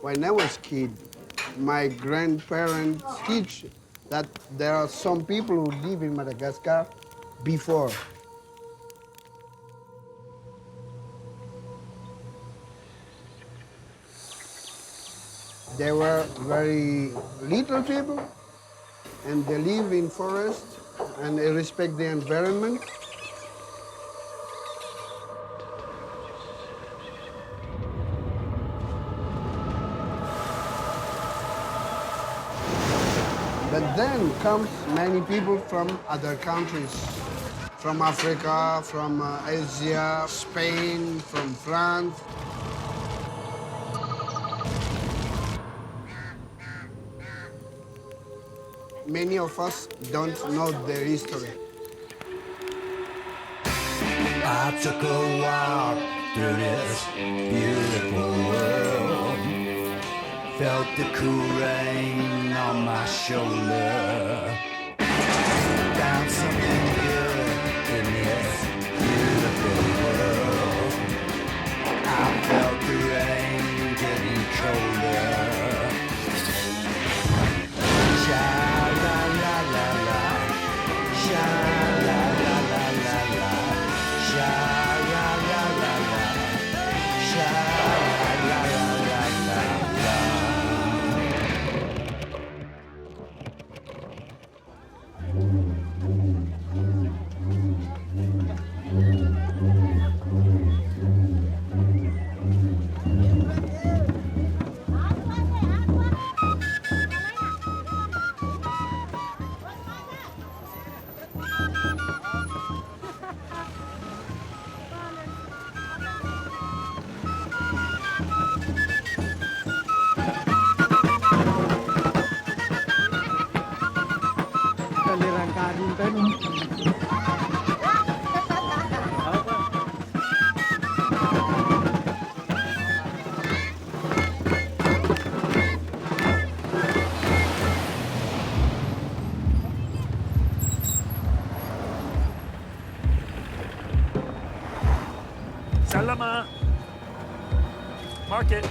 When I was kid, my grandparents teach that there are some people who live in Madagascar before. They were very little people, and they live in forest, and they respect the environment. But then comes many people from other countries, from Africa, from Asia, Spain, from France. Many of us don't know their history. I took a walk through this beautiful world. Felt the cool rain on my shoulder. Found something good in this beautiful world. I felt the rain getting colder. Sha-la-la-la-la, sha-la-la-la-la-la, sha-la-la-la-la, sha-la-la-la-la-la. Salama. Market.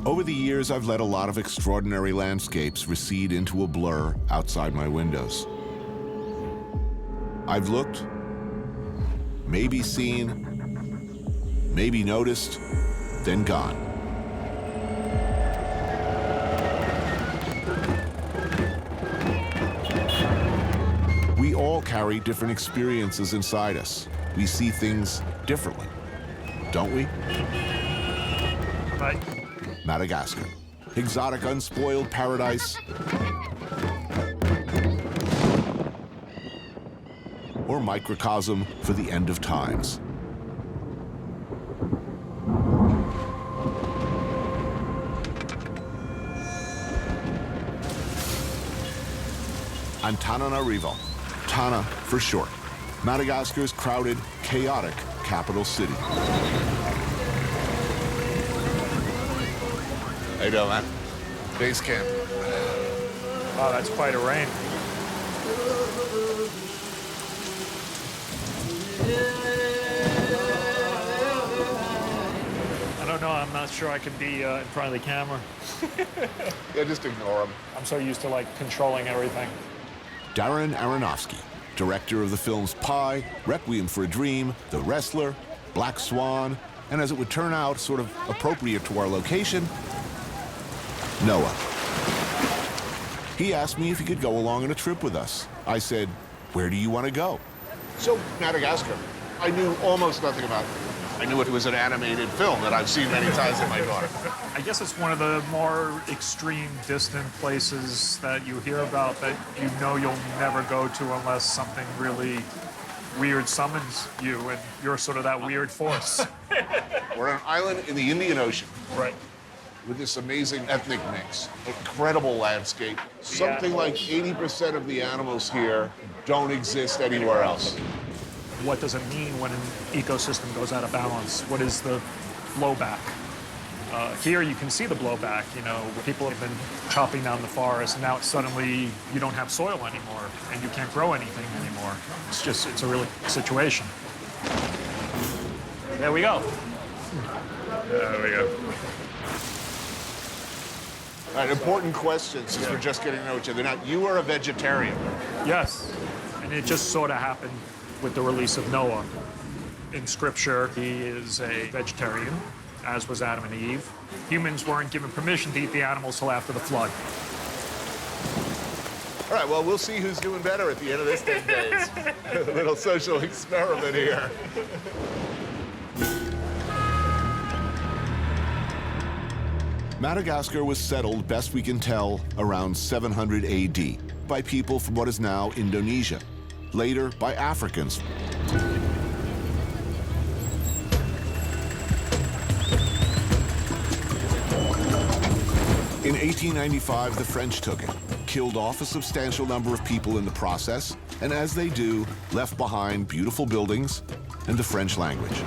Over the years, I've let a lot of extraordinary landscapes recede into a blur outside my windows. I've looked, maybe seen, maybe noticed, then gone. We all carry different experiences inside us. We see things differently, don't we? Bye. Madagascar, exotic, unspoiled paradise, or microcosm for the end of times. Antananarivo, Tana for short, Madagascar's crowded, chaotic capital city. How you doing, man? Base camp. Wow, that's quite a rain. I don't know, I'm not sure I could be in front of the camera. Yeah, just ignore them. I'm so used to, like, controlling everything. Darren Aronofsky, director of the films Pi, Requiem for a Dream, The Wrestler, Black Swan, and as it would turn out, sort of appropriate to our location, Noah. He asked me if he could go along on a trip with us. I said, where do you want to go? So, Madagascar. I knew almost nothing about it. I knew it was an animated film that I've seen many times with my daughter. I guess it's one of the more extreme, distant places that you hear about that you know you'll never go to unless something really weird summons you, and you're sort of that weird force. We're on an island in the Indian Ocean. Right. With this amazing ethnic mix. Incredible landscape. Something like 80% of the animals here don't exist anywhere else. What does it mean when an ecosystem goes out of balance? What is the blowback? Here you can see the blowback, you know, people have been chopping down the forest, and now suddenly you don't have soil anymore, and you can't grow anything anymore. It's a really situation. There we go. There we go. All right, important questions since we're just getting to know each other. Now, you are a vegetarian. Yes, and it just sort of happened with the release of Noah. In Scripture, he is a vegetarian, as was Adam and Eve. Humans weren't given permission to eat the animals till after the flood. All right, well, we'll see who's doing better at the end of this 10 days. A little social experiment here. Madagascar was settled, best we can tell, around 700 AD by people from what is now Indonesia, later by Africans. In 1895, the French took it, killed off a substantial number of people in the process, and as they do, left behind beautiful buildings and the French language.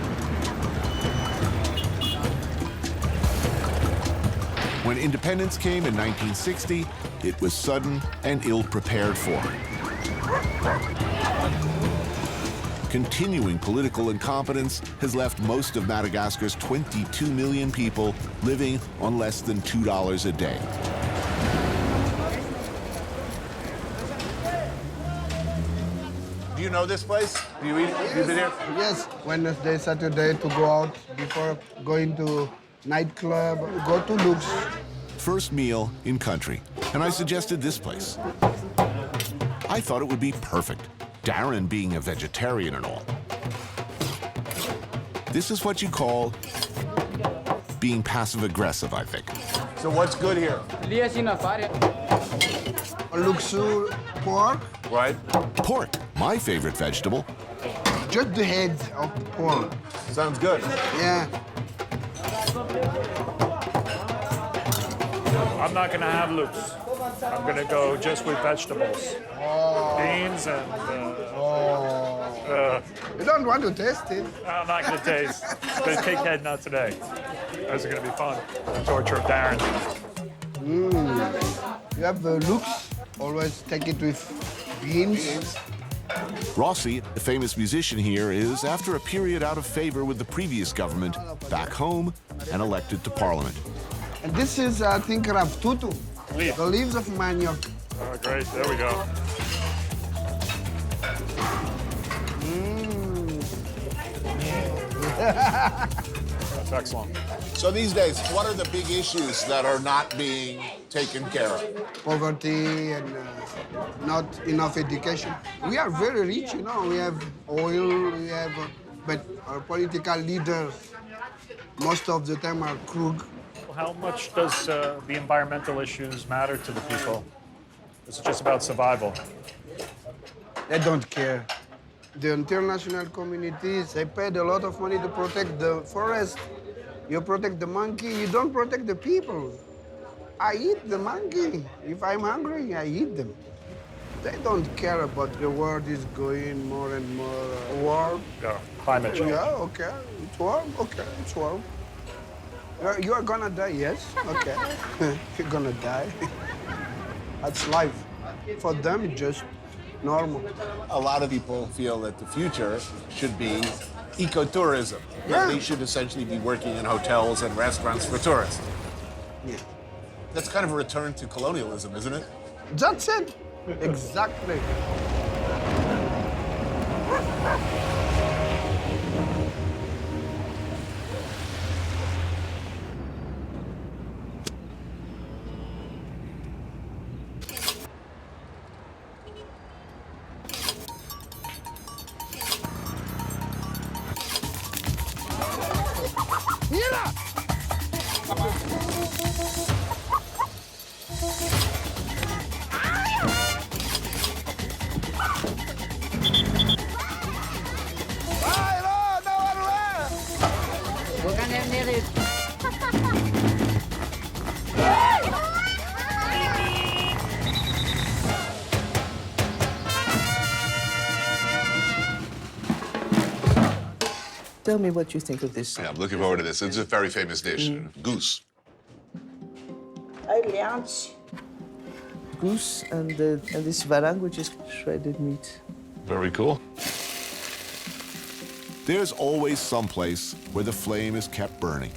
When independence came in 1960, it was sudden and ill-prepared for. Continuing political incompetence has left most of Madagascar's 22 million people living on less than $2 a day. Do you know this place? Do you eat? You've been here? Yes, Wednesday, Saturday to go out before going to nightclub, go to Lux. First meal in country, and I suggested this place. I thought it would be perfect, Darren being a vegetarian and all. This is what you call being passive-aggressive, I think. So what's good here? Luxu pork, Right? Pork, my favorite vegetable. just the head of pork. Sounds good. Yeah. I'm not going to have loops. I'm going to go just with vegetables. Beans and... You don't want to taste it. I'm not going to taste. The cake head, not today. Those are going to be fun. The torture of Darren. You have the looks, always take it with beans. Rossi, the famous musician here, is, after a period out of favor with the previous government, back home and elected to parliament. And this is, I think, raftutu, Leaf. the leaves of manioc. Oh, great. There we go. That's excellent. So these days, what are the big issues that are not being taken care of? Poverty and not enough education. We are very rich, you know. We have oil, but our political leaders, most of the time, are crook. How much does the environmental issues matter to the people? Is it just about survival? They don't care. The international communities, they paid a lot of money to protect the forest. You protect the monkey, you don't protect the people. I eat the monkey. If I'm hungry, I eat them. They don't care about the world is going more and more warm. Yeah, climate change. Yeah, okay, it's warm, okay, it's warm. You are gonna die, yes, okay. You're gonna die. That's life. For them, it's just normal. A lot of people feel that the future should be ecotourism. Yeah. They should essentially be working in hotels and restaurants for tourists. Yeah. That's kind of a return to colonialism, isn't it? That's it. Exactly. Tell me what you think of this. Yeah, I'm looking forward to this. It's a very famous dish, goose. Aliança. Goose and this varang, which is shredded meat. Very cool. There's always some place where the flame is kept burning.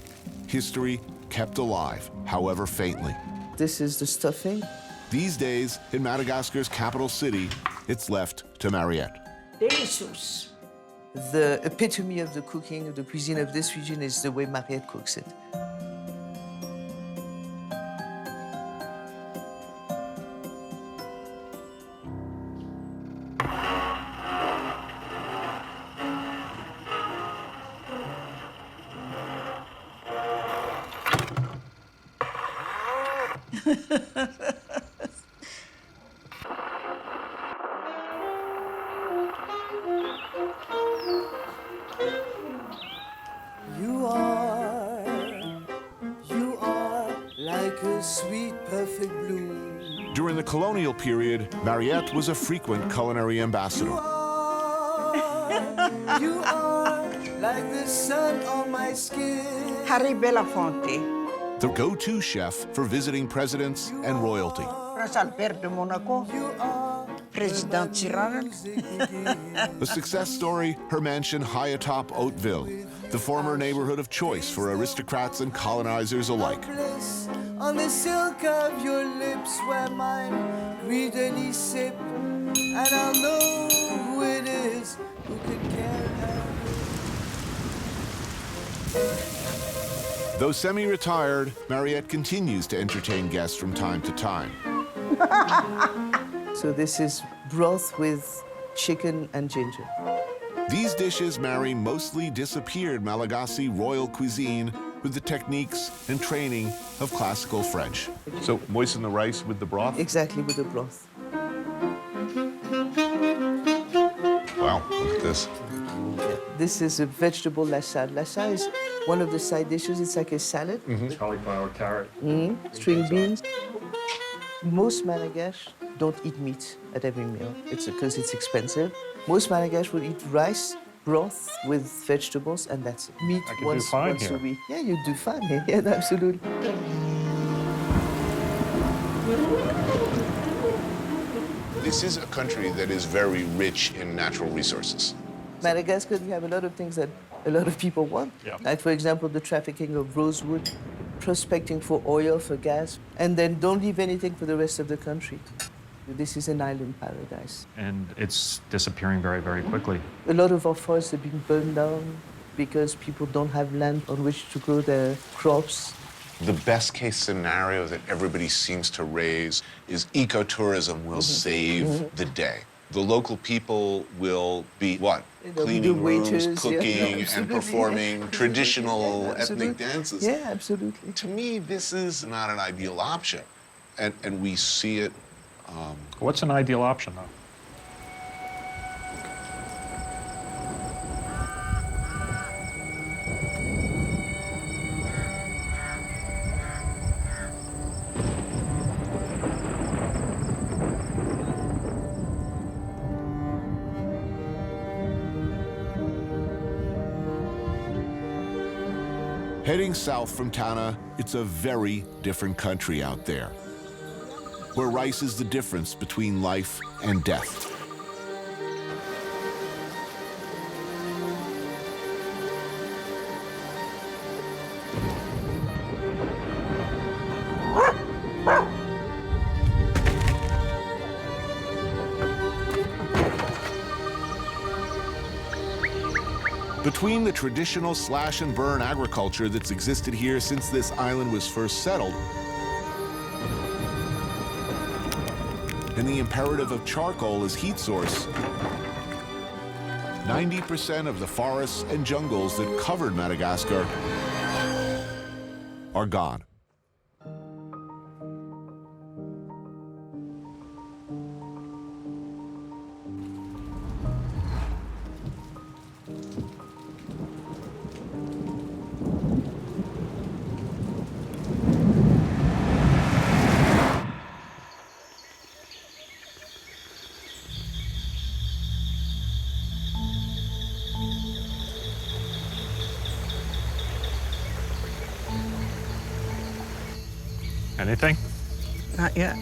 History kept alive, however faintly. This is the stuffing. These days, in Madagascar's capital city, it's left to Mariette. Delicious. The epitome of the cooking, of the cuisine of this region is the way Mariette cooks it. You are like a sweet, perfect bloom. During the colonial period, Mariette was a frequent culinary ambassador. You are like the sun on my skin. Harry Belafonte. The go-to chef for visiting presidents and royalty. Prince Albert de Monaco. President Tirana. A success story, her mansion high atop Hauteville, the former neighborhood of choice for aristocrats and colonizers alike. On the silk of your lips where mine greedily sip, and I'll know who it is who can carry her. Though semi-retired, Mariette continues to entertain guests from time to time. So this is broth with chicken and ginger. These dishes marry mostly disappeared Malagasy royal cuisine with the techniques and training of classical French. So moisten the rice with the broth? Exactly, with the broth. Wow, look at this. This is a vegetable lassa. Lassa is one of the side dishes. It's like a salad. Cauliflower, carrot. String beans. Most Malagash don't eat meat at every meal. It's because it's expensive. Most Malagash will eat rice, broth with vegetables, and that's it. Meat I can do once fine a here. week. Yeah, you do fine here. Yeah, absolutely. This is a country that is very rich in natural resources. Madagascar, we have a lot of things that a lot of people want. Yeah. Like, for example, the trafficking of rosewood, prospecting for oil, for gas, and then don't leave anything for the rest of the country. This is an island paradise. And it's disappearing very, very quickly. A lot of our forests are being burned down because people don't have land on which to grow their crops. The best case scenario that everybody seems to raise is ecotourism will save the day. The local people will be what? They'll be Cleaning the rooms, waiters, yeah. cooking, and Absolutely. performing traditional Yeah, ethnic absolutely. dances. Yeah, absolutely. To me, this is not an ideal option. And we see it. What's an ideal option, though? Heading south from Tana, it's a very different country out there, where rice is the difference between life and death. Between the traditional slash-and-burn agriculture that's existed here since this island was first settled and the imperative of charcoal as heat source, 90% of the forests and jungles that covered Madagascar are gone. Anything? Not yet.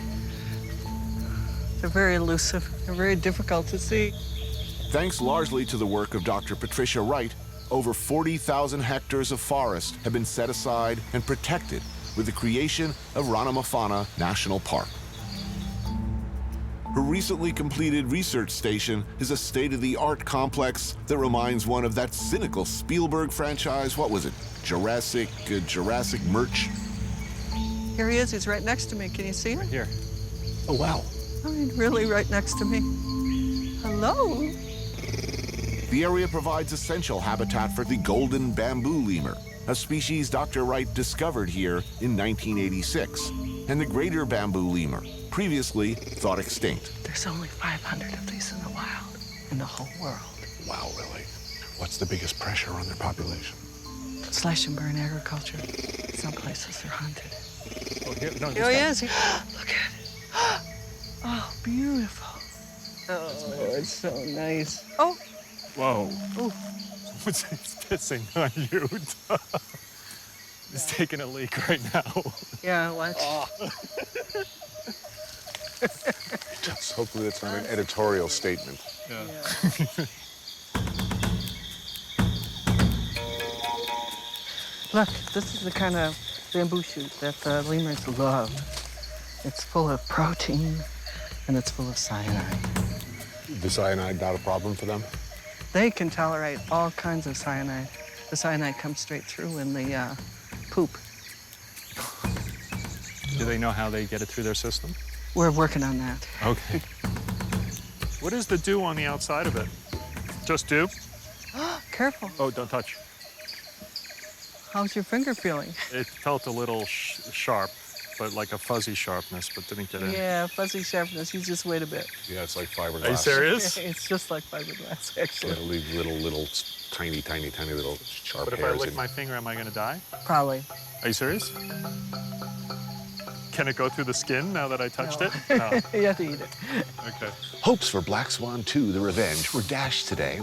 They're very elusive. They're very difficult to see. Thanks largely to the work of Dr. Patricia Wright, over 40,000 hectares of forest have been set aside and protected with the creation of Ranomafana National Park. Her recently completed research station is a state-of-the-art complex that reminds one of that cynical Spielberg franchise. What was it? Jurassic Merch? Here he is. He's right next to me. Can you see him? Here. Oh, wow. Oh, he's really right next to me. Hello. The area provides essential habitat for the golden bamboo lemur, a species Dr. Wright discovered here in 1986, and the greater bamboo lemur, previously thought extinct. There's only 500 of these in the wild, in the whole world. Wow, really? What's the biggest pressure on their population? Slash and burn agriculture. Some places are hunted. Oh, here, no, Oh, yes. Look at it. Oh, beautiful. Oh, it's so nice. Oh. Whoa. Oh. Someone's pissing on you. He's taking a leak right now. Yeah, watch. Just hopefully that's not an editorial statement. Yeah. Look, this is the kind of bamboo shoot that the lemurs love. It's full of protein, and it's full of cyanide. The cyanide not a problem for them? They can tolerate all kinds of cyanide. The cyanide comes straight through in the poop. Do they know how they get it through their system? We're working on that. Okay. What is the dew on the outside of it? Just dew? Careful. Oh, don't touch. How's your finger feeling? It felt a little sharp, but like a fuzzy sharpness, but didn't get in. Yeah, fuzzy sharpness. You just wait a bit. Yeah, it's like fiberglass. Are you serious? It's just like fiberglass, actually. It'll leave little, tiny little sharp But if I hairs lick in. my finger, am I going to die? Probably. Are you serious? Can it go through the skin now that I touched No. it? No. You have to eat it. Okay. Hopes for Black Swan 2, The Revenge, were dashed today.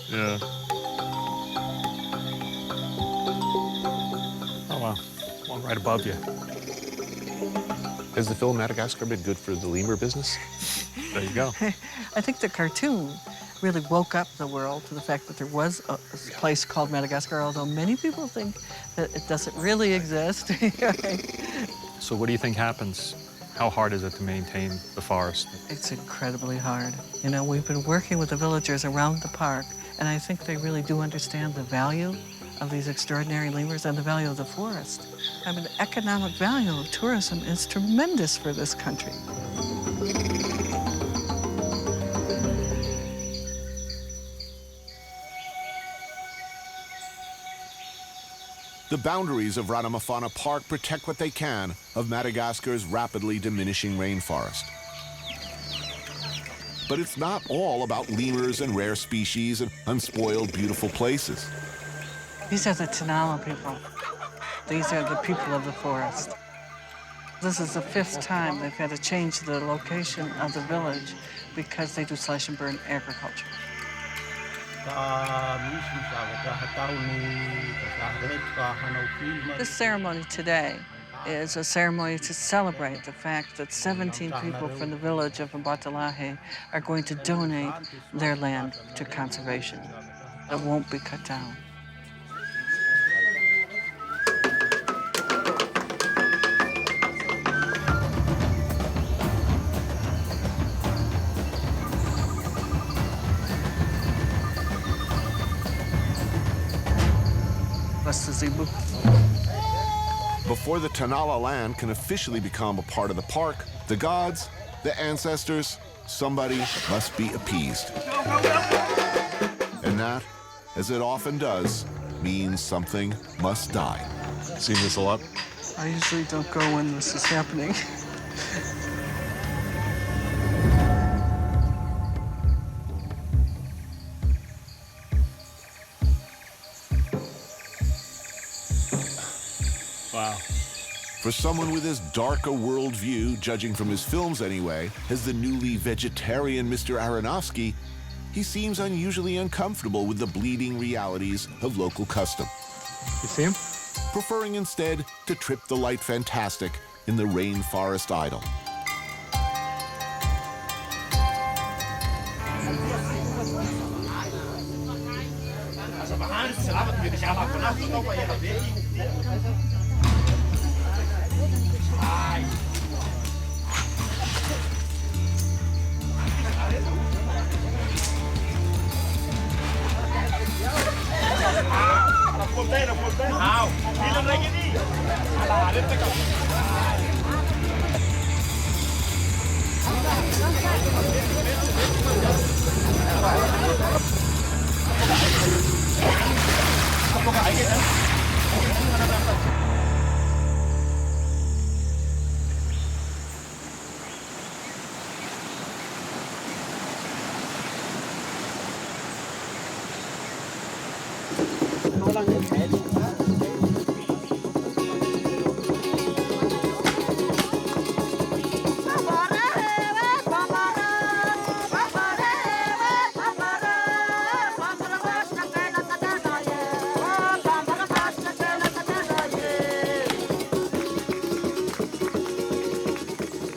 Yeah. Oh, wow. One right above you. Has the film Madagascar been good for the lemur business? There you go. I think the cartoon really woke up the world to the fact that there was a place called Madagascar, although many people think that it doesn't really exist. So what do you think happens? How hard is it to maintain the forest? It's incredibly hard. You know, we've been working with the villagers around the park, and I think they really do understand the value of these extraordinary lemurs and the value of the forest. I mean, the economic value of tourism is tremendous for this country. The boundaries of Ranomafana Park protect what they can of Madagascar's rapidly diminishing rainforest. But it's not all about lemurs and rare species and unspoiled, beautiful places. These are the Tanala people. These are the people of the forest. This is the 5th time they've had to change the location of the village because they do slash and burn agriculture. This ceremony today is a ceremony to celebrate the fact that 17 people from the village of Mbatalahe are going to donate their land to conservation. It won't be cut down. Before the Tanala land can officially become a part of the park, the gods, the ancestors, somebody must be appeased. And that, as it often does, means something must die. Seen this a lot? I usually don't go when this is happening. Wow. For someone with as dark a worldview, judging from his films anyway, as the newly vegetarian Mr. Aronofsky, he seems unusually uncomfortable with the bleeding realities of local custom. You see him? preferring instead to trip the light fantastic in the rainforest idle.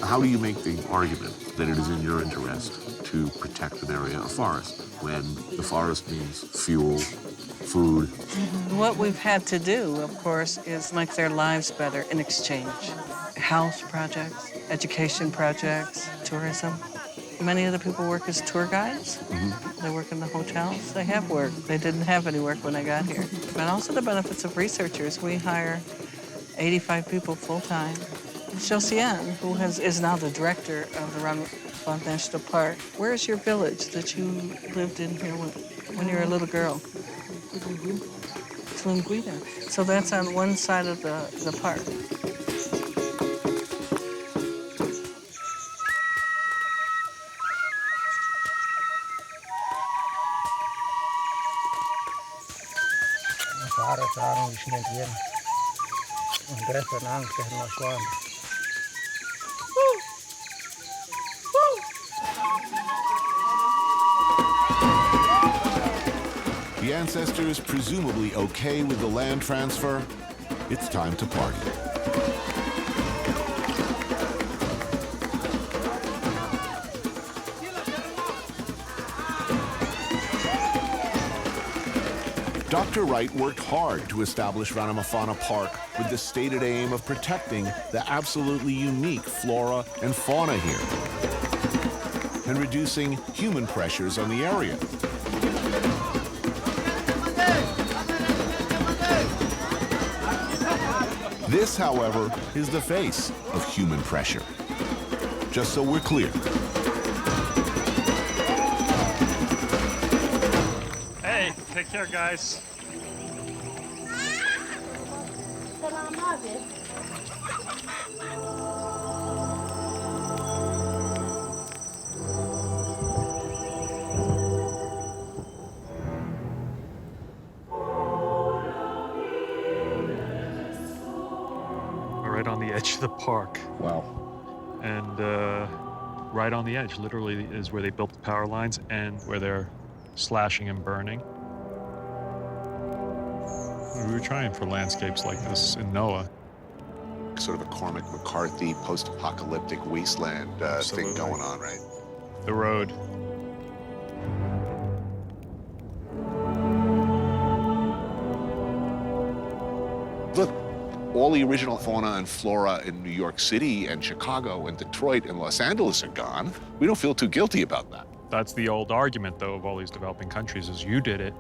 How do you make the argument that it is in your interest to protect an area of forest when the forest means fuel, food? What we've had to do, of course, is make their lives better in exchange. House projects, education projects, tourism. Many of the people work as tour guides. They work in the hotels. They have work. They didn't have any work when I got here. But also the benefits of researchers. We hire 85 people full-time. Josiane, who is now the director of the Ranomafana National Park. Where's your village that you lived in here when you were a little girl? Tlumguida. So that's on one side of the park. The ancestors presumably okay with the land transfer. It's time to party. Dr. Wright worked hard to establish Ranomafana Park with the stated aim of protecting the absolutely unique flora and fauna here and reducing human pressures on the area. This, however, is the face of human pressure. Just so we're clear. Hey, take care, guys. Right on the edge of the park. Wow. And right on the edge, literally, is where they built the power lines and where they're slashing and burning. We were trying for landscapes like this in NOAA. Sort of a Cormac McCarthy post-apocalyptic wasteland thing Absolutely. going on, right? The road. Look, all the original fauna and flora in New York City and Chicago and Detroit and Los Angeles are gone. We don't feel too guilty about that. That's the old argument, though, of all these developing countries, is you did it.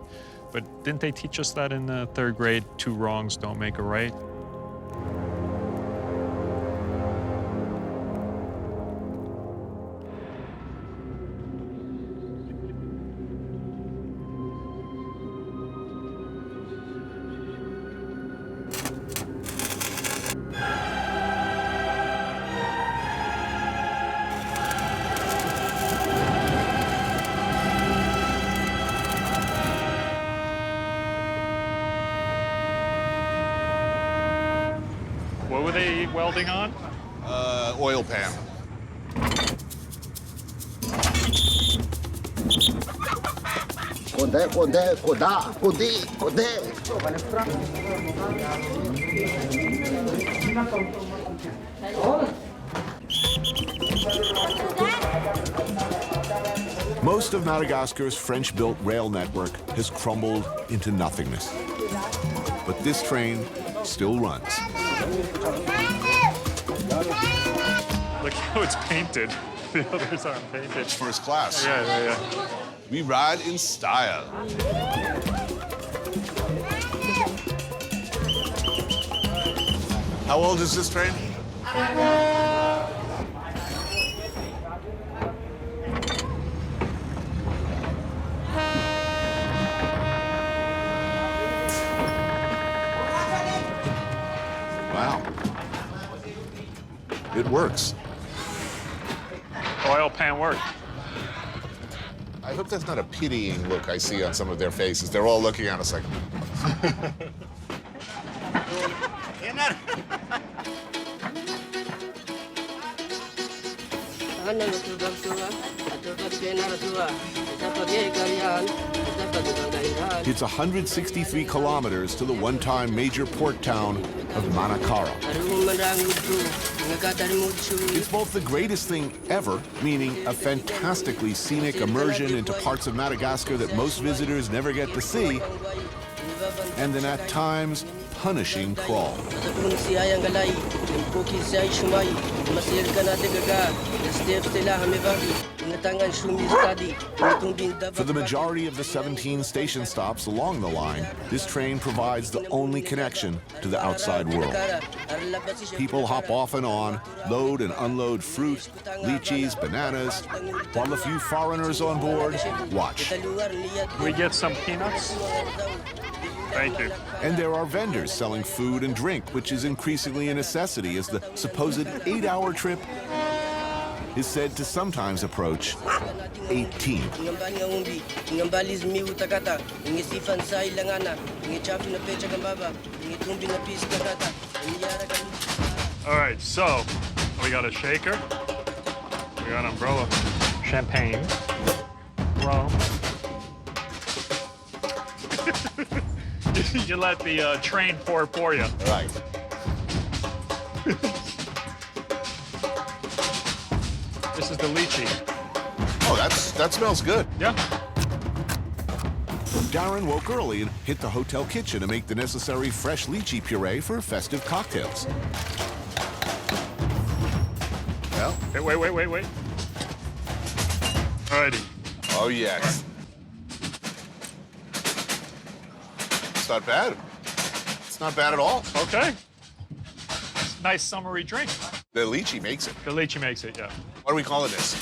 But didn't they teach us that in the third grade? 2 wrongs don't make a right? What were they welding on? Oil pan. Most of Madagascar's French-built rail network has crumbled into nothingness. But this train still runs. Look how it's painted. The others aren't painted. It's first class. Yeah. We ride in style. How old is this train? Wow. It works. Oil pan work. I hope that's not a pitying look I see on some of their faces. They're all looking at us like, It's 163 kilometers to the one-time major port town of Manakara. It's both the greatest thing ever, meaning a fantastically scenic immersion into parts of Madagascar that most visitors never get to see, and an at times punishing crawl. For the majority of the 17 station stops along the line, this train provides the only connection to the outside world. People hop off and on, load and unload fruit, lychees, bananas, while the few foreigners on board watch. We get some peanuts? Thank you. And there are vendors selling food and drink, which is increasingly a necessity as the supposed 8-hour trip is said to sometimes approach 18. All right, so we got a shaker, we got an umbrella, champagne, rum. You let the train pour for you. right. This is the lychee. Oh, that smells good. Yeah. Darren woke early and hit the hotel kitchen to make the necessary fresh lychee puree for festive cocktails. Well, Wait. Alrighty. oh yes. It's not bad. It's not bad at all. Okay. Nice summery drink. The lychee makes it. The lychee makes it, yeah. What are we calling this?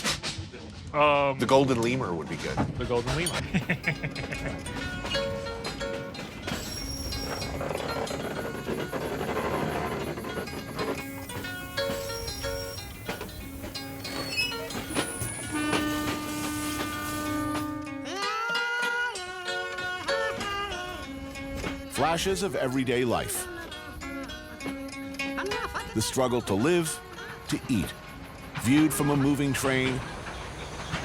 The golden lemur would be good. The golden lemur. Flashes of everyday life. The struggle to live, to eat, viewed from a moving train,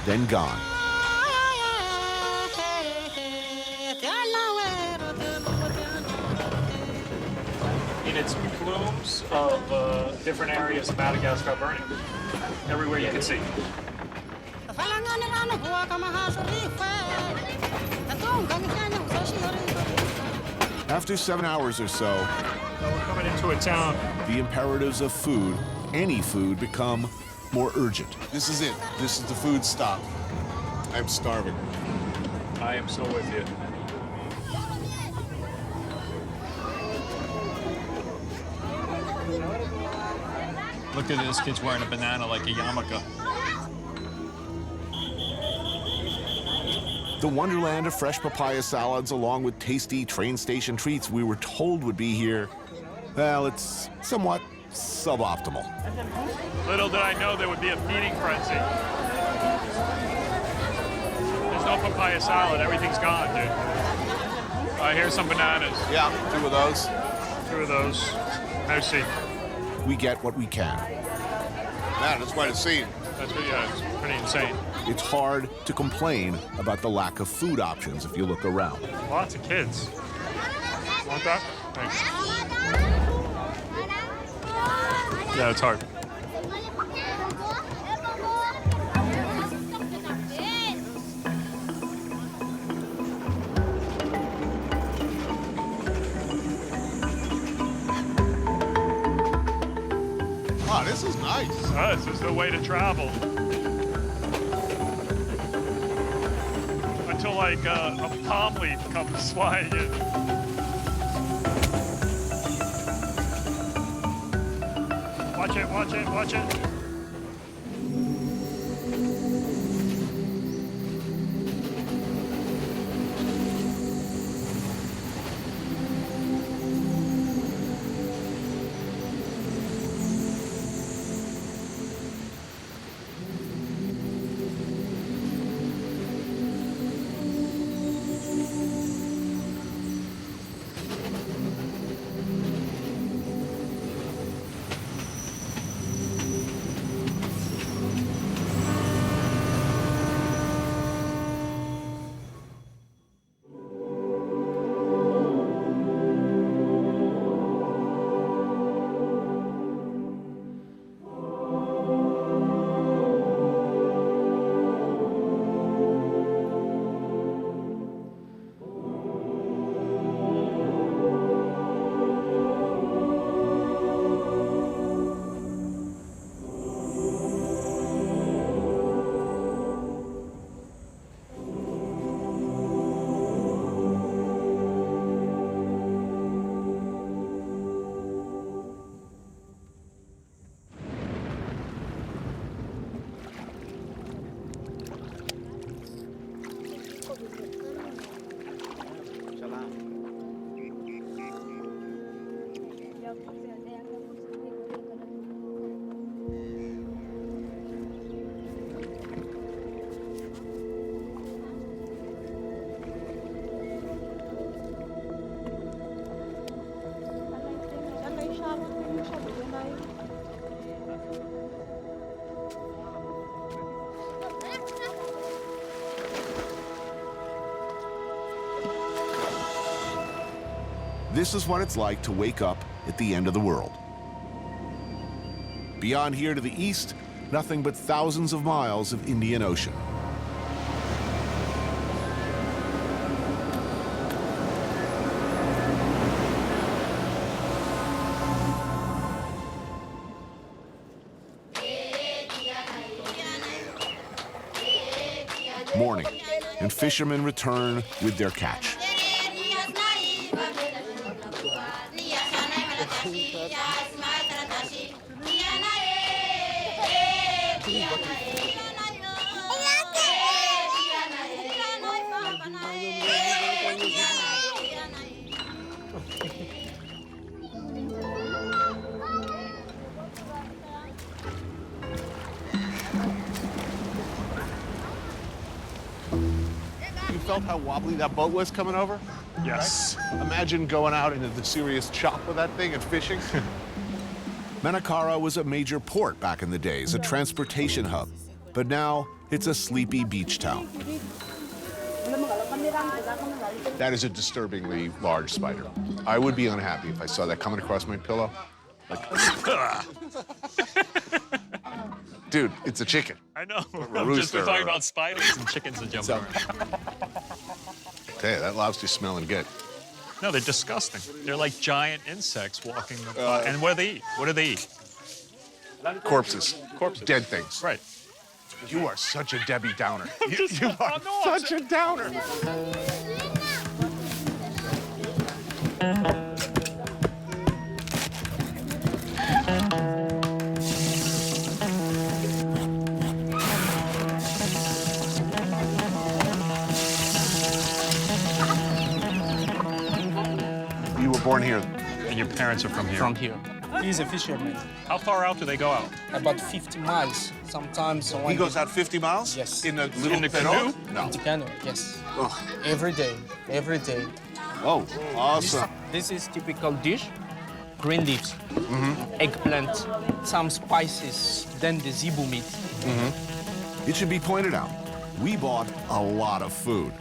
then gone. And it's plumes of different areas of Madagascar burning. Everywhere you can see. After 7 hours or so, We're coming into a town. the imperatives of food, any food, become more urgent. This is it. This is the food stop. I'm starving. I am so with you. Look at this kid's wearing a banana like a yarmulke. The wonderland of fresh papaya salads, along with tasty train station treats we were told would be here, well, it's somewhat suboptimal. Little did I know there would be a feeding frenzy. There's no papaya salad. Everything's gone, dude. Here's some bananas. Yeah, 2 of those. 2 of those. Merci. We get what we can. Man, it's quite a scene. It's pretty insane. It's hard to complain about the lack of food options if you look around. Lots of kids. Want that? Thanks. Yeah, it's hard. Wow, this is nice. This is the way to travel. Until like a palm leaf comes flying in. Watch it, watch it, watch it. This is what it's like to wake up at the end of the world. Beyond here to the east, nothing but thousands of miles of Indian Ocean. Morning, and fishermen return with their catch. You felt how wobbly that boat was coming over? Yes. Imagine going out into the serious chop with that thing and fishing. Manakara was a major port back in the days, a transportation hub. But now it's a sleepy beach town. That is a disturbingly large spider. I would be unhappy if I saw that coming across my pillow. Like, dude, it's a chicken. I know. A I'm just rooster talking or- about spiders and chickens that jump around. Tell you, that lobster's smelling good. No, they're disgusting. They're like giant insects walking the and what do they eat? What do they eat? Corpses. Corpses. Dead things. Right. You are such a Debbie Downer. You are Oh, no, I'm such a downer. You were born here. And your parents are from here. From here. He's a fisherman. How far out do they go out? About 50 miles. Sometimes He goes out 50 miles? Yes. In a little In the canoe? canoe? No. in the canoe, yes. Ugh. Every day, every day. Oh, awesome. This is typical dish. green leaves, eggplant, some spices, then the zebu meat. It should be pointed out, we bought a lot of food.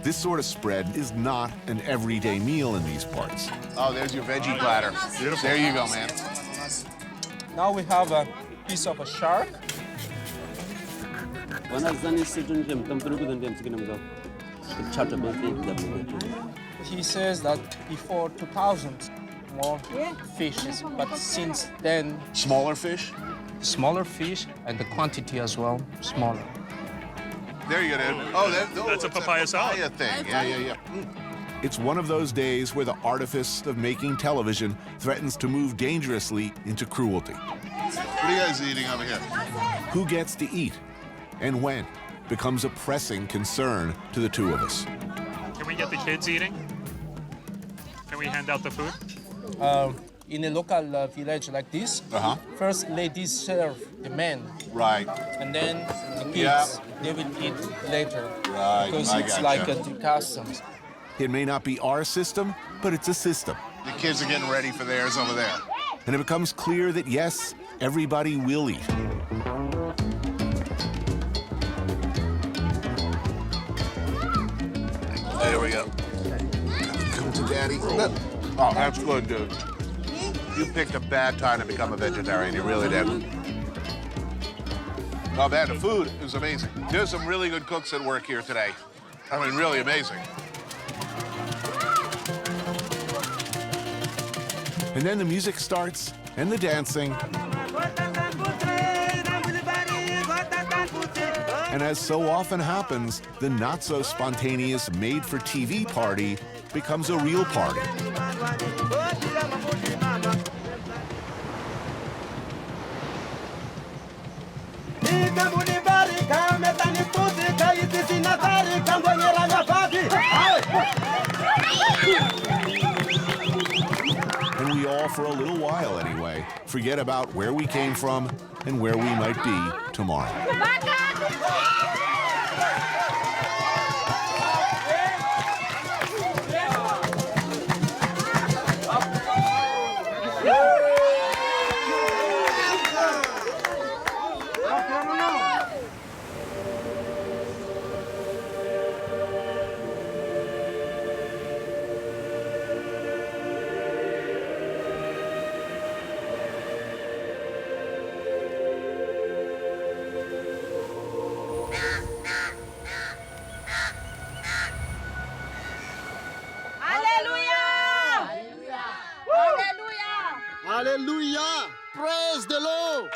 This sort of spread is not an everyday meal in these parts. Oh, there's your veggie platter. Beautiful. There you go, man. Now we have a piece of a shark. He says that before 2000, more fishes, but since then, Smaller fish? smaller fish and the quantity as well, smaller. There you go, dude. Oh, That's a papaya salad. papaya thing. Yeah. It's one of those days where the artifice of making television threatens to move dangerously into cruelty. What are you guys eating over here? Who gets to eat and when becomes a pressing concern to the two of us. Can we get the kids eating? Can we hand out the food? In a local village like this, first ladies serve the men, Right. and then the kids, Yeah. they will eat later. Right, Because I it's gotcha. like a customs. It may not be our system, but it's a system. The kids are getting ready for theirs over there. And it becomes clear that yes, everybody will eat. There we go. Come to Daddy. Oh, that's good, dude. You picked a bad time to become a vegetarian. You really did. Oh, man, the food is amazing. There's some really good cooks that work here today. I mean, really amazing. And then the music starts and the dancing. And as so often happens, the not so spontaneous made-for-TV party becomes a real party. And we all, for a little while anyway, forget about where we came from and where we might be tomorrow. Hallelujah! Praise the Lord!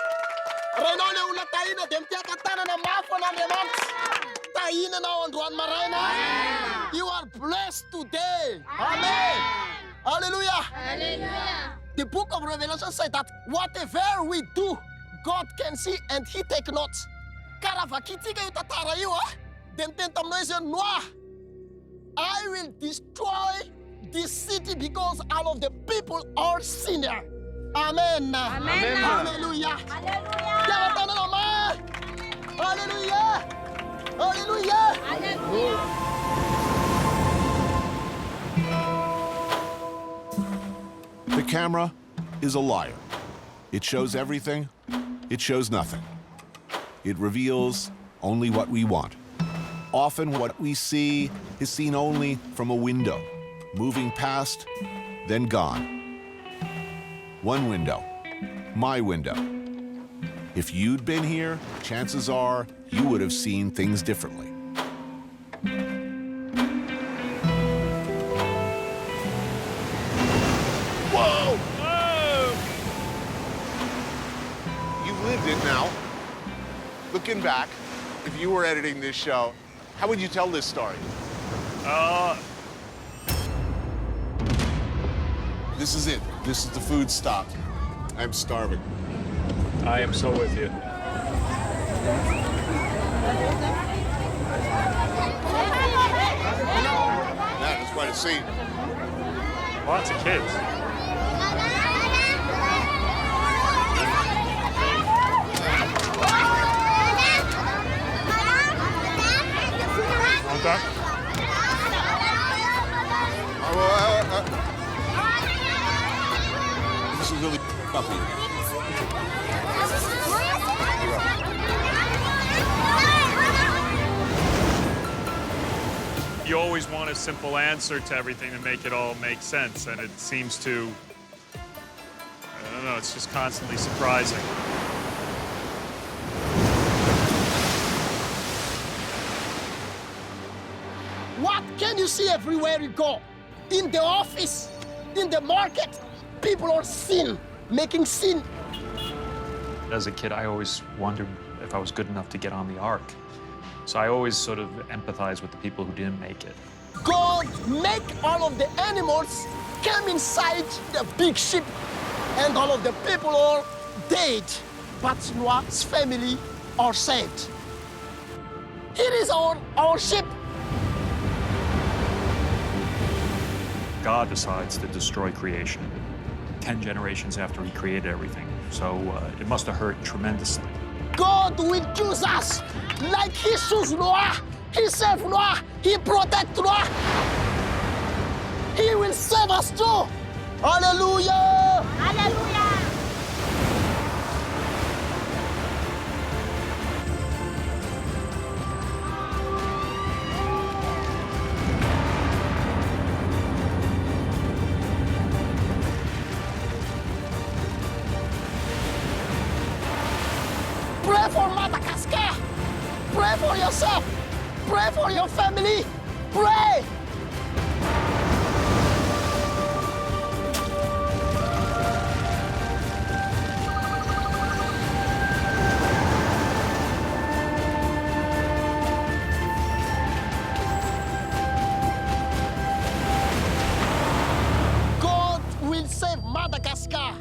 Renone una taina demtia katana na Marfa na Madman. Taina na ondwan marina. You are blessed today. Amen. Hallelujah. Hallelujah. The book of Revelation says that whatever we do, God can see and He take notes. Karavakitika yutatara iwa. Demtentam noise noa. I will destroy this city because all of the people are sinners. Amen. Amen. Hallelujah. Hallelujah. Hallelujah. Hallelujah. Hallelujah. The camera is a liar. It shows everything, it shows nothing. It reveals only what we want. Often what we see is seen only from a window, moving past, then gone. One window, my window. If you'd been here, chances are you would have seen things differently. Whoa! You've lived it now. Looking back, if you were editing this show, how would you tell this story? This is it. This is the food stop. I'm starving. I am so with you. That is quite a scene. Lots of kids. Okay. was really puppy. You always want a simple answer to everything to make it all make sense, and it seems to, I don't know, it's just constantly surprising. What can you see everywhere you go? In the office, in the market, people are sin, making sin. As a kid, I always wondered if I was good enough to get on the Ark. So I always sort of empathize with the people who didn't make it. God make all of the animals come inside the big ship, and all of the people are dead, but Noah's family are saved. It is our ship. God decides to destroy creation 10 generations after he created everything. So it must have hurt tremendously. God will choose us like he chose Noah. He saved Noah. He protect Noah. He will save us too. Hallelujah. Hallelujah. Pray for Madagascar. Pray for yourself. Pray for your family. Pray. God will save Madagascar.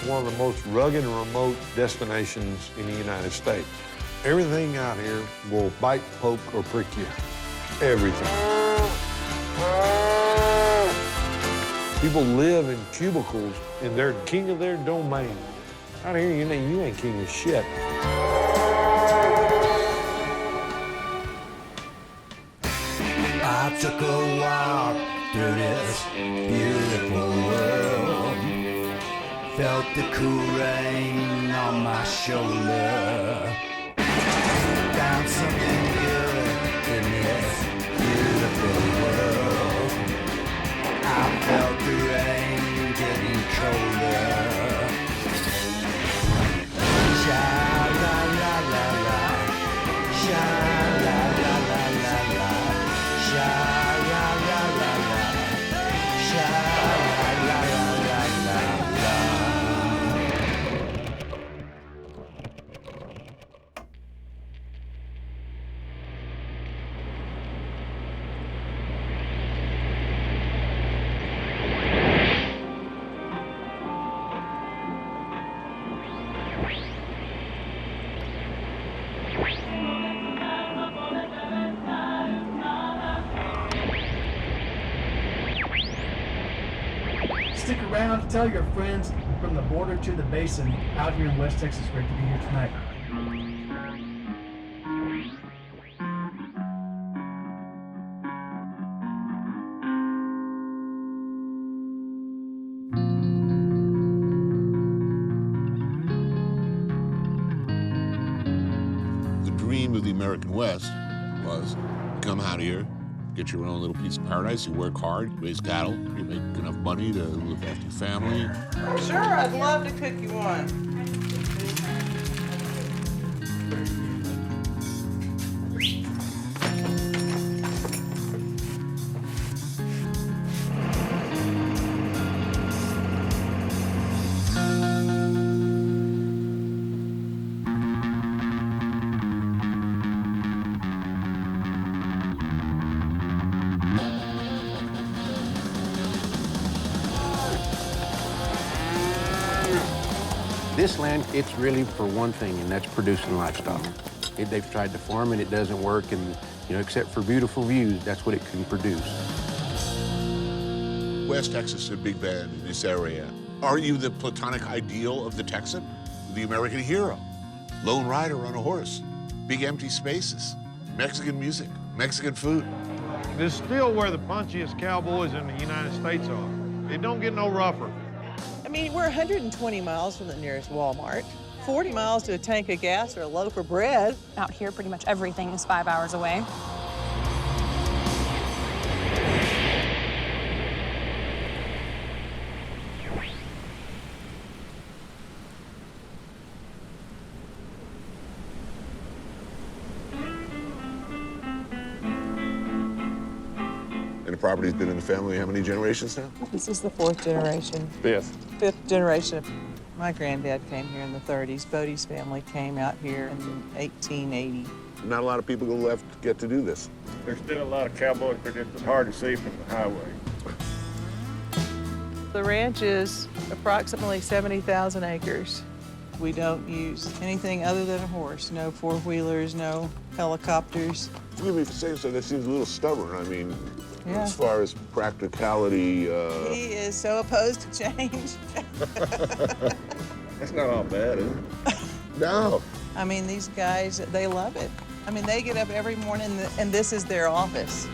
One of the most rugged and remote destinations in the United States. Everything out here will bite, poke, or prick you. Everything. People live in cubicles and they're king of their domain. Out here, you ain't king of shit. I took a walk through this beautiful world. Felt the cool rain on my shoulder. Found something good in this beautiful world. I felt the rain getting colder. Sha la la la la, sha la la la la la, sha la la la la, sha la la la la la. Stick around to tell your friends from the border to the basin out here in West Texas. Great to be here tonight. The dream of the American West was come out here, get your own little piece of paradise. You work hard, raise cattle, you make enough money to look after your family. Sure, I'd love to cook you one. This land, it's really for one thing, and that's producing livestock. They've tried to farm and it doesn't work, and except for beautiful views, that's what it can produce. West Texas is a big band in this area. Are you the platonic ideal of the Texan? The American hero? Lone rider on a horse? Big empty spaces? Mexican music? Mexican food? This is still where the punchiest cowboys in the United States are. It don't get no rougher. I mean, we're 120 miles from the nearest Walmart, 40 miles to a tank of gas or a loaf of bread. Out here, pretty much everything is 5 hours away. And the property's been in the family how many generations now? This is the 4th generation. 5th generation. My granddad came here in the 30s. Bodie's family came out here in 1880. Not a lot of people left get to do this. There's still a lot of cowboys, but it's hard to see from the highway. The ranch is approximately 70,000 acres. We don't use anything other than a horse. No four-wheelers, no helicopters. Forgive me for saying so, that seems a little stubborn. I mean, Yeah. as far as practicality, He is so opposed to change. That's not all bad, is it? No. I mean, these guys, they love it. I mean, they get up every morning and this is their office.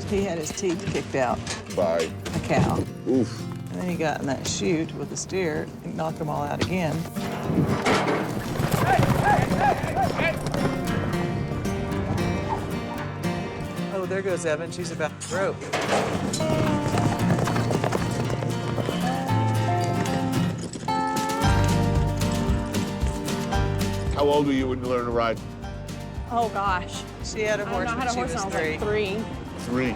He had his teeth kicked out by a cow. Oof. And then he got in that chute with the steer and knocked them all out again. Oh, there goes Evan. She's about to rope. How old were you when you learned to ride? Oh, gosh. She had a horse I when had a she horse was when I was 3. like 3. 3.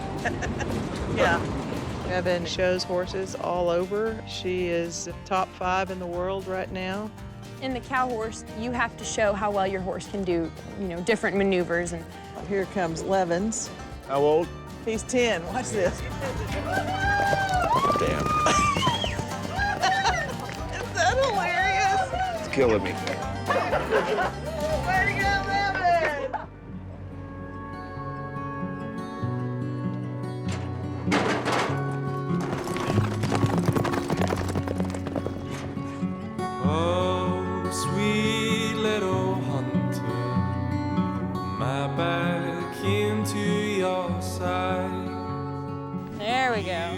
Yeah. Evan shows horses all over. She is top 5 in the world right now. In the cow horse, you have to show how well your horse can do, different maneuvers. And Here comes Levins. How old? He's 10. Watch this. Damn. Is that hilarious? It's killing me. Way to go, Levin! Oh, sweet little hunter, my back into your side. there we go.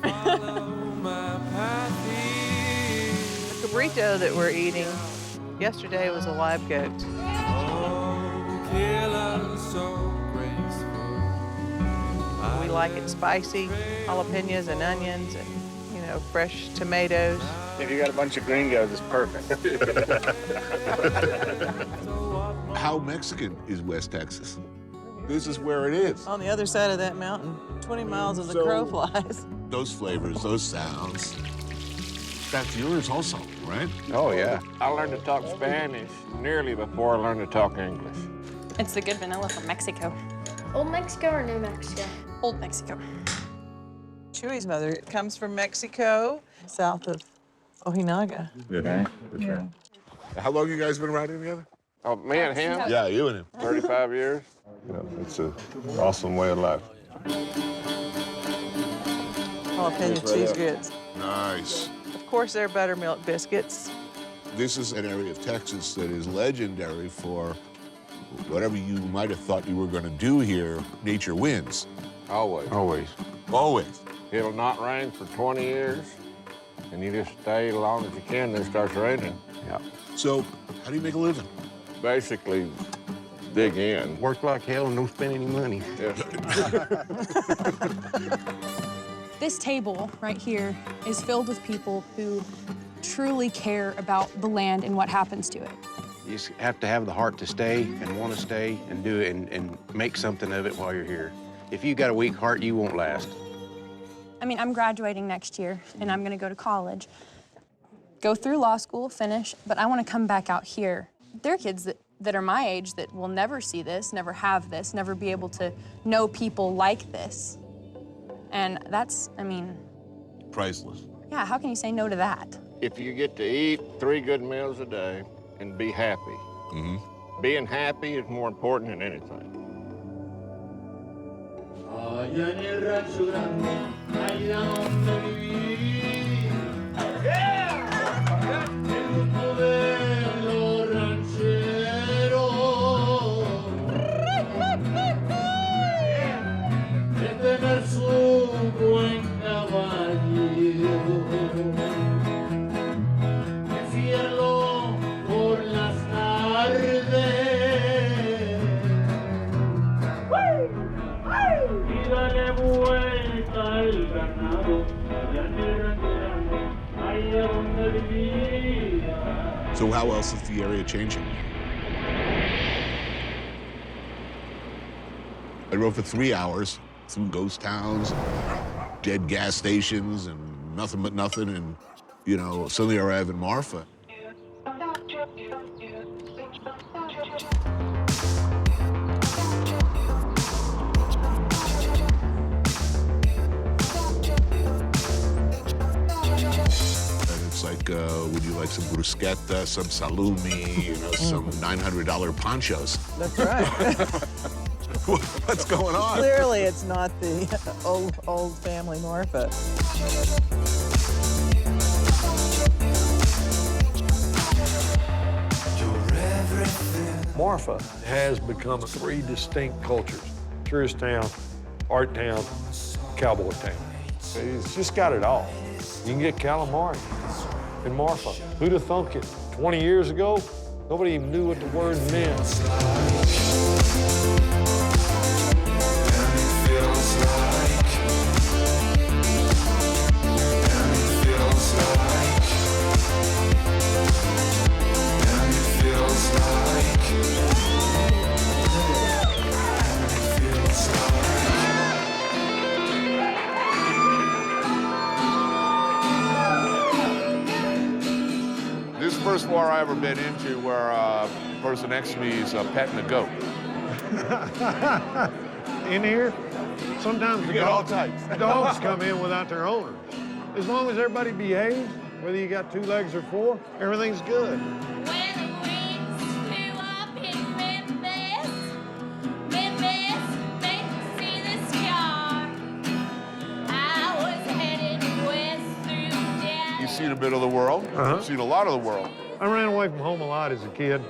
Follow my path here. The burrito that we're eating yesterday was a live goat. Oh, killer so graceful. We like it spicy, jalapenos and onions and, fresh tomatoes. If you got a bunch of gringos, it's perfect. How Mexican is West Texas? This is where it is. On the other side of that mountain, 20 miles as the So- crow flies. Those flavors, those sounds. That's yours also, right? Oh, yeah. I learned to talk Spanish nearly before I learned to talk English. It's the good vanilla from Mexico. Old Mexico or New Mexico? Old Mexico. Chewy's mother comes from Mexico, south of Ojinaga. Yeah. Yeah. How long you guys been riding together? Oh, me and him? Yeah, you and him. 35 years. It's an awesome way of life. jalapeno cheese grits. Nice. Of course, they're buttermilk biscuits. This is an area of Texas that is legendary for whatever you might have thought you were going to do here, nature wins. Always. Always. Always. It'll not rain for 20 years, and you just stay as long as you can, then it starts raining. Yeah. So, how do you make a living? Basically, dig in. Work like hell and don't spend any money. Yeah. This table right here is filled with people who truly care about the land and what happens to it. You just have to have the heart to stay and want to stay and do it and make something of it while you're here. If you got a weak heart, you won't last. I mean, I'm graduating next year, and I'm gonna go to college, go through law school, finish, but I wanna come back out here. There are kids that are my age that will never see this, never have this, never be able to know people like this. And that's, I mean... Priceless. Yeah, how can you say no to that? If you get to eat 3 good meals a day and be happy, being happy is more important than anything. So how else is the area changing? I drove for 3 hours through ghost towns, dead gas stations, and nothing but nothing, and, you know, suddenly I arrive in Marfa. Like, would you like some bruschetta, some salumi, you know, some $900 ponchos? That's right. What's going on? Clearly, it's not the old family Marfa. Marfa has become 3 distinct cultures: tourist town, art town, cowboy town. It's just got it all. You can get calamari in Marfa. Who'd have thunk it? 20 years ago, nobody even knew what the word meant. First bar I ever been into where a person next to me is petting a goat. In here, sometimes You get all types. dogs come in without their owners. As long as everybody behaves, whether you got 2 legs or 4, everything's good. You've seen a bit of the world. You've seen a lot of the world. I ran away from home a lot as a kid.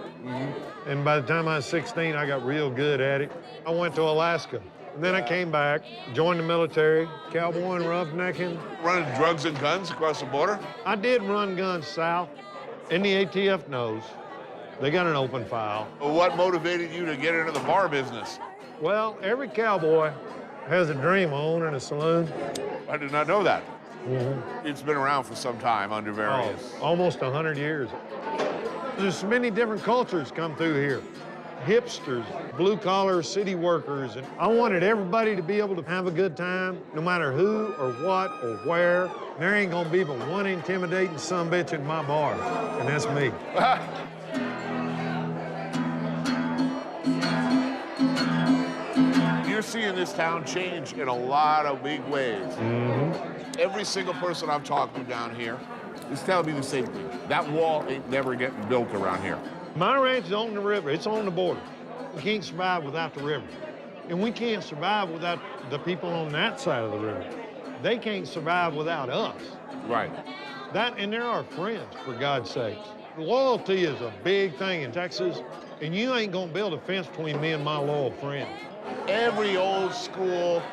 And by the time I was 16, I got real good at it. I went to Alaska. And then I came back, joined the military, cowboy and roughnecking. Running drugs and guns across the border? I did run guns south, and the ATF knows. They got an open file. What motivated you to get into the bar business? Well, every cowboy has a dream of owning a saloon. I did not know that. It's been around for some time under various... Almost 100 years. There's many different cultures come through here. Hipsters, blue-collar city workers, and I wanted everybody to be able to have a good time, no matter who or what or where. There ain't gonna be but one intimidating sumbitch in my bar, and that's me. You're seeing this town change in a lot of big ways. Every single person I've talked to down here is telling me the same thing. That wall ain't never getting built around here. My ranch is on the river. It's on the border. We can't survive without the river. And we can't survive without the people on that side of the river. They can't survive without us. Right. That, and they're our friends, for God's sake. Loyalty is a big thing in Texas, and you ain't gonna build a fence between me and my loyal friends. Every old school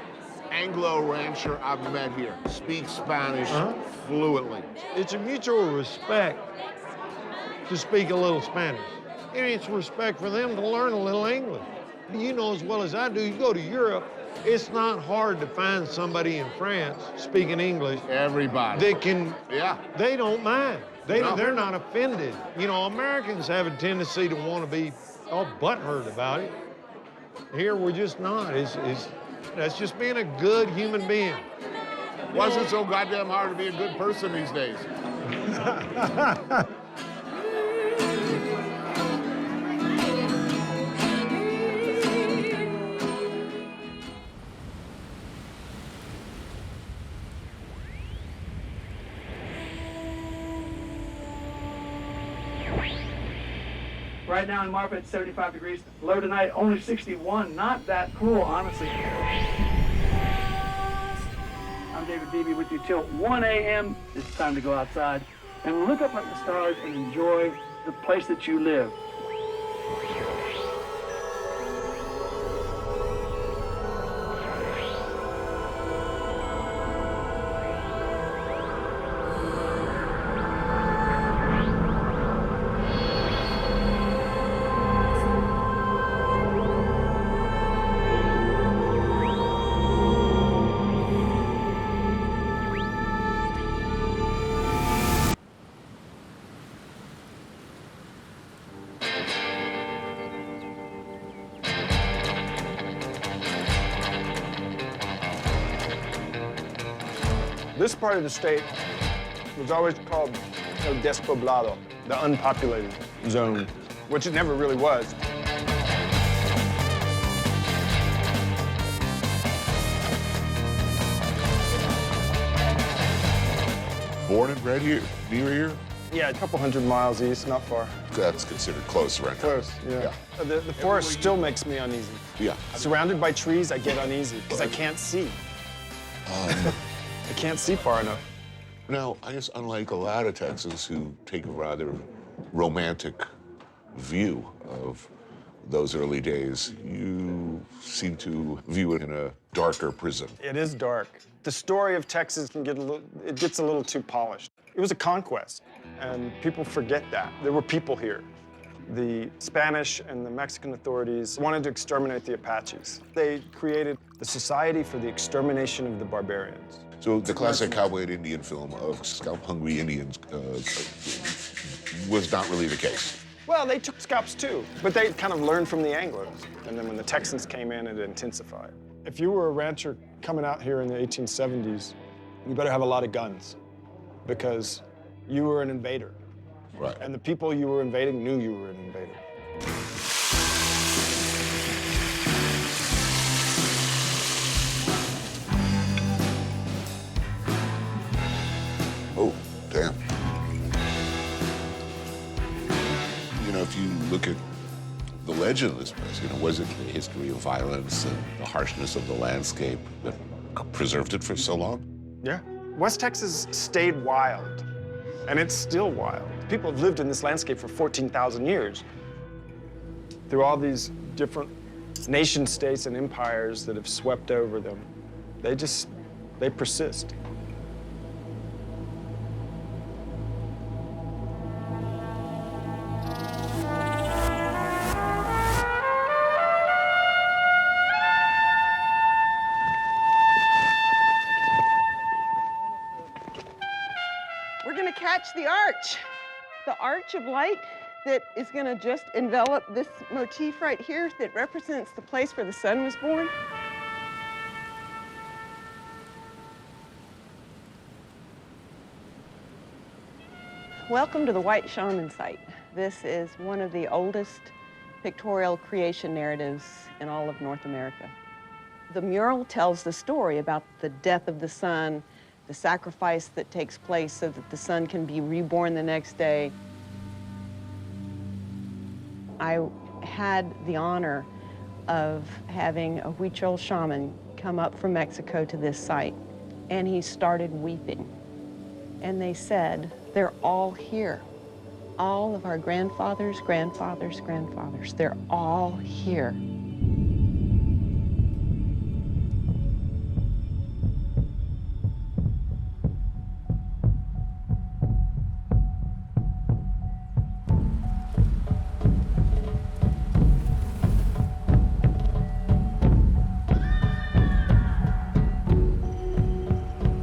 Anglo rancher I've met here speaks Spanish fluently. It's a mutual respect to speak a little Spanish. And it's respect for them to learn a little English. You know as well as I do, you go to Europe, it's not hard to find somebody in France speaking English. Everybody. They can, yeah. They don't mind. No. They're not offended. You know, Americans have a tendency to want to be all butthurt about it. Here, we're just not. That's just being a good human being. Why is it so goddamn hard to be a good person these days? Right now in Marfa, it's 75 degrees. Low tonight, only 61. Not that cool, honestly. I'm David Beebe with you till 1 a.m. It's time to go outside and look up at the stars and enjoy the place that you live. This part of the state was always called El Despoblado, the unpopulated zone, which it never really was. Born and bred here, near here? Yeah, a couple 100 miles east, not far. That's considered close right now. Close, yeah. The forest still makes me uneasy. Yeah. Surrounded by trees, I get uneasy because I can't see. I can't see far enough. Now, I guess unlike a lot of Texans who take a rather romantic view of those early days, you seem to view it in a darker prism. It is dark. The story of Texas gets a little too polished. It was a conquest, and people forget that. There were people here. The Spanish and the Mexican authorities wanted to exterminate the Apaches. They created the Society for the Extermination of the Barbarians. So the classic cowboy and Indian film of scalp-hungry Indians was not really the case. Well, they took scalps too, but they kind of learned from the Anglos. And then when the Texans came in, it intensified. If you were a rancher coming out here in the 1870s, you better have a lot of guns because you were an invader. Right. And the people you were invading knew you were an invader. Oh, damn. You know, if you look at the legend of this place, was it the history of violence and the harshness of the landscape that preserved it for so long? Yeah. West Texas stayed wild, and it's still wild. People have lived in this landscape for 14,000 years. Through all these different nation states and empires that have swept over them, they persist. We're gonna catch the arch of light that is gonna just envelop this motif right here that represents the place where the sun was born. Welcome to the White Shaman site. This is one of the oldest pictorial creation narratives in all of North America. The mural tells the story about the death of the sun, the sacrifice that takes place so that the sun can be reborn the next day. I had the honor of having a Huichol shaman come up from Mexico to this site and he started weeping. And they said, they're all here. All of our grandfathers, grandfathers, grandfathers, they're all here.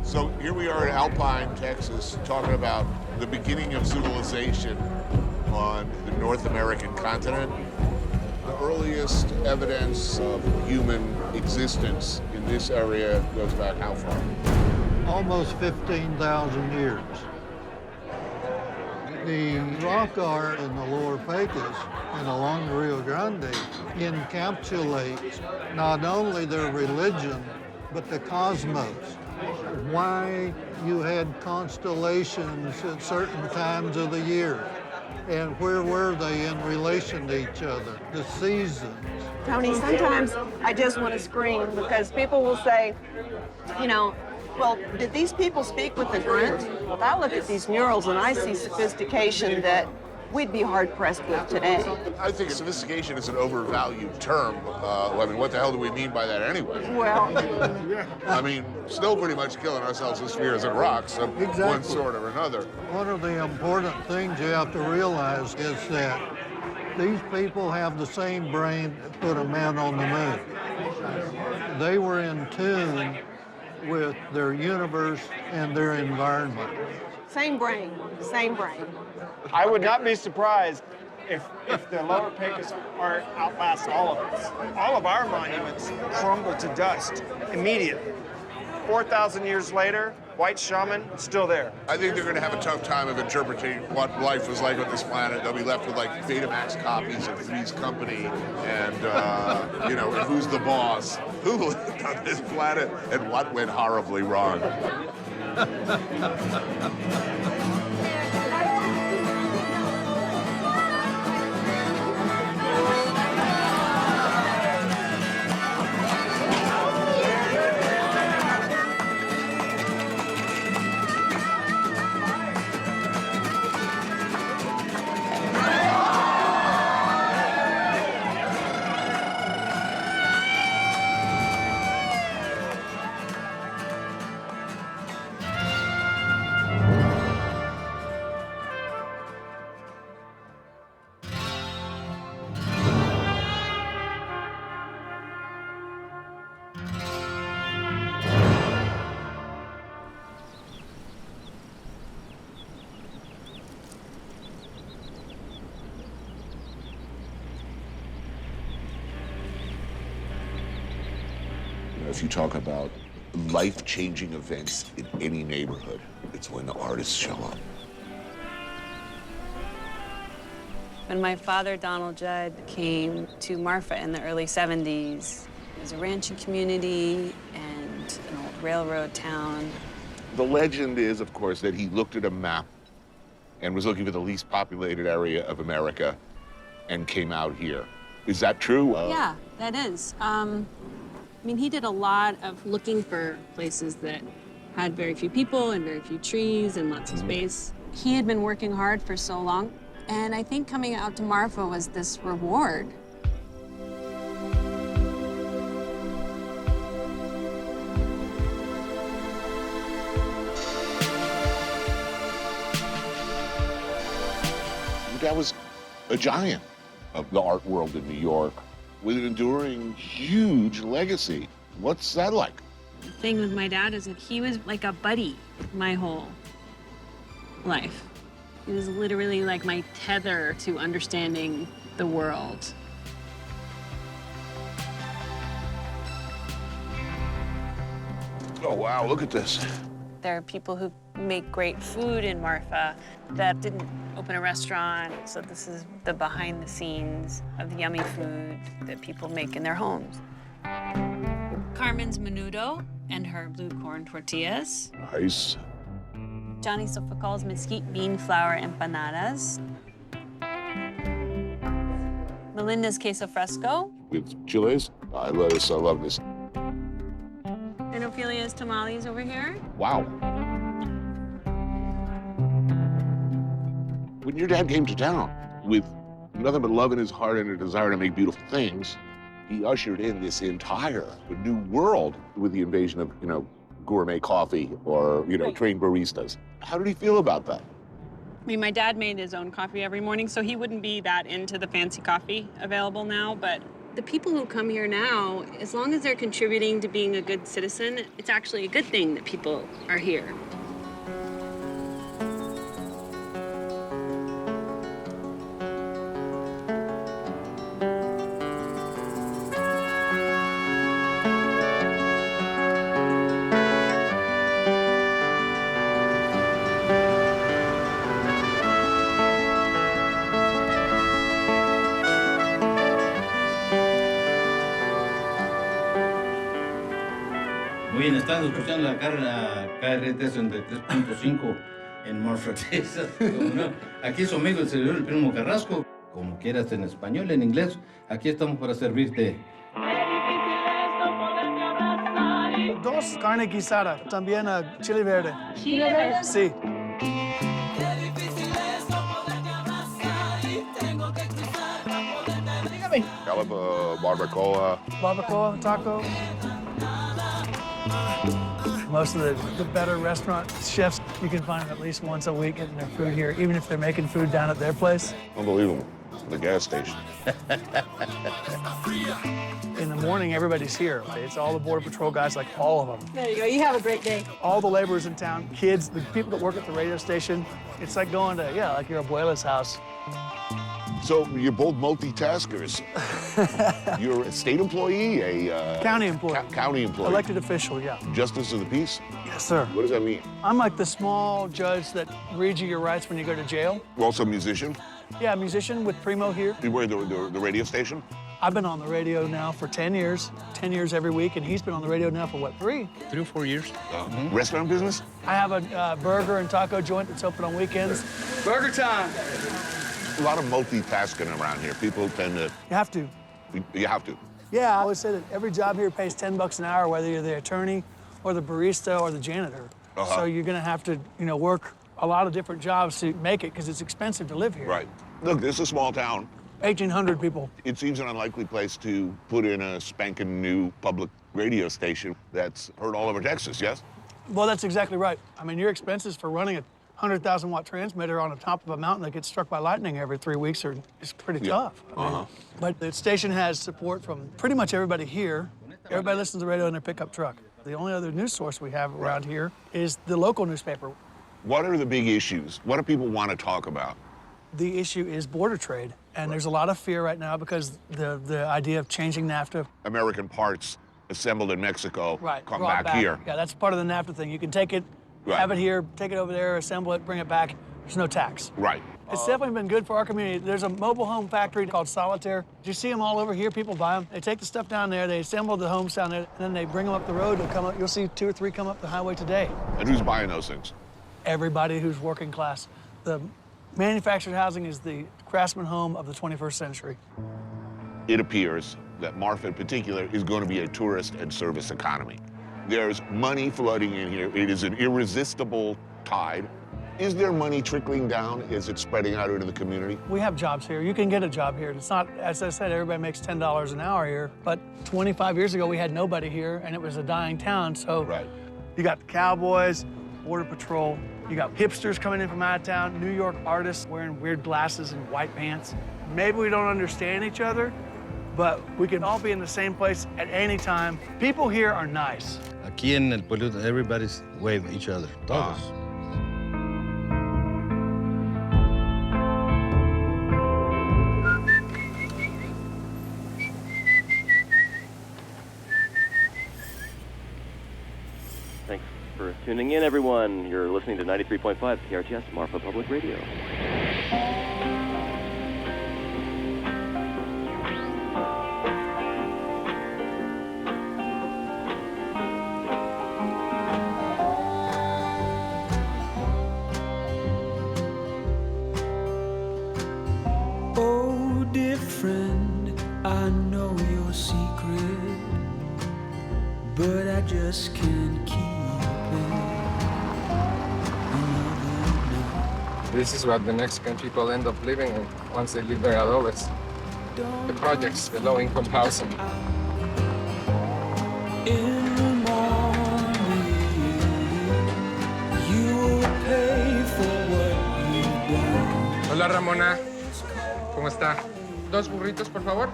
So here we are in Alpine, Texas, talking about the beginning of civilization on the North American continent. The earliest evidence of human existence in this area goes back how far? Almost 15,000 years. The rock art in the lower Pecos and along the Rio Grande encapsulates not only their religion, but the cosmos. Why you had constellations at certain times of the year, and where were they in relation to each other, the seasons. Tony, sometimes I just want to scream because people will say, you know, well, did these people speak with the grunt? Well, I look at these murals and I see sophistication that we'd be hard-pressed with today. I think sophistication is an overvalued term. I mean, what the hell do we mean by that anyway? Well, I mean, still pretty much killing ourselves with spheres and rocks of one sort or another. One of the important things you have to realize is that these people have the same brain that put a man on the moon. They were in tune with their universe and their environment. same brain, same brain. I would not be surprised if the lower Pecos art outlasts all of us. All of our monuments crumble to dust immediately. 4,000 years later, white shaman, still there. I think they're going to have a tough time of interpreting what life was like on this planet. They'll be left with like Betamax copies of Three's Company and, you know, and Who's the Boss? Who lived on this planet and what went horribly wrong? If you talk about life-changing events in any neighborhood, it's when the artists show up. When my father, Donald Judd, came to Marfa in the early 70s, it was a ranching community and an old railroad town. The legend is, of course, that he looked at a map and was looking for the least populated area of America and came out here. Is that true? Yeah, that is. I mean, he did a lot of looking for places that had very few people and very few trees and lots of space. He had been working hard for so long, and I think coming out to Marfa was this reward. That was a giant of the art world in New York with an enduring, huge legacy. What's that like? The thing with my dad is that he was like a buddy my whole life. He was literally like my tether to understanding the world. Oh, wow, look at this. There are people who make great food in Marfa that didn't open a restaurant, so this is the behind the scenes of the yummy food that people make in their homes. Carmen's menudo and her blue corn tortillas. Nice. Johnny Sofocal's mesquite bean flour empanadas. Melinda's queso fresco. With chiles. I love this. And Ophelia's tamales over here. Wow. When your dad came to town with nothing but love in his heart and a desire to make beautiful things, he ushered in this entire new world with the invasion of, gourmet coffee or, trained baristas. How did he feel about that? I mean, my dad made his own coffee every morning, so he wouldn't be that into the fancy coffee available now, but the people who come here now, as long as they're contributing to being a good citizen, it's actually a good thing that people are here. Muy bien, estamos escuchando la KRT 3.5 en Marfa, Texas. No, aquí es su amigo el servidor, el Primo Carrasco. Como quieras, en español, en inglés, aquí estamos para servirte. Dos carne guisada, también chile verde. ¿Chile verde? Sí. Dígame. Barbacoa. Barbacoa, taco. Most of the better restaurant chefs, you can find them at least once a week getting their food here, even if they're making food down at their place. Unbelievable. The gas station. In the morning, everybody's here. It's all the Border Patrol guys, like all of them. There you go. You have a great day. All the laborers in town, kids, the people that work at the radio station. It's like going to, like your abuela's house. So you're both multitaskers. You're a state employee, a County employee. County employee. Elected official, yeah. Justice of the peace? Yes, sir. What does that mean? I'm like the small judge that reads you your rights when you go to jail. Also a musician? Yeah, a musician with Primo here. You work at the radio station? I've been on the radio now for 10 years, 10 years every week, and he's been on the radio now for, what, 3? 3 or 4 years. Restaurant business? I have a burger and taco joint that's open on weekends. Burger time! A lot of multitasking around here. People tend to... You have to. You have to. Yeah, I always say that every job here pays $10 an hour, whether you're the attorney or the barista or the janitor. So you're gonna have to, work a lot of different jobs to make it because it's expensive to live here. Right. Look, this is a small town. 1,800 people. It seems an unlikely place to put in a spanking new public radio station that's heard all over Texas, yes? Well, that's exactly right. I mean, your expenses for running a 100,000-watt transmitter on the top of a mountain that gets struck by lightning every 3 weeks is pretty tough. I mean, but the station has support from pretty much everybody here. Everybody listens to the radio in their pickup truck. The only other news source we have around here is the local newspaper. What are the big issues? What do people want to talk about? The issue is border trade, and there's a lot of fear right now because the idea of changing NAFTA. American parts assembled in Mexico come brought back here. Yeah, that's part of the NAFTA thing. You can take it, have it here, take it over there, assemble it, bring it back. There's no tax. Right. It's definitely been good for our community. There's a mobile home factory called Solitaire. You see them all over here. People buy them. They take the stuff down there. They assemble the homes down there, and then they bring them up the road. They'll come up. You'll see 2 or 3 come up the highway today. And who's buying those things? Everybody who's working class. The manufactured housing is the craftsman home of the 21st century. It appears that Marfa in particular is going to be a tourist and service economy. There's money flooding in here. It is an irresistible tide. Is there money trickling down? Is it spreading out into the community? We have jobs here. You can get a job here. It's not, as I said, everybody makes $10 an hour here. But 25 years ago, we had nobody here, and it was a dying town. So you got the cowboys, Border Patrol. You got hipsters coming in from out of town, New York artists wearing weird glasses and white pants. Maybe we don't understand each other, but we can all be in the same place at any time. People here are nice. Aquí en el pueblo, everybody's wave at each other. Todos. Thanks for tuning in, everyone. You're listening to 93.5 KRTS, Marfa Public Radio. Oh, dear friend, I know your secret. but I just can't keep it. This is what the Mexican people end up living in once they leave their adobes. The projects, the low-income housing. In the morning, you will pay for what you've done. Hola, Ramona. ¿Cómo está? 2 burritos, por favor,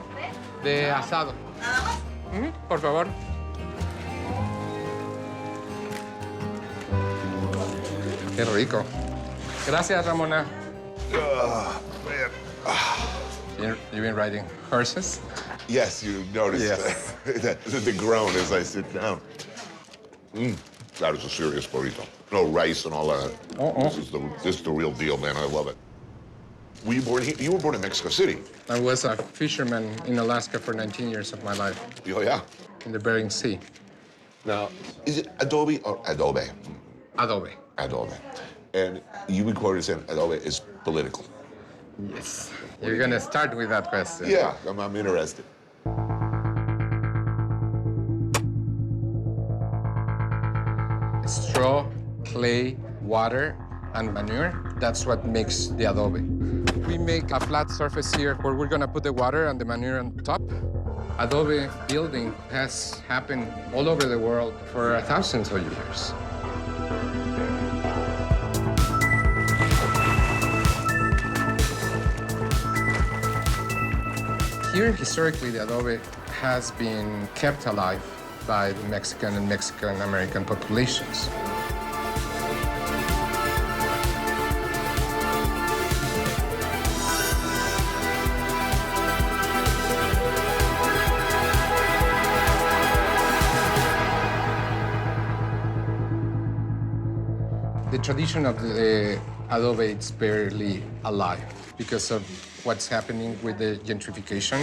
de asado. Por favor. Qué rico. Gracias, Ramona. You've been riding horses? Yes, you noticed the groan as I sit down. That is a serious burrito. No rice and all that. This is the real deal, man. I love it. Were you born here? You were born in Mexico City. I was a fisherman in Alaska for 19 years of my life. Oh, yeah? In the Bering Sea. Now, is it adobe or adobe? Adobe. Adobe. And you would quote as saying adobe is political. Yes. You're going to start with that question. Yeah, I'm interested. Straw, clay, water, and manure, that's what makes the adobe. We make a flat surface here where we're gonna put the water and the manure on top. Adobe building has happened all over the world for thousands of years. Here, historically, the adobe has been kept alive by the Mexican and Mexican-American populations. The tradition of the adobe is barely alive because of what's happening with the gentrification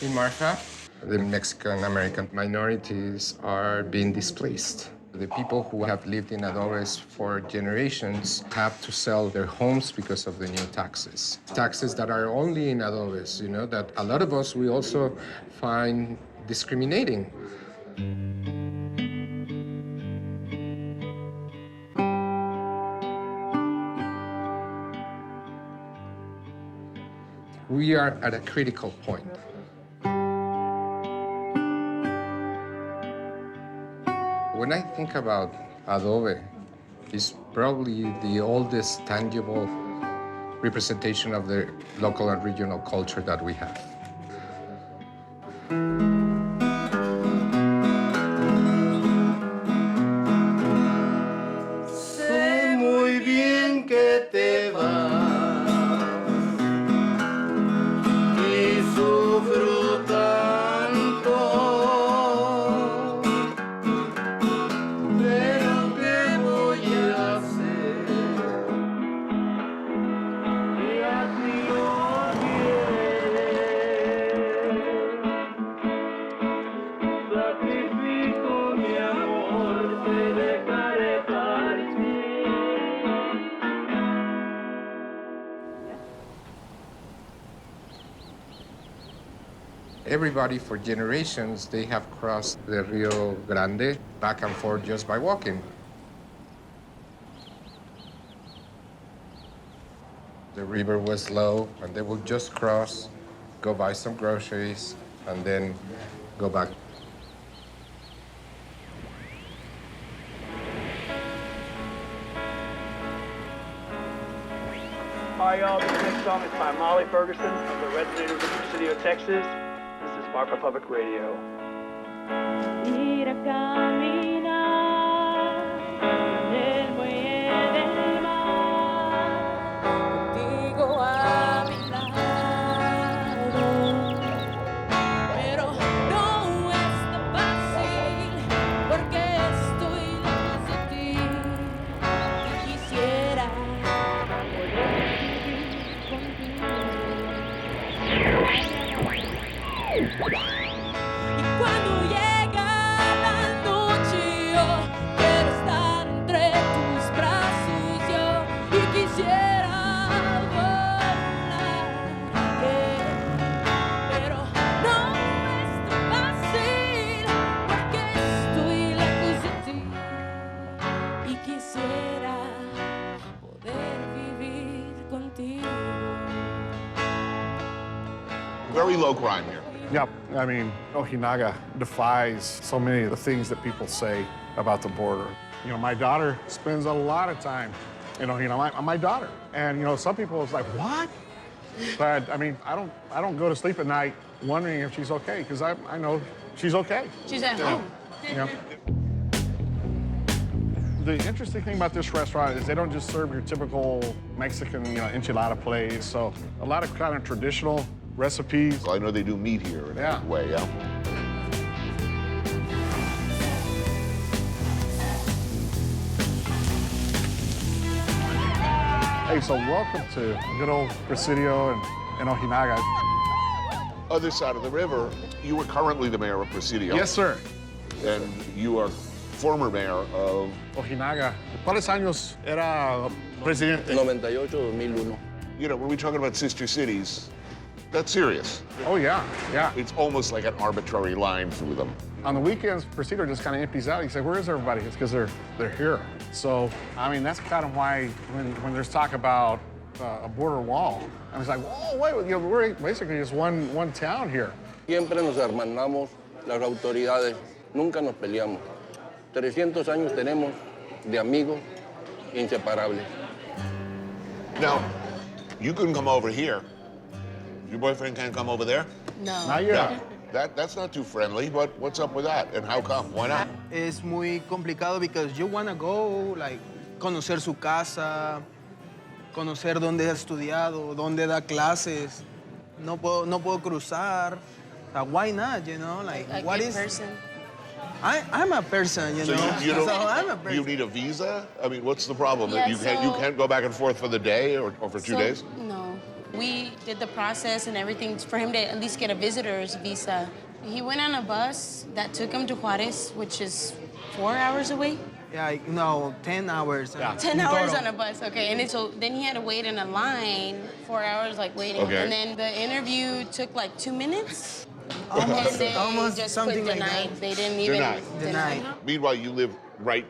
in Marfa. The Mexican-American minorities are being displaced. The people who have lived in adobes for generations have to sell their homes because of the new taxes. Taxes that are only in adobes, you know, that a lot of us, we also find discriminating. We are at a critical point. When I think about adobe, it's probably the oldest tangible representation of the local and regional culture that we have. Sé muy bien que te vas y sufro tanto, pero ¿qué voy a hacer? Y así lo sacrifico mi amor, te dejaré partir. Everybody for generations, they have crossed the Rio Grande back and forth just by walking. The river was low, and they would just cross, go buy some groceries, and then go back. Hi, y'all. This next song is by Molly Ferguson of the Resonator Group of City of Texas. This is Marfa Public Radio. Ir a caminar en el muelle del mar, contigo a mi lado, pero no es tan fácil porque estoy lejos de ti y quisiera poder vivir contigo. Y cuando llega la noche yo quiero estar entre tus brazos yo y quisiera volar, pero no es tan fácil porque estoy low crime here. Yep. I mean, Ojinaga defies so many of the things that people say about the border. You know, my daughter spends a lot of time in Ojinaga. My daughter. And, you know, some people is like, what? But, I mean, I don't go to sleep at night wondering if she's okay, because I know she's okay. She's at home. Yeah. The interesting thing about this restaurant is they don't just serve your typical Mexican, you know, enchilada plate. So a lot of kind of traditional recipes. Well, I know they do meat here in that way, yeah? Hey, so welcome to good old Presidio and Ojinaga. Other side of the river, you were currently the mayor of Presidio. Yes, sir. And you are former mayor of... Ojinaga. ¿Cuáles años era presidente? 98-2001. You know, when we're talking about sister cities, that's serious. Oh, yeah, yeah. It's almost like an arbitrary line through them. On the weekends, Presidio just kind of empties out. You say, where is everybody? It's because they're here. So, I mean, that's kind of why when there's talk about a border wall, I was like, whoa, wait, you know, we're basically just one town here. Siempre nos hermanamos, las autoridades, nunca nos peleamos. 300 años tenemos de amigos inseparables. Now, you couldn't come over here. Your boyfriend can't come over there? No. Not yet. That's not too friendly, but what's up with that? And how come? Why not? Es muy complicado because you want to go, like, conocer su casa, conocer dónde ha estudiado, dónde da clases. No puedo cruzar. Why not, you know? Like, A what good is... person. I'm a person, you So know? you don't, So I'm a person. you need a visa? I mean, what's the problem? Yeah, you can't go back and forth for the day or for 2 days? No. We did the process and everything for him to at least get a visitor's visa. He went on a bus that took him to Juarez, which is 4 hours away. Yeah, no, 10 hours. 10 hours on a bus, okay. And so then he had to wait in a line, 4 hours, like, waiting. Okay. And then the interview took, like, 2 minutes. Almost, and they almost just something put like denied. that. They didn't even Denied. Meanwhile, you live right,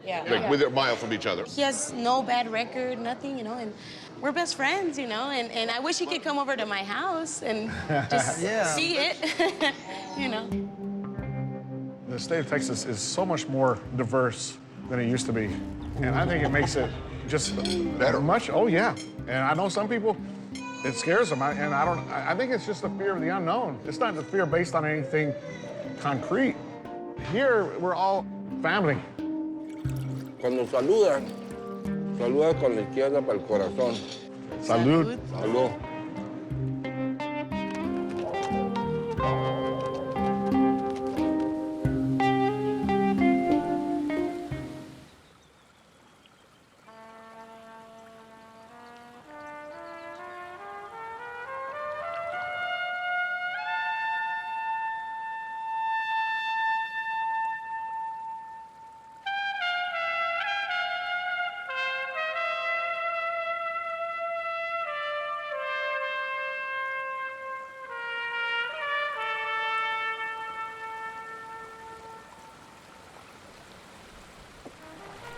like, within a mile from each other. He has no bad record, nothing, you know, and we're best friends, you know, and I wish he could come over to my house and just see it, you know. The state of Texas is so much more diverse than it used to be. And I think it makes it just better. Oh, yeah. And I know some people, it scares them. I think it's just the fear of the unknown. It's not the fear based on anything concrete. Here, we're all family. Cuando saluda con la izquierda para el corazón. Salud. Salud.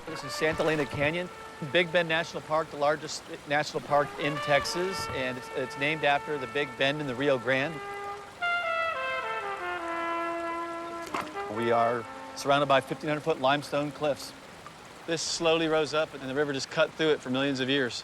This is Santa Elena Canyon, Big Bend National Park, the largest national park in Texas, and it's named after the Big Bend in the Rio Grande. We are surrounded by 1,500-foot limestone cliffs. This slowly rose up, and the river just cut through it for millions of years.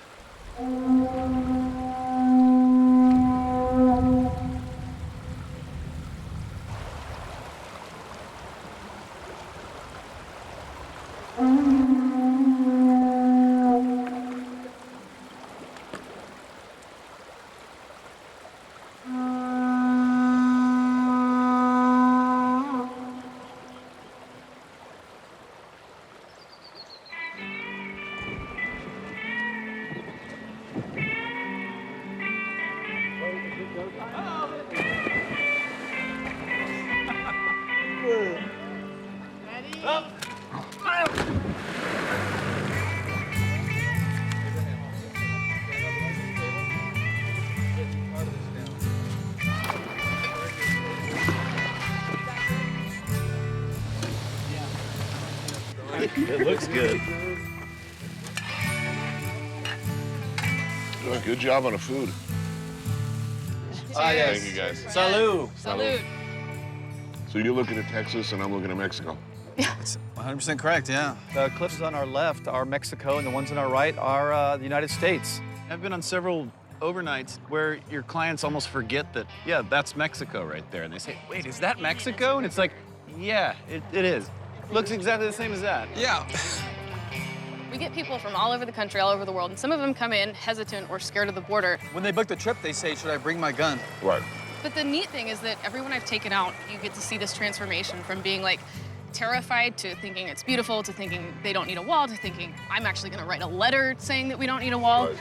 It looks good. Good job on the food. Yes. Thank you, guys. Salud. Salud. So you're looking at Texas, and I'm looking at Mexico. That's 100% correct, yeah. The cliffs on our left are Mexico, and the ones on our right are the United States. I've been on several overnights where your clients almost forget that, yeah, that's Mexico right there. And they say, wait, is that Mexico? And it's like, yeah, it is. Looks exactly the same as that. Yeah. We get people from all over the country, all over the world, and some of them come in hesitant or scared of the border. When they book the trip, they say, should I bring my gun? Right. But the neat thing is that everyone I've taken out, you get to see this transformation from being like terrified to thinking it's beautiful, to thinking they don't need a wall, to thinking I'm actually gonna write a letter saying that we don't need a wall. Right.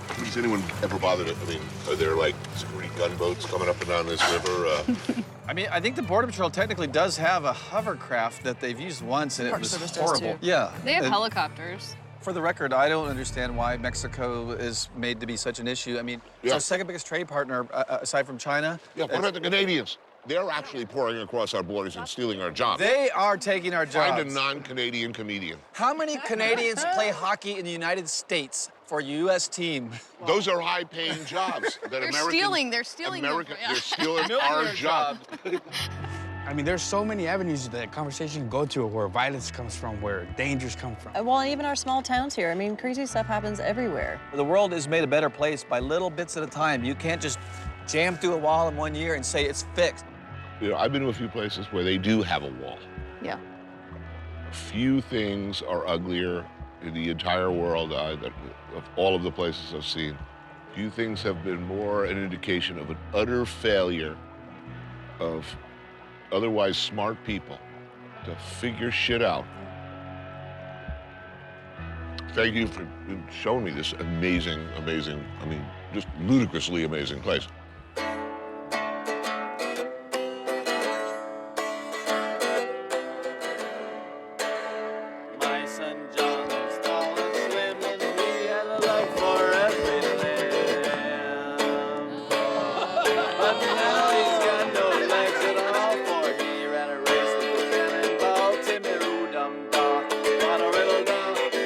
Has anyone ever bothered it? I mean, are there like security gunboats coming up and down this river? I mean, I think the Border Patrol technically does have a hovercraft that they've used once, and Park it was Service does, horrible. too. Yeah. They have And helicopters. For the record, I don't understand why Mexico is made to be such an issue. I mean, it's our second biggest trade partner, aside from China. Yeah, what about the Canadians? They're actually pouring across our borders and stealing our jobs. They are taking our jobs. Find a non-Canadian comedian. How many Canadians play hockey in the United States for a U.S. team? Those are high-paying jobs. That They're stealing them. They're stealing our jobs. I mean, there's so many avenues that conversation can go to where violence comes from, where dangers come from. Well, even our small towns here, I mean, crazy stuff happens everywhere. The world is made a better place by little bits at a time. You can't just jam through a wall in 1 year and say it's fixed. You know, I've been to a few places where they do have a wall. Yeah. Few things are uglier in the entire world of all of the places I've seen. Few things have been more an indication of an utter failure of otherwise smart people to figure shit out. Thank you for showing me this amazing, I mean, just ludicrously amazing place. My son John was tall and slim, and he had a love for everything. But now he's got no legs at all, for he ran a race with the cannonball. Timmy dum da, what a riddle da,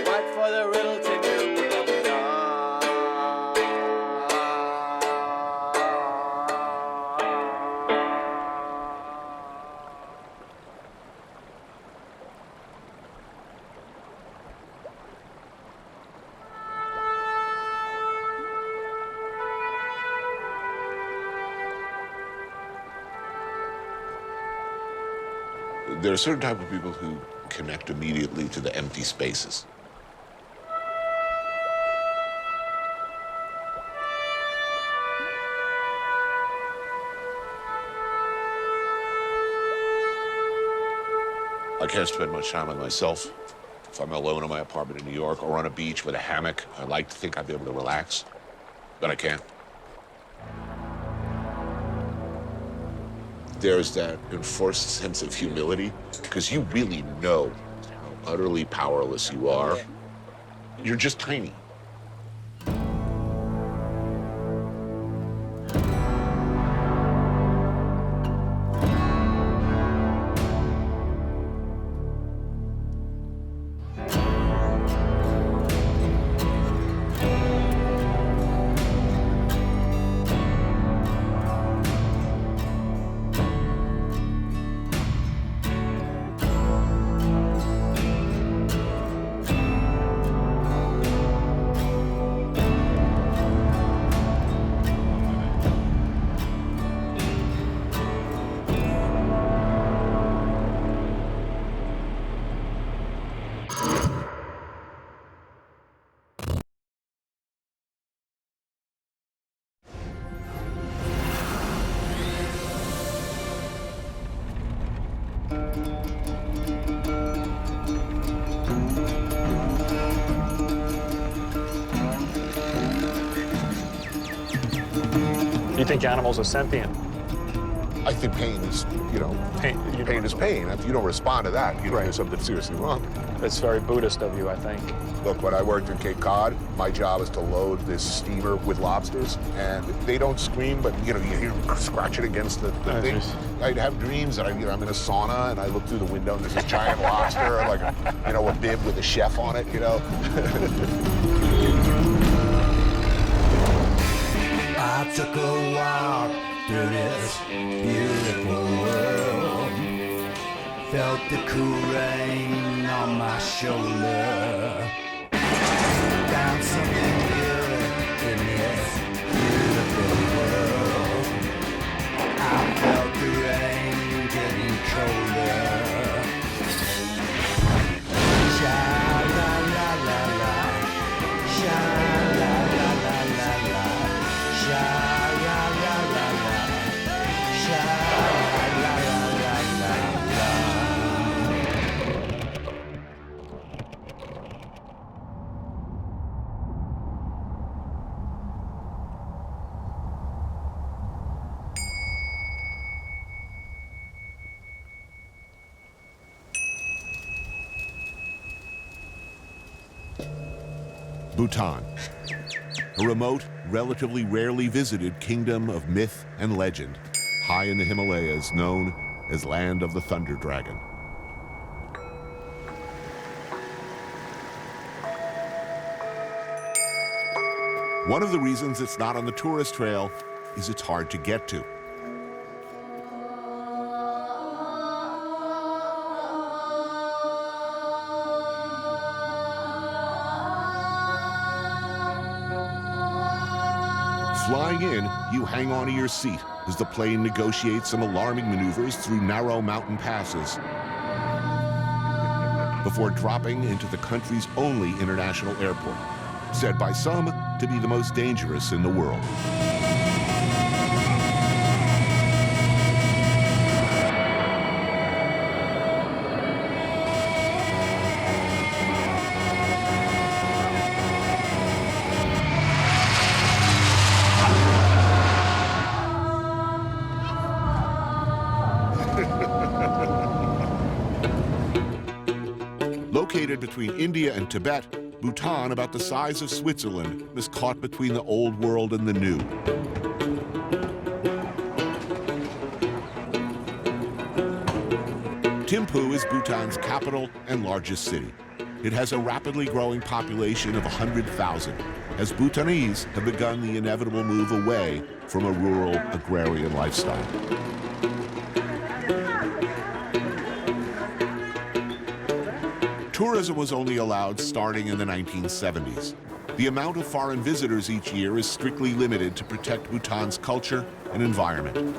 what for the riddle Timmy dum da. There are certain type of people who connect immediately to the empty spaces. I can't spend much time with myself. If I'm alone in my apartment in New York or on a beach with a hammock, I like to think I'd be able to relax, but I can't. There's that enforced sense of humility, because you really know how utterly powerless you are. You're just tiny. You think animals are sentient? I think pain is, pain is pain. If you don't respond to that, there's something seriously wrong. It's very Buddhist of you, I think. Look, when I worked in Cape Cod, my job is to load this steamer with lobsters, and they don't scream, but you hear them scratching against the thing. I'd have dreams that I'm in a sauna, and I look through the window, and there's this giant lobster, like a bib with a chef on it, I took a walk through this beautiful world. Felt the cool rain on my shoulder. Found something good in this beautiful world. I felt the rain getting colder. Sha la la la la, sha la la la la la, sha la la la la, sha la la la la la. Bhutan, a remote, relatively rarely visited kingdom of myth and legend, high in the Himalayas, known as Land of the Thunder Dragon. One of the reasons it's not on the tourist trail is it's hard to get to. Flying in, you hang onto your seat as the plane negotiates some alarming maneuvers through narrow mountain passes before dropping into the country's only international airport, said by some to be the most dangerous in the world. Located between India and Tibet, Bhutan, about the size of Switzerland, is caught between the old world and the new. Thimphu is Bhutan's capital and largest city. It has a rapidly growing population of 100,000, as Bhutanese have begun the inevitable move away from a rural agrarian lifestyle. Tourism was only allowed starting in the 1970s. The amount of foreign visitors each year is strictly limited to protect Bhutan's culture and environment.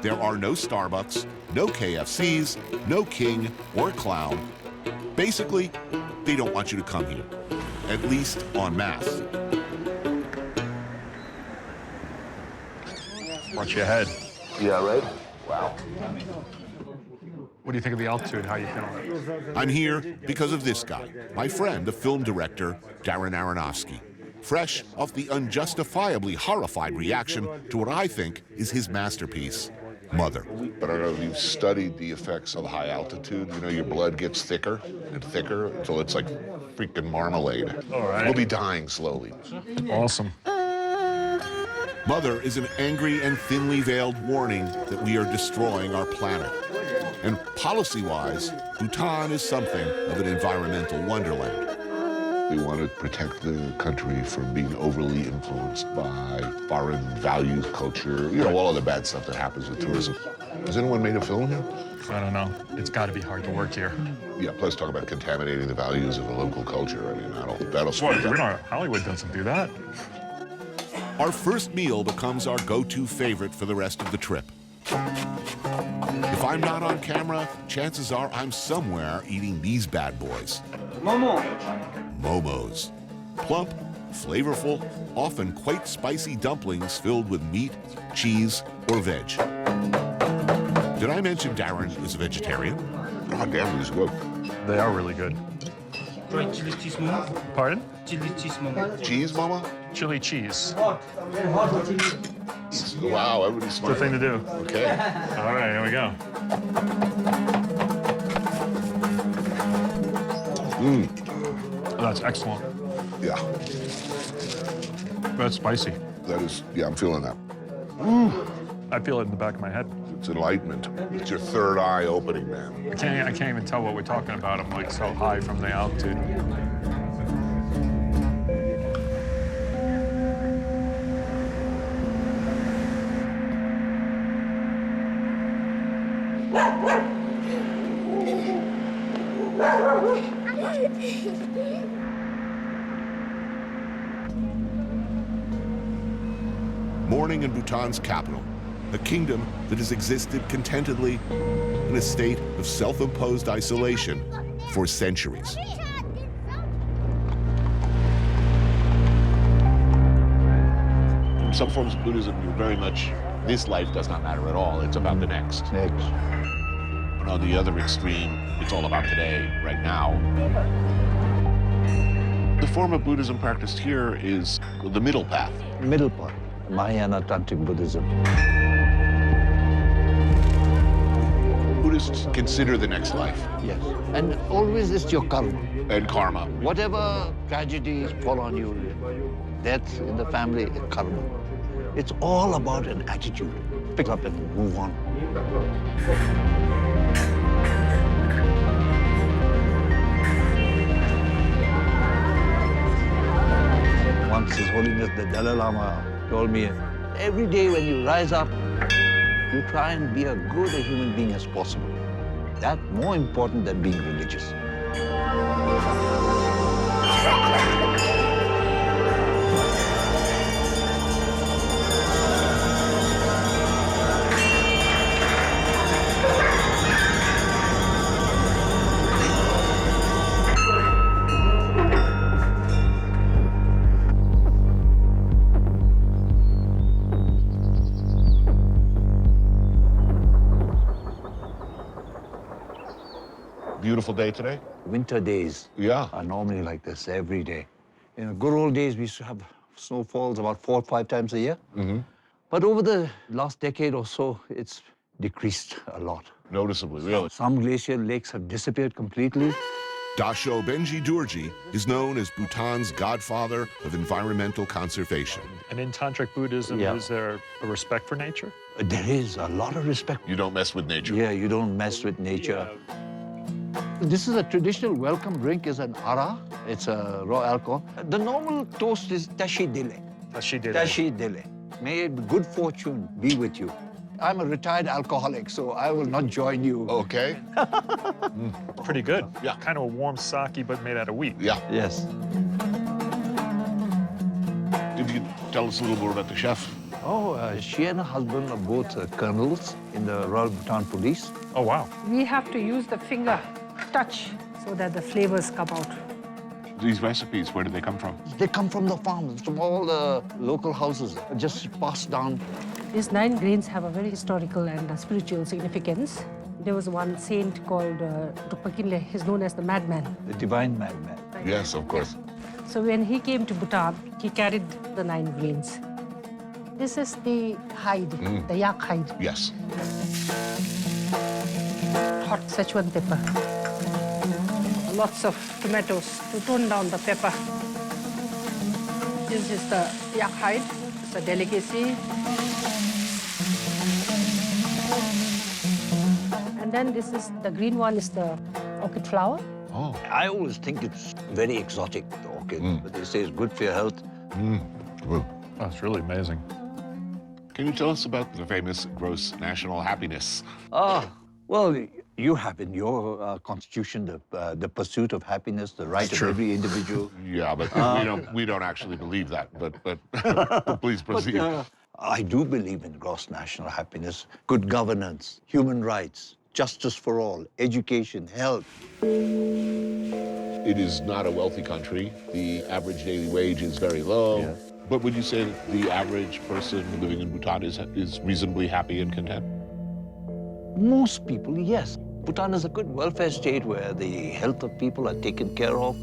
There are no Starbucks, no KFCs, no king or clown. Basically, they don't want you to come here, at least en masse. Watch your head. Yeah, right? Wow. What do you think of the altitude? How are you feeling? I'm here because of this guy, my friend, the film director, Darren Aronofsky. Fresh off the unjustifiably horrified reaction to what I think is his masterpiece, Mother. But I don't know if you've studied the effects of high altitude. You know, your blood gets thicker and thicker until it's like freaking marmalade. All right. We'll be dying slowly. Awesome. Mother is an angry and thinly veiled warning that we are destroying our planet. And policy-wise, Bhutan is something of an environmental wonderland. We want to protect the country from being overly influenced by foreign values, culture, you know, all of the bad stuff that happens with tourism. Has anyone made a film here? I don't know. It's got to be hard to work here. Yeah, plus talk about contaminating the values of the local culture. I mean, that'll screw Well, it up. Hollywood doesn't do that. Our first meal becomes our go-to favorite for the rest of the trip. If I'm not on camera, chances are I'm somewhere eating these bad boys. Momos. Plump, flavorful, often quite spicy dumplings filled with meat, cheese, or veg. Did I mention Darren is a vegetarian? God damn, these good. They are really good. Chili cheese mama. Pardon? Chili cheese mama. Cheese, mama? Chili cheese. Wow, everybody's smart. It's the thing to do. Okay. All right, here we go. Oh, that's excellent. Yeah. That's spicy. That is, yeah, I'm feeling that. I feel it in the back of my head. It's enlightenment. It's your third eye opening, man. I can't even tell what we're talking about. I'm like so high from the altitude. Morning in Bhutan's capital, a kingdom that has existed contentedly in a state of self-imposed isolation for centuries. In some forms of Buddhism, you're very much, this life does not matter at all. It's about the next. And on the other extreme, it's all about today, right now. The form of Buddhism practiced here is the middle path. Middle path, Mahayana Tantric Buddhism. Buddhists consider the next life. Yes, and always it's your karma. And karma. Whatever tragedies fall on you, death in the family, karma. It's all about an attitude. Pick up and move on. Once His Holiness the Dalai Lama told me, every day when you rise up, you try and be as good a human being as possible. That's more important than being religious. Beautiful day today? Winter days are normally like this every day. In the good old days, we used to have snowfalls about 4 or 5 times a year. But over the last decade or so, it's decreased a lot. Noticeably, really. Some glacial lakes have disappeared completely. Dasho Benji Durji is known as Bhutan's godfather of environmental conservation. And in Tantric Buddhism, is there a respect for nature? There is a lot of respect. You don't mess with nature. Yeah, you don't mess with nature. This is a traditional welcome drink, is an ara. It's a raw alcohol. The normal toast is tashi dile. Tashi dile. Tashi dile. May good fortune be with you. I'm a retired alcoholic, so I will not join you. Okay. Pretty good. Yeah. Kind of a warm sake, but made out of wheat. Yeah. Yes. If you could tell us a little more about the chef. Oh, she and her husband are both colonels in the Royal Bhutan Police. Oh, wow. We have to use the finger touch so that the flavors come out. These recipes, where do they come from? They come from the farms, from all the local houses, just passed down. These 9 grains have a very historical and spiritual significance. There was one saint called Rupakinle. He's known as the Madman. The divine madman. Yes, of course. So when he came to Bhutan, he carried the 9 grains. This is the hide, the yak hide. Yes. Hot Szechuan pepper. Lots of tomatoes to tone down the pepper. This is the yak hide. It's a delicacy. And then this is, the green one is the orchid flower. Oh. I always think it's very exotic, the orchid, but they say it's good for your health. Well, that's really amazing. Can you tell us about the famous gross national happiness? Well, you have in your constitution the pursuit of happiness, the right of every individual. Yeah, but we don't actually believe that. But please proceed. But, I do believe in gross national happiness, good governance, human rights, justice for all, education, health. It is not a wealthy country. The average daily wage is very low. Yeah. But would you say that the average person living in Bhutan is reasonably happy and content? Most people, yes. Bhutan is a good welfare state where the health of people are taken care of,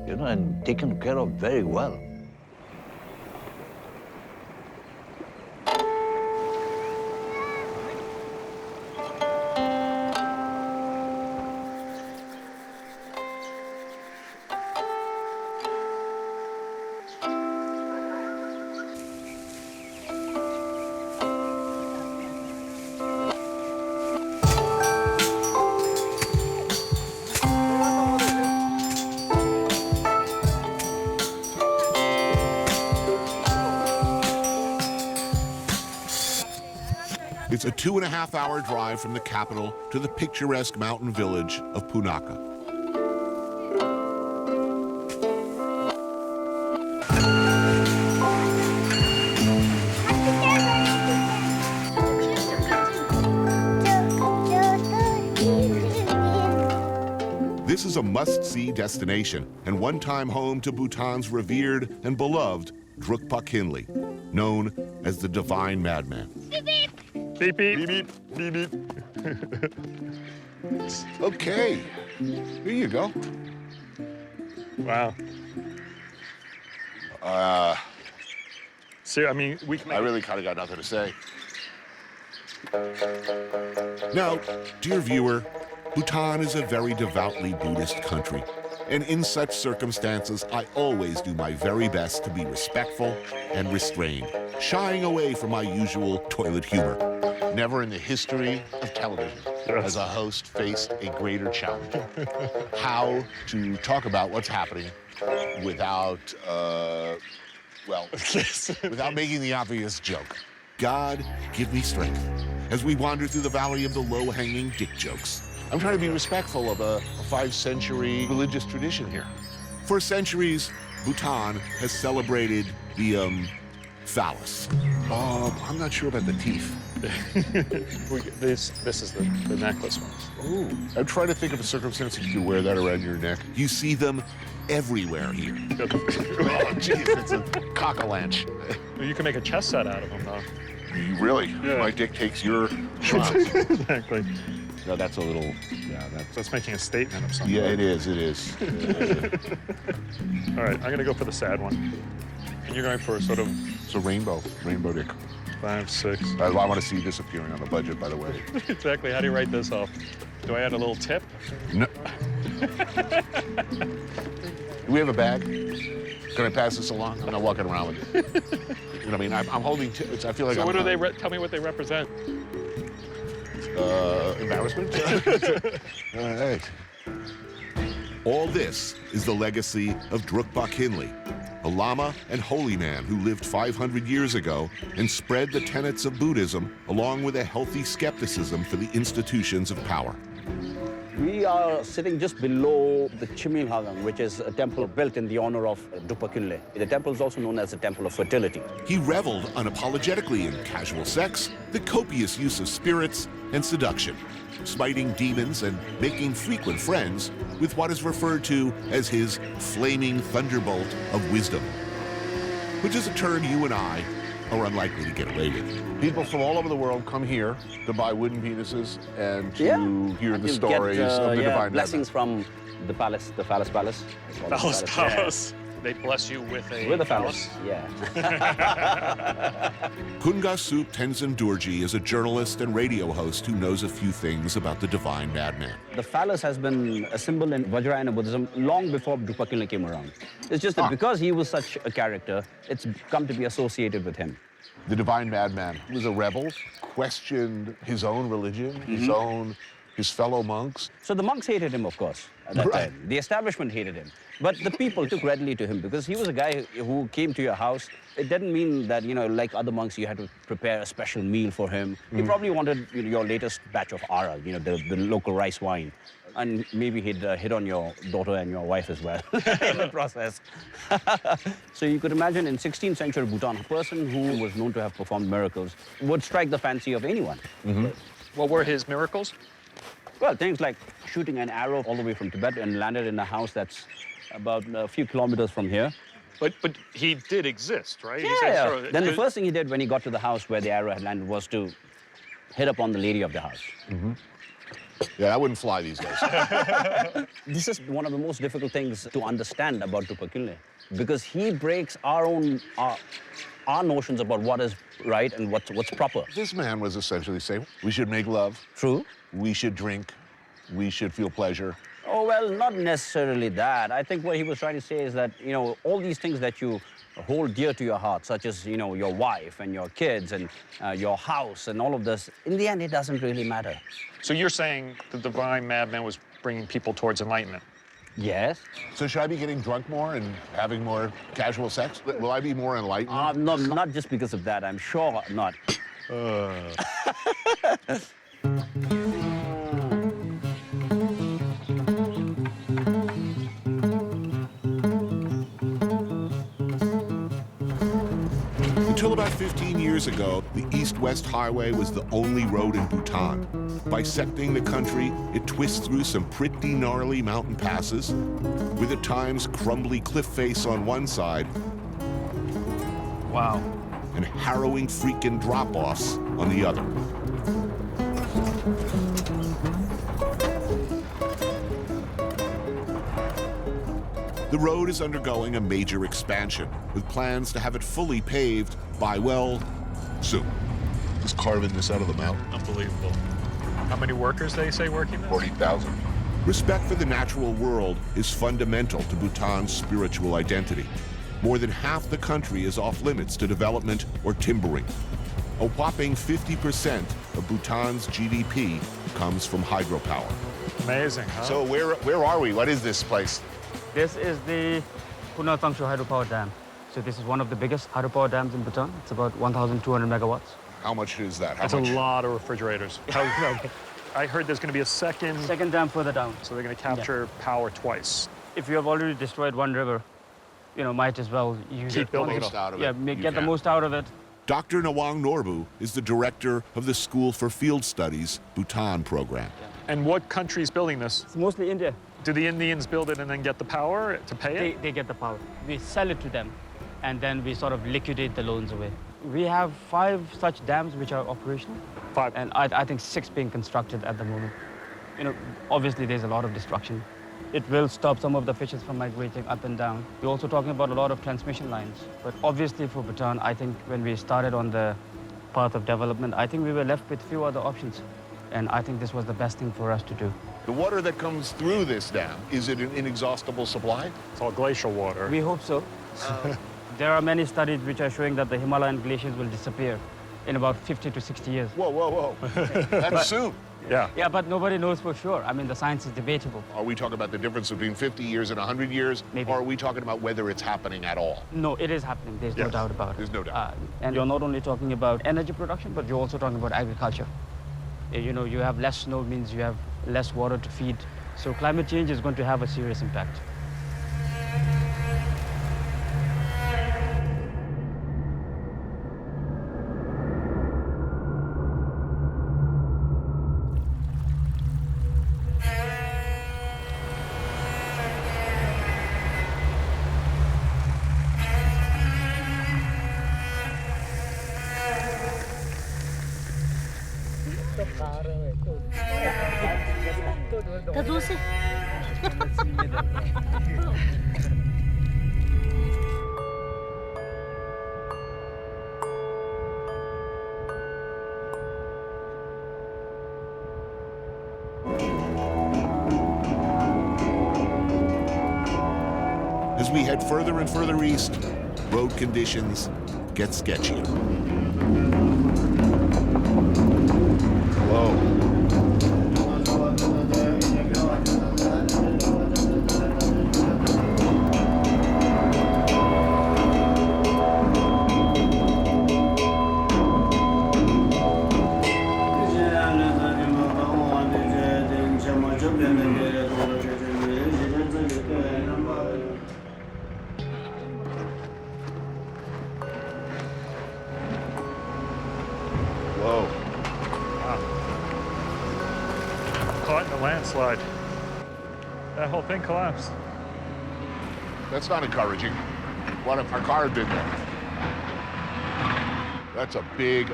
and taken care of very well. a 2.5-hour drive from the capital to the picturesque mountain village of Punakha. This is a must-see destination and one-time home to Bhutan's revered and beloved Drukpa Khinli, known as the Divine Madman. Beep, beep. Beep, beep. Beep, beep. Okay, here you go. Wow. See, I mean, I really kind of got nothing to say. Now, dear viewer, Bhutan is a very devoutly Buddhist country, and in such circumstances, I always do my very best to be respectful and restrained, shying away from my usual toilet humor. Never in the history of television has a host faced a greater challenge. How to talk about what's happening without, without making the obvious joke. God, give me strength as we wander through the valley of the low-hanging dick jokes. I'm trying to be respectful of a 5th-century religious tradition here. For centuries, Bhutan has celebrated the, phallus. I'm not sure about the teeth. This is the necklace one. Ooh. I'm trying to think of a circumstance you could wear that around your neck. You see them everywhere here. Oh, jeez, it's a cock-a-lanch. You can make a chess set out of them, though. Really? Yeah. My dick takes your shots. Exactly. No, that's a little, That's making a statement of something. Yeah, it is, it is. All right, I'm gonna go for the sad one. And you're going for sort of... It's a rainbow dick. 5, 6. I want to see this appearing on the budget, by the way. Exactly, how do you write this off? Do I add a little tip? No. Do we have a bag? Can I pass this along? I'm not walking around with it. You know what I mean? I'm holding tips. I feel like so what do they, tell me what they represent. Embarrassment? All right. All this is the legacy of Drukpa Khinli, a lama and holy man who lived 500 years ago and spread the tenets of Buddhism along with a healthy skepticism for the institutions of power. We are sitting just below the Chimilhagang, which is a temple built in the honor of Drukpa Khinli. The temple is also known as the Temple of Fertility. He reveled unapologetically in casual sex, the copious use of spirits, and seduction, smiting demons and making frequent friends with what is referred to as his flaming thunderbolt of wisdom, which is a term you and I are unlikely to get away with. People from all over the world come here to buy wooden penises and to hear the stories of the divine blessings from the palace, the Phallus Palace. Phallus Palace. They bless you with a phallus. Yeah. Kungasup Tenzin Dorji is a journalist and radio host who knows a few things about the divine madman. The phallus has been a symbol in Vajrayana Buddhism long before Drukpa Khinli came around. It's just that because he was such a character, it's come to be associated with him. The divine madman was a rebel, questioned his own religion, his fellow monks. So the monks hated him, of course, at that time. The establishment hated him. But the people took readily to him because he was a guy who came to your house. It didn't mean that, like other monks, you had to prepare a special meal for him. He probably wanted your latest batch of ara, the local rice wine. And maybe he'd hit on your daughter and your wife as well in the process. So you could imagine in 16th century Bhutan, a person who was known to have performed miracles would strike the fancy of anyone. What were his miracles? Well, things like shooting an arrow all the way from Tibet and landed in a house that's about a few kilometers from here. But he did exist, right? Yeah. Then the first thing he did when he got to the house where the arrow had landed was to hit up on the lady of the house. Yeah, I wouldn't fly these days. This is one of the most difficult things to understand about Drukpa Khinli because he breaks our notions about what is right and what's proper. This man was essentially saying, we should make love. True. We should drink. We should feel pleasure. Oh, well, not necessarily that. I think what he was trying to say is that, all these things that you hold dear to your heart, such as, your wife and your kids and your house and all of this, in the end, it doesn't really matter. So you're saying the divine madman was bringing people towards enlightenment? Yes. So should I be getting drunk more and having more casual sex? Will I be more enlightened? No, not just because of that. I'm sure not. Until about 15 years ago, the East-West Highway was the only road in Bhutan. Bisecting the country, it twists through some pretty gnarly mountain passes, with at times crumbly cliff face on one side. Wow. And harrowing freaking drop-offs on the other. The road is undergoing a major expansion, with plans to have it fully paved by, well, soon. Just carving this out of the mountain. Unbelievable. How many workers they say working this? 40,000. Respect for the natural world is fundamental to Bhutan's spiritual identity. More than half the country is off limits to development or timbering. A whopping 50% of Bhutan's GDP comes from hydropower. Amazing, huh? So where are we? What is this place? This is the Tangshu hydropower dam. So this is one of the biggest hydropower dams in Bhutan. It's about 1,200 megawatts. How much is that? That's a lot of refrigerators. I heard there's going to be a second dam further down. So they're going to capture power twice. If you have already destroyed one river, you know, might as well use Keep it. building it out of it. Yeah, get the most out of it. Dr. Nawang Norbu is the director of the School for Field Studies Bhutan program. And what country's building this? It's mostly India. Do the Indians build it and then get the power to pay it? They get the power. We sell it to them, and then we sort of liquidate the loans away. We have 5 such dams which are operational. 5. And I think 6 being constructed at the moment. You know, obviously there's a lot of destruction. It will stop some of the fishes from migrating up and down. We're also talking about a lot of transmission lines. But obviously for Bhutan, I think when we started on the path of development, I think we were left with few other options. And I think this was the best thing for us to do. The water that comes through this dam, is it an inexhaustible supply? It's all glacial water. We hope so. There are many studies which are showing that the Himalayan glaciers will disappear in about 50 to 60 years. Whoa, whoa, whoa. That's soon. Yeah. Yeah, but nobody knows for sure. I mean, the science is debatable. Are we talking about the difference between 50 years and 100 years? Maybe. Or are we talking about whether it's happening at all? No, it is happening. There's no doubt about it. There's no doubt. And you're not only talking about energy production, but you're also talking about agriculture. You know, you have less snow means you have less water to feed. So climate change is going to have a serious impact. As we head further and further east, road conditions get sketchier. Whoa. Caught in a landslide. That whole thing collapsed. That's not encouraging. What if our car had been there? That's a big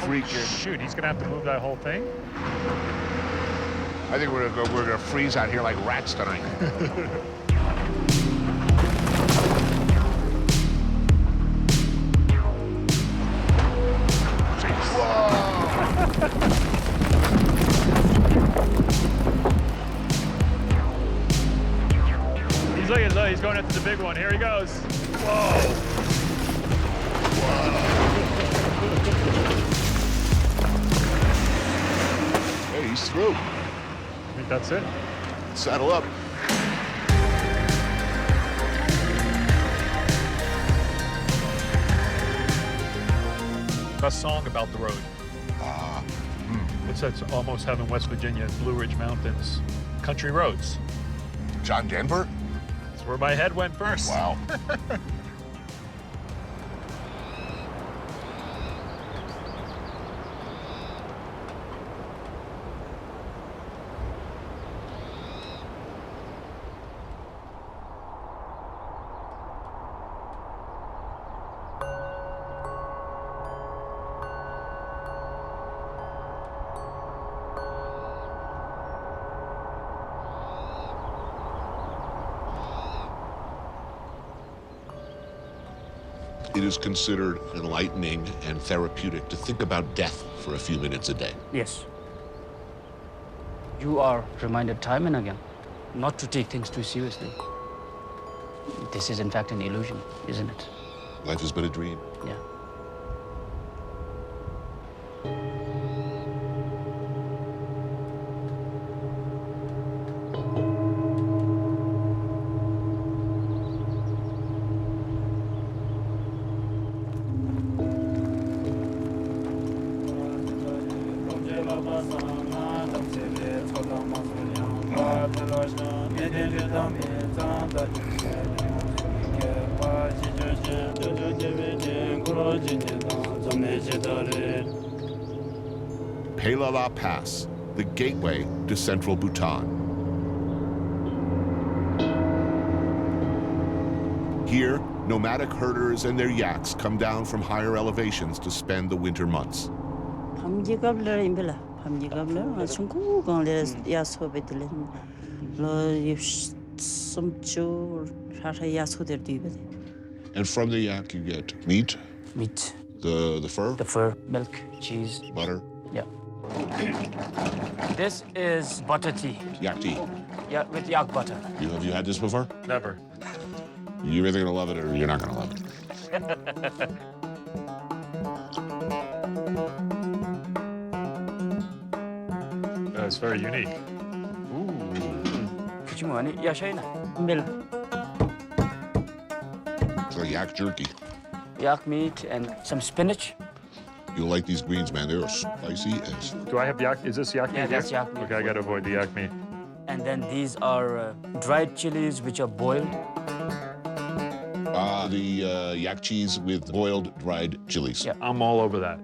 freaking... Shoot, he's gonna have to move that whole thing? I think we're gonna freeze out here like rats tonight. He's looking low, he's going after the big one. Here he goes. Whoa. Hey, he's through. I think that's it. Saddle up. Best song about the road. It's almost having West Virginia Blue Ridge Mountains country roads. John Denver? That's where my head went first. Wow. It is considered enlightening and therapeutic to think about death for a few minutes a day. Yes. You are reminded time and again not to take things too seriously. This is in fact an illusion, isn't it? Life has been a dream. Yeah. Pelala Pass, the gateway to central Bhutan. Here, nomadic herders and their yaks come down from higher elevations to spend the winter months. And from the yak, you get meat? Meat. The fur? The fur, milk, cheese. Butter? Yeah. This is butter tea. Yak tea. Yeah, with yak butter. Have you had this before? Never. You're either gonna love it or you're not gonna love it. It's very unique. So yak jerky. Yak meat and some spinach. You'll like these greens, man. They're spicy as... Do I have yak? Is this yak meat? Yeah, that's here? yak meat. Okay, I gotta avoid the yak meat. And then these are dried chilies, which are boiled. The yak cheese with boiled dried chilies. Yeah. I'm all over that.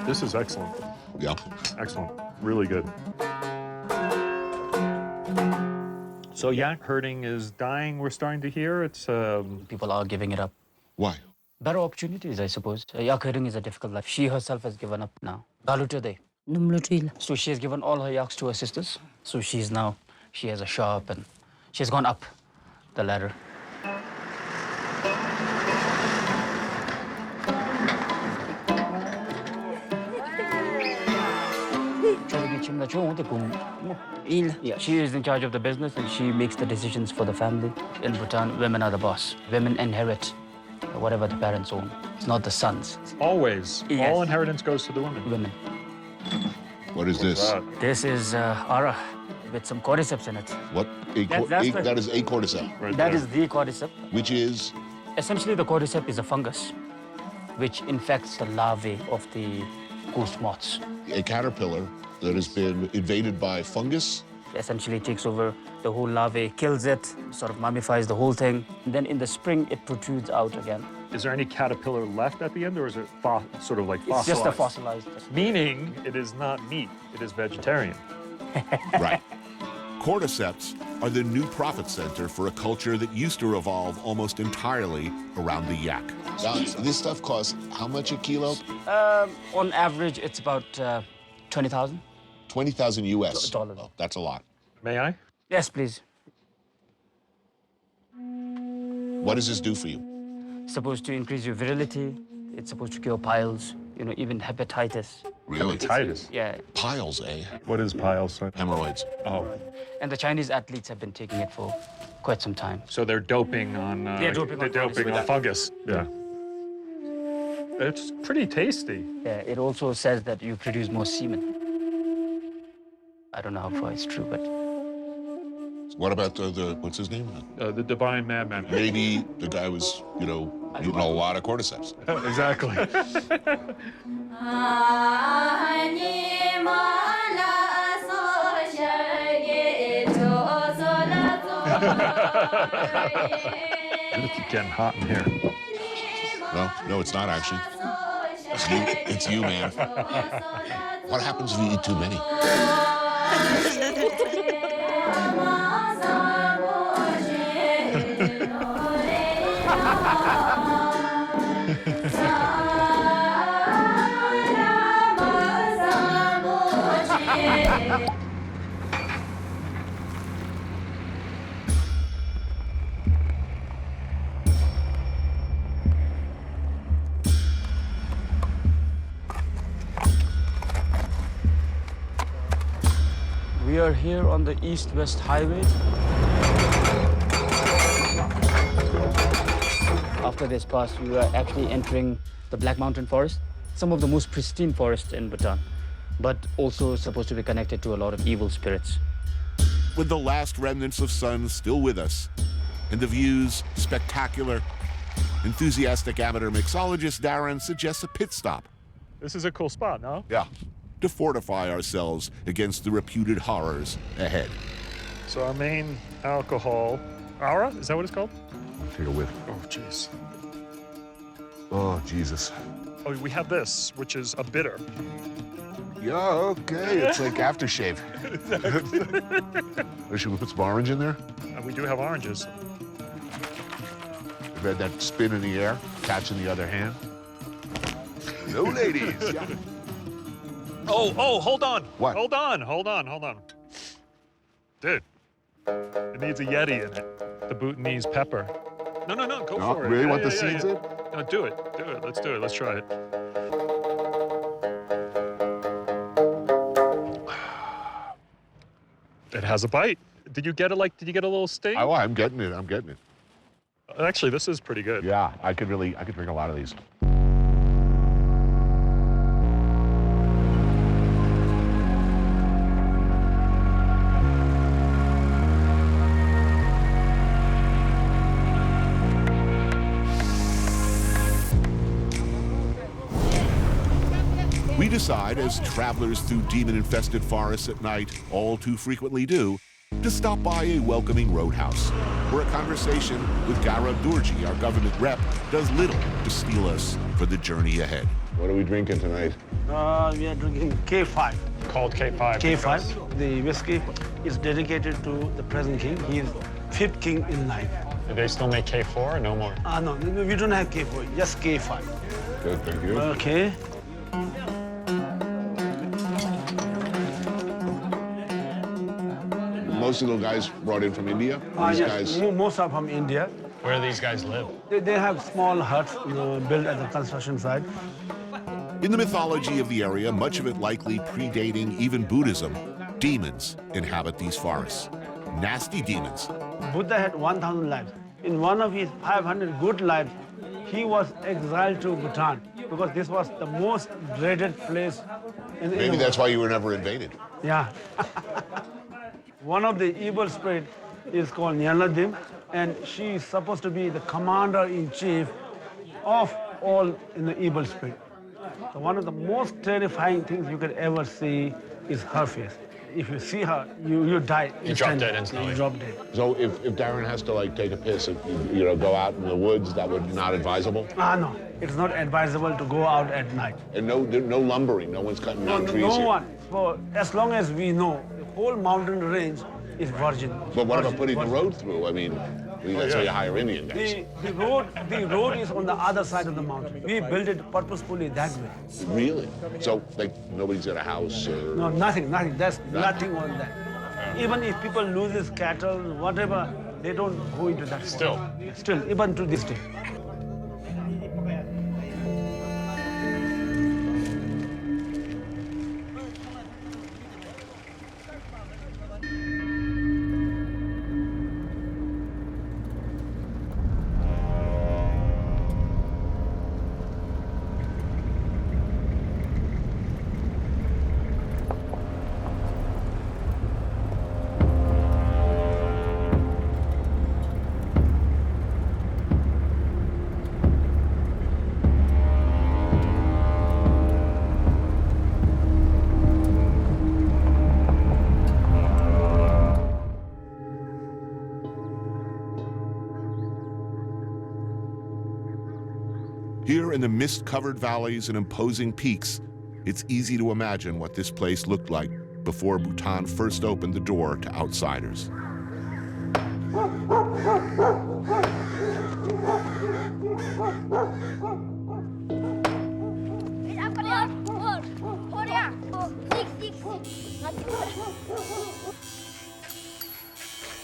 This is excellent. Yeah. Excellent. Really good. So yak herding is dying, we're starting to hear. It's People are giving it up. Why? Better opportunities, I suppose. Yak herding is a difficult life. She herself has given up now. So she has given all her yaks to her sisters. So she has a shop and she's gone up the ladder. Yeah, she is in charge of the business and she makes the decisions for the family. In Bhutan, women are the boss. Women inherit whatever the parents own. It's not the sons. Always. Yes. All inheritance goes to the women. Women. What is this? This is ara with some cordyceps in it. What? That is a cordyceps. Right That there. is the cordyceps. Which is? Essentially, the cordyceps is a fungus which infects the larvae of the goose moths. A caterpillar that has been invaded by fungus? Essentially takes over the whole larvae, kills it, sort of mummifies the whole thing. And then in the spring, it protrudes out again. Is there any caterpillar left at the end, or is it sort of like It's fossilized? just a fossilized. Meaning it is not meat, it is vegetarian. Right. Cordyceps are the new profit center for a culture that used to revolve almost entirely around the yak. Now, this stuff costs how much a kilo? On average, it's about 20,000. 20,000 US. Dollars. Oh, that's a lot. May I? Yes, please. What does this do for you? Supposed to increase your virility. It's supposed to cure piles, even hepatitis. Really? Hepatitis? Yeah. Piles, eh? What is piles? Hemorrhoids. Oh. And the Chinese athletes have been taking it for quite some time. So they're doping on... They're doping on fungus. Yeah. It's pretty tasty. Yeah, it also says that you produce more semen. I don't know how far it's true, but What about the what's his name? The divine madman. Maybe the guy was, you know, eating a lot of cordyceps. Exactly. It's getting hot in here. No, it's not actually. It's you, man. What happens if you eat too many? We are here on the east-west highway. After this pass, we are actually entering the Black Mountain Forest, some of the most pristine forests in Bhutan, but also supposed to be connected to a lot of evil spirits. With the last remnants of sun still with us, and the views spectacular, enthusiastic amateur mixologist Darren suggests a pit stop. This is a cool spot, no? Yeah. To fortify ourselves against the reputed horrors ahead. So our main alcohol, Aura, is that what it's called? Take a whiff. Oh, jeez. Oh, Jesus. Oh, we have this, which is a bitter. Yeah, okay. It's like aftershave. Should we put some orange in there? And we do have oranges. We've had that spin in the air, catch in the other hand. No, ladies. Yeah. Oh, hold on. What? Hold on. Dude, it needs a Yeti in it. The Bhutanese pepper. No, go for it. Really want the seeds in? No, do it. Let's do it. Let's try it. It has a bite. Did you get a little sting? Oh, I'm getting it. Actually, this is pretty good. Yeah, I could drink a lot of these. We decide, as travelers through demon-infested forests at night all too frequently do, to stop by a welcoming roadhouse, where a conversation with Gaurav Durji, our government rep, does little to steel us for the journey ahead. What are we drinking tonight? We are drinking K5. Called K5. K5. The whiskey is dedicated to the present king. He is fifth king in line. Do they still make K4 or no more? No, we don't have K4, just K5. Good, thank you. Okay. Most of the guys brought in from India? Yes, most are from India. Where do these guys live? They have small huts built at the construction site. In the mythology of the area, much of it likely predating even Buddhism, demons inhabit these forests. Nasty demons. Buddha had 1,000 lives. In one of his 500 good lives, he was exiled to Bhutan because this was the most dreaded place in the world. Maybe that's why you were never invaded. Yeah. One of the evil spirits is called Nyaladim, and she is supposed to be the commander-in-chief of all in the evil spirit. So one of the most terrifying things you could ever see is her face. If you see her, you die. You drop dead instantly. You drop dead. So if Darren has to take a piss, go out in the woods, that would not advisable? No, it's not advisable to go out at night. And no lumbering, no one's cutting down trees No here. one. For as long as we know, the whole mountain range is virgin. But what about putting the road through? I mean that's how you hire Indian guys. The road is on the other side of the mountain. We built it purposefully that way. Really? So, nobody's got a house or... No, nothing. There's nothing on that. Even if people lose cattle, whatever, they don't go into that. Still, even to this day. Here in the mist-covered valleys and imposing peaks, it's easy to imagine what this place looked like before Bhutan first opened the door to outsiders.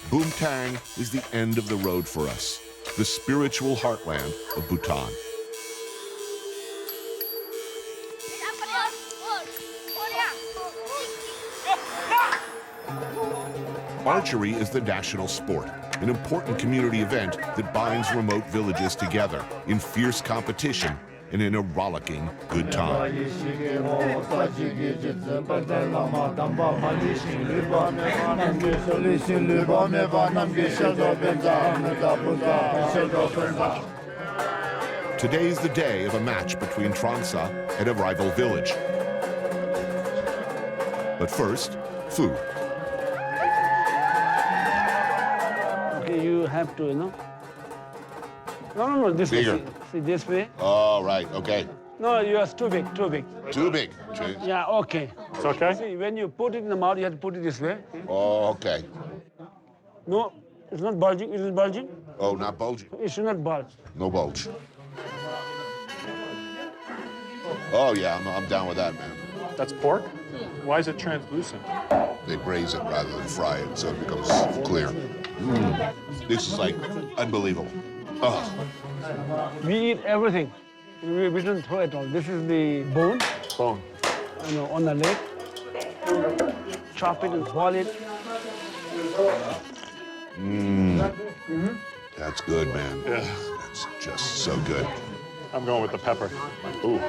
Boomtang is the end of the road for us, the spiritual heartland of Bhutan. Archery is the national sport, an important community event that binds remote villages together in fierce competition and in a rollicking good time. Today's the day of a match between Transa and a rival village. But first, food. Okay, you have to, No, this Bigger. way. See, this way. Oh, right, okay. No, yours too big, too big. Too big. Change. Yeah, okay. It's okay? See, when you put it in the mouth, you have to put it this way. Oh, okay. No, it's not bulging. Is it bulging? Oh, not bulging. It should not bulge. No bulge. Oh, yeah, I'm down with that, man. That's pork? Why is it translucent? They braise it rather than fry it, so it becomes clear. This is like unbelievable. Oh. We eat everything. We don't throw it all. This is the bone. Bone. On the leg. Chop it and boil it. That's good, man. Yeah. That's just so good. I'm going with the pepper. Ooh.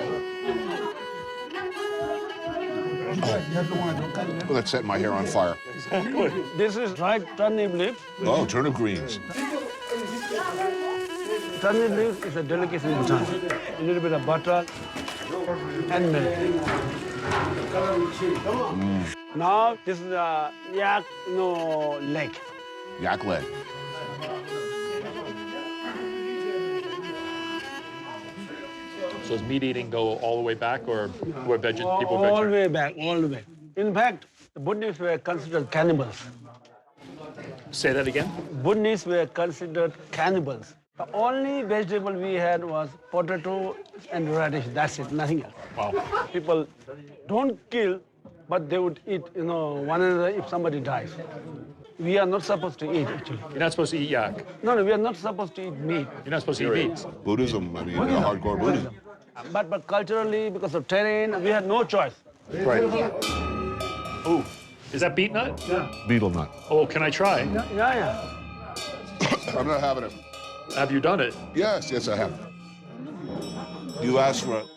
Well, that's setting my hair on fire. Exactly. This is dried turnip leaf. Oh, turnip greens. Turnip leaf is a delicacy in Bhutan. A little bit of butter and milk. Now, this is a yak, leg. Yak leg. So does meat eating go all the way back, or were people All vegetarian? the way back, all the way. In fact, the Buddhists were considered cannibals. Say that again? Buddhists were considered cannibals. The only vegetable we had was potato and radish. That's it, nothing else. Wow. People don't kill, but they would eat, one another if somebody dies. We are not supposed to eat, actually. You're not supposed to eat yak. No, we are not supposed to eat meat. You're not supposed to eat meat. Buddhism, hardcore Buddhism. But culturally, because of terrain, we had no choice. Right. Ooh, is that beet nut? Yeah. Beetle nut. Oh, can I try? Yeah. I'm not having it. Have you done it? Yes, I have. You asked for it.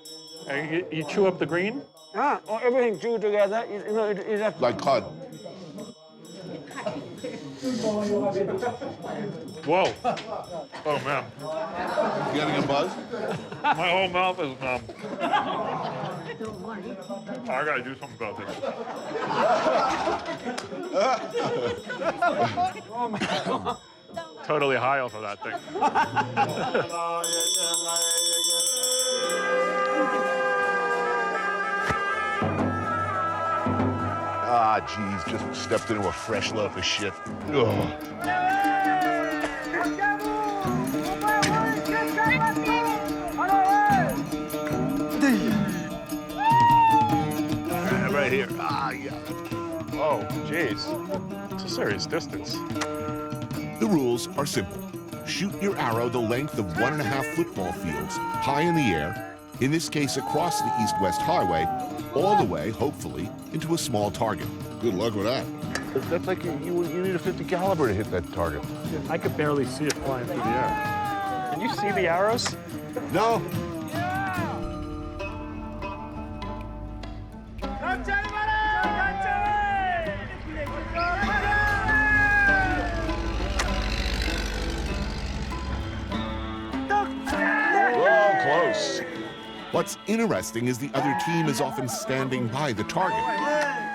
And you chew up the green? Everything chewed together. It has Like cod. Whoa. Oh, man. You getting a buzz? My whole mouth is numb. I gotta do something about this. Oh, my God. Totally high off of that thing. Ah, geez, just stepped into a fresh loaf of shit. Ugh. Right here. Ah, yeah. Oh, jeez. It's a serious distance. The rules are simple. Shoot your arrow the length of 1.5 football fields, high in the air, in this case across the east-west highway, all the way, hopefully, into a small target. Good luck with that. That's like you need a 50 caliber to hit that target. I could barely see it flying through the air. Can you see the arrows? No. Oh, close. What's interesting is the other team is often standing by the target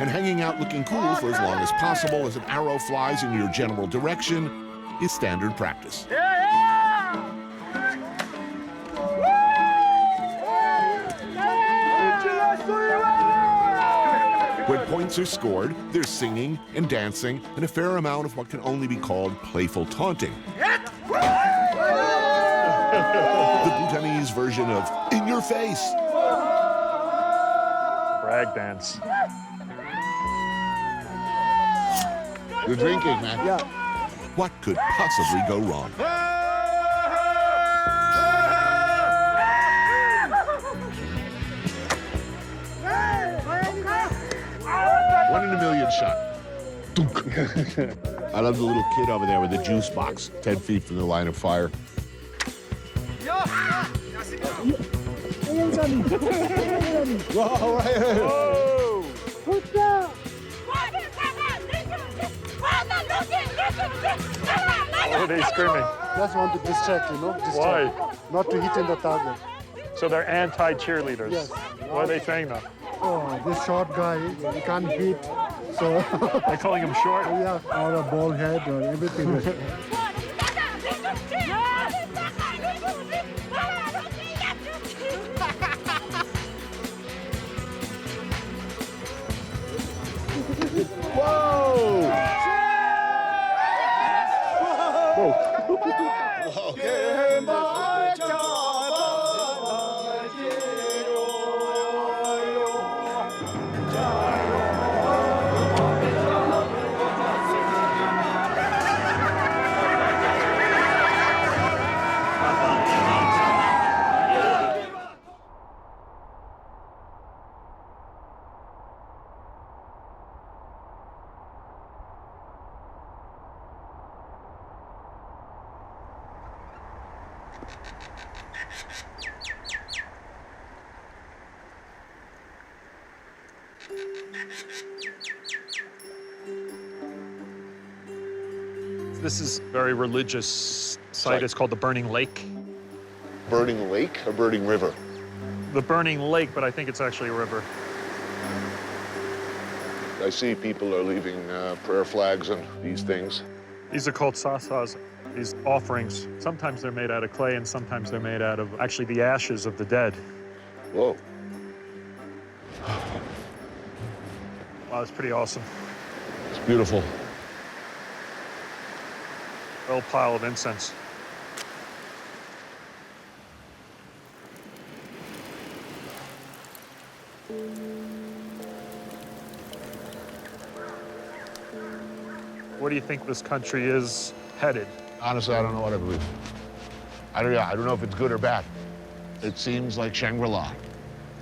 and hanging out looking cool for as long as possible as an arrow flies in your general direction is standard practice. When points are scored, there's singing and dancing and a fair amount of what can only be called playful taunting. The Bhutanese version of in your face. Brag dance. You're drinking, man. Yeah. What could possibly go wrong? One in a million shot. I love the little kid over there with the juice box, 10 feet from the line of fire. What are they screaming? Just want to distract, you know? Why? Not to hit in the target. So they're anti-cheerleaders. Yes. What are they saying now? Oh, this short guy, he can't hit. So they're calling him short? Yeah, or a bald head or everything. Whoa! This is a very religious site. It's called the Burning Lake. Burning lake or burning river? The Burning Lake, but I think it's actually a river. I see people are leaving prayer flags and these things. These are called sasas, these offerings. Sometimes they're made out of clay and sometimes they're made out of actually the ashes of the dead. Whoa. Wow, that's pretty awesome. It's beautiful. Little pile of incense. Where do you think this country is headed? Honestly, I don't know what I believe. I don't know if it's good or bad. It seems like Shangri-La.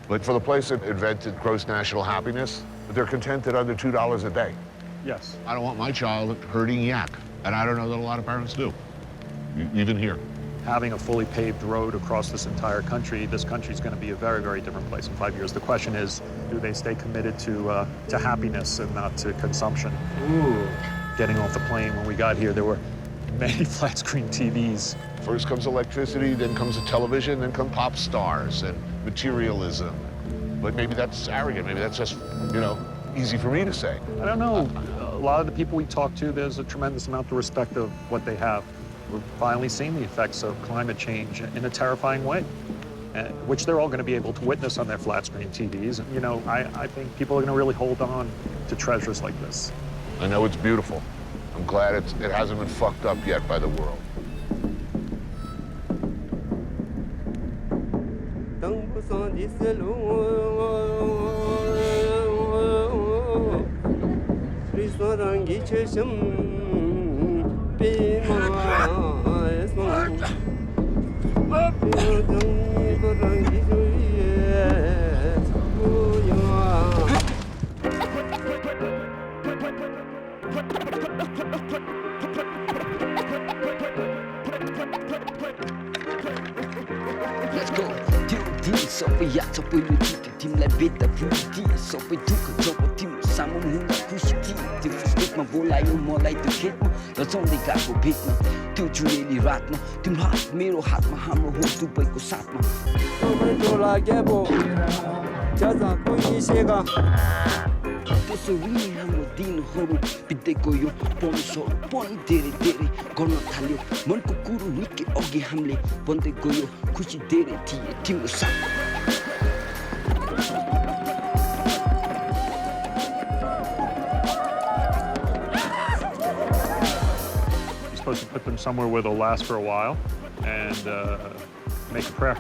But for the place that invented gross national happiness, they're content at under $2 a day. Yes. I don't want my child herding yak, and I don't know that a lot of parents do, even here. Having a fully paved road across this entire country, this country's going to be a very, very different place in 5 years. The question is, do they stay committed to happiness and not to consumption? Ooh. Getting off the plane when we got here, there were many flat screen TVs. First comes electricity, then comes the television, then come pop stars and materialism. But maybe that's arrogant. Maybe that's just, easy for me to say. I don't know. A lot of the people we talk to, there's a tremendous amount of respect of what they have. We're finally seeing the effects of climate change in a terrifying way, which they're all going to be able to witness on their flat screen TVs. I think people are going to really hold on to treasures like this. I know it's beautiful. I'm glad it hasn't been fucked up yet by the world. Let's go. Sopay yak, sopay luti, tim lai beta fruity, sopay tuka, sopay tim samo muna kushiti, tim fustik ma volai o molai tu hitma, latsonde gako bitma, tu chureli ratma, tim hat mero hatma hamro ho tu pai ko satma. Sopay tola gebo, jaza koi shega. त्यसरी हाम्रो दिनहरू बित्दै गयो पन्सो पनि धेरै धेरै गर्न थाल्यो मनको कुरो निकै अघि हामीले बन्दै गयो खुसी धेरै थिए तिम्रो साथ supposed to put them somewhere where they'll last for a while and make a prayer.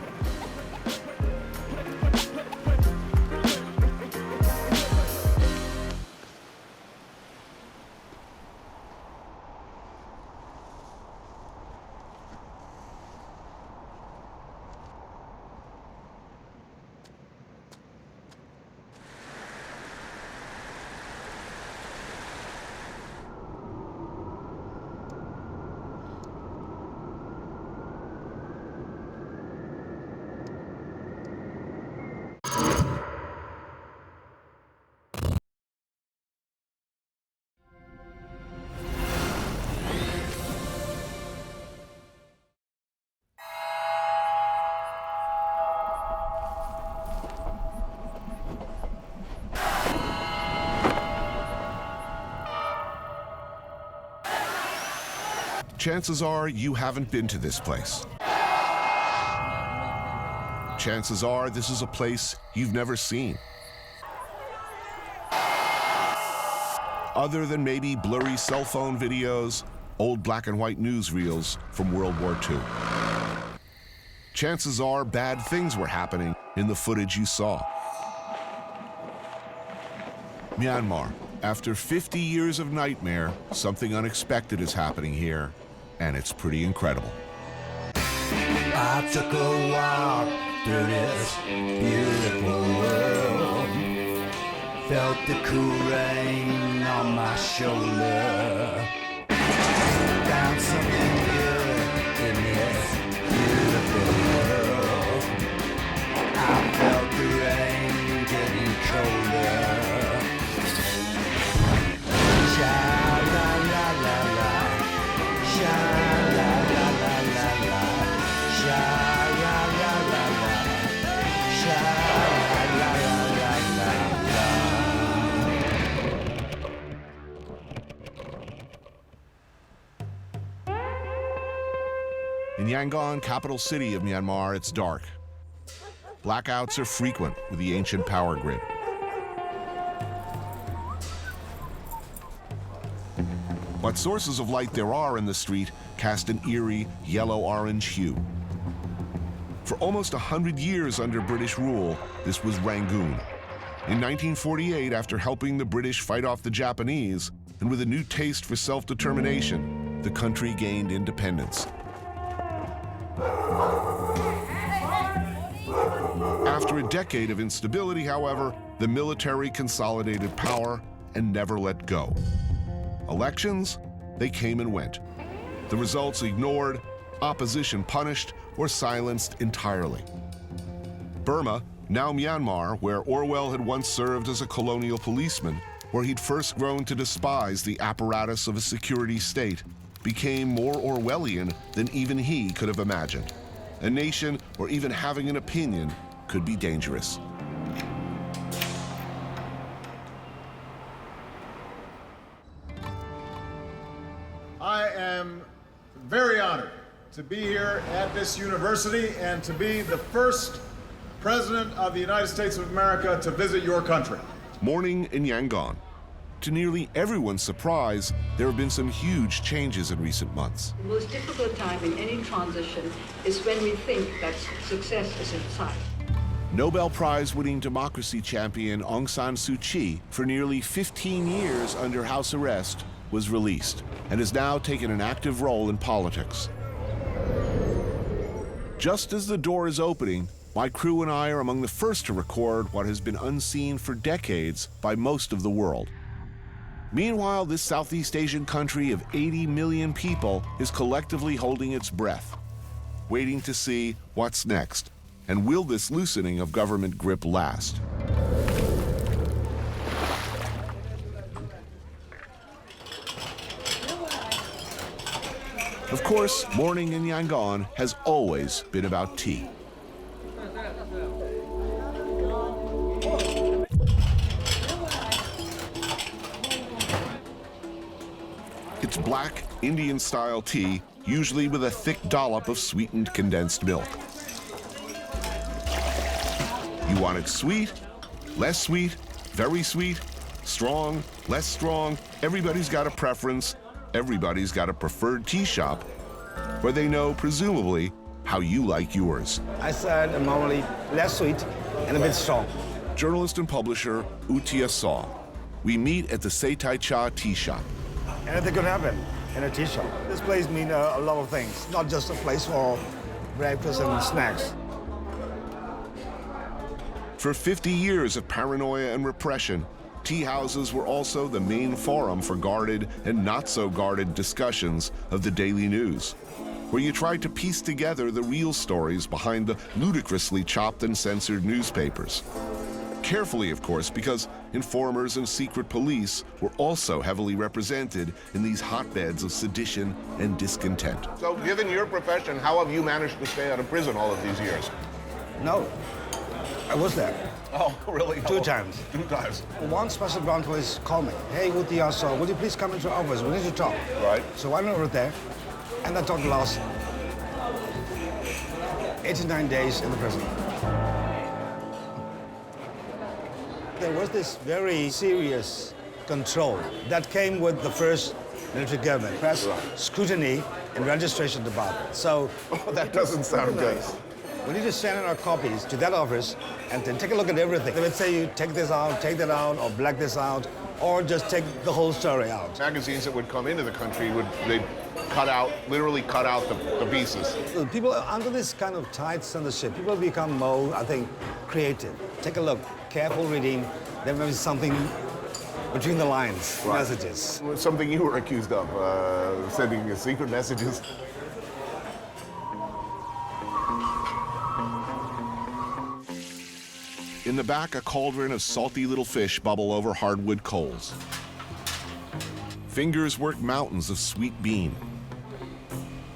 Chances are you haven't been to this place. Chances are this is a place you've never seen. Other than maybe blurry cell phone videos, old black and white newsreels from World War II. Chances are bad things were happening in the footage you saw. Myanmar, after 50 years of nightmare, something unexpected is happening here, and it's pretty incredible. I took a walk through this beautiful world. Felt the cool rain on my shoulder. Found something good in this beautiful world. I felt the rain getting colder. In Yangon, capital city of Myanmar, it's dark. Blackouts are frequent with the ancient power grid. What sources of light there are in the street cast an eerie yellow-orange hue. For almost 100 years under British rule, this was Rangoon. In 1948, after helping the British fight off the Japanese, and with a new taste for self-determination, the country gained independence. After a decade of instability, however, the military consolidated power and never let go. Elections, they came and went. The results ignored, opposition punished, or silenced entirely. Burma, now Myanmar, where Orwell had once served as a colonial policeman, where he'd first grown to despise the apparatus of a security state, became more Orwellian than even he could have imagined. A nation, or even having an opinion, could be dangerous. I am very honored to be here at this university and to be the first president of the United States of America to visit your country. Morning in Yangon. To nearly everyone's surprise, there have been some huge changes in recent months. The most difficult time in any transition is when we think that success is in sight. Nobel Prize-winning democracy champion Aung San Suu Kyi, for nearly 15 years under house arrest, was released and has now taken an active role in politics. Just as the door is opening, my crew and I are among the first to record what has been unseen for decades by most of the world. Meanwhile, this Southeast Asian country of 80 million people is collectively holding its breath, waiting to see what's next, and will this loosening of government grip last? Of course, morning in Yangon has always been about tea. It's black, Indian-style tea, usually with a thick dollop of sweetened condensed milk. You want it sweet, less sweet, very sweet, strong, less strong. Everybody's got a preference. everybody's got a preferred tea shop where they know, presumably, how you like yours. I said normally less sweet and a bit strong. Journalist and publisher Utia Saw. We meet at the Seitai Cha tea shop. Anything could happen in a tea shop. This place means a lot of things, not just a place for breakfast and snacks. For 50 years of paranoia and repression, tea houses were also the main forum for guarded and not so guarded discussions of the daily news, where you tried to piece together the real stories behind the ludicrously chopped and censored newspapers. Carefully, of course, because informers and secret police were also heavily represented in these hotbeds of sedition and discontent. So, given your profession, how have you managed to stay out of prison all of these years? No, I was there. Oh, really? 2 times. 2 times. One special ground police called me. Hey, Utia Saw, will you please come into our office? We need to talk. Right. So I went over there, and I talked the last 89 days in the prison. There was this very serious control that came with the first military government, press scrutiny and registration department. So that doesn't sound good. We need to send in our copies to that office and then take a look at everything. They would say you take this out, take that out, or black this out, or just take the whole story out. Magazines that would come into the country they'd cut out, literally cut out the pieces. People under this kind of tight censorship, people become more, I think, creative. Take a look, careful reading. There may be something between the lines, messages. Something you were accused of, sending secret messages. In the back, a cauldron of salty little fish bubble over hardwood coals. Fingers work mountains of sweet bean,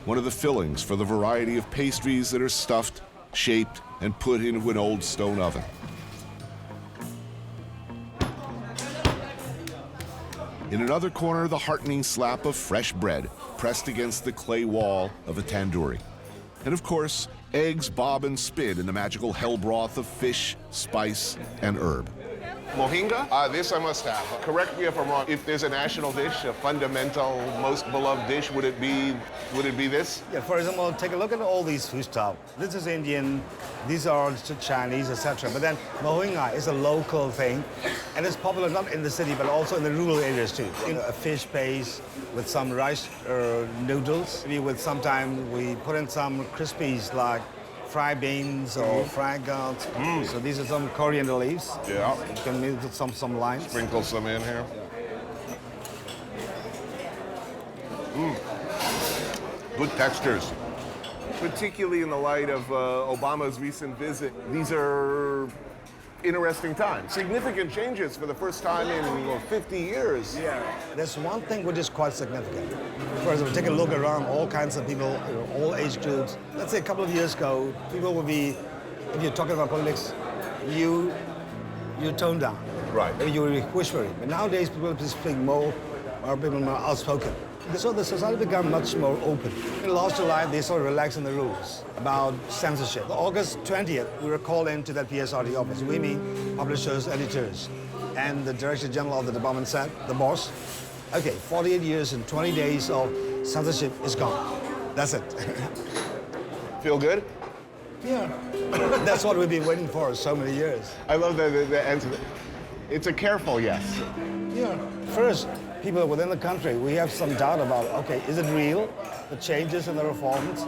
one of the fillings for the variety of pastries that are stuffed, shaped, and put into an old stone oven. In another corner, the heartening slap of fresh bread pressed against the clay wall of a tandoori. And of course, eggs bob and spin in the magical hell broth of fish, spice, and herb. Mohinga? This I must have. Correct me if I'm wrong. If there's a national dish, a fundamental, most beloved dish, would it be this? Yeah, for example, take a look at all these food stuff. This is Indian, these are Chinese, etc. But then mohinga is a local thing, and it's popular not in the city, but also in the rural areas too. You know, a fish paste with some rice noodles. Maybe with sometimes we put in some crispies like fried beans or fried goats. So these are some coriander leaves. Yeah. You can use some limes. Sprinkle some in here. Good textures. Particularly in the light of Obama's recent visit, these are interesting times. Significant changes for the first time in 50 years. Yeah. There's one thing which is quite significant. For example, take a look around, all kinds of people, all age groups. Let's say a couple of years ago, people would be, if you're talking about politics, you tone down. Right. Maybe you will be whispering. But nowadays, people speak more people more outspoken. So the society become much more open. In last July, they started relaxing the rules about censorship. August 20th, we were called into that PSRD office. We mean publishers, editors. And the Director General of the department said, the boss, okay, 48 years and 20 days of censorship is gone. That's it. Feel good? Yeah. That's what we've been waiting for so many years. I love the answer. It's a careful yes. Yeah. First, people within the country, we have some doubt about, okay, is it real, the changes and the reforms?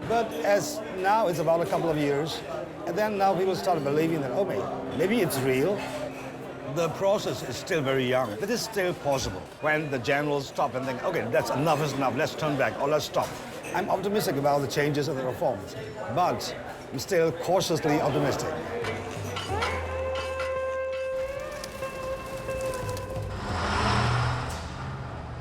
But as now it's about a couple of years, and then now people start believing that, oh, maybe it's real. The process is still very young, but it's still possible. When the generals stop and think, okay, that's enough is enough, let's turn back, or let's stop. I'm optimistic about the changes and the reforms, but I'm still cautiously optimistic.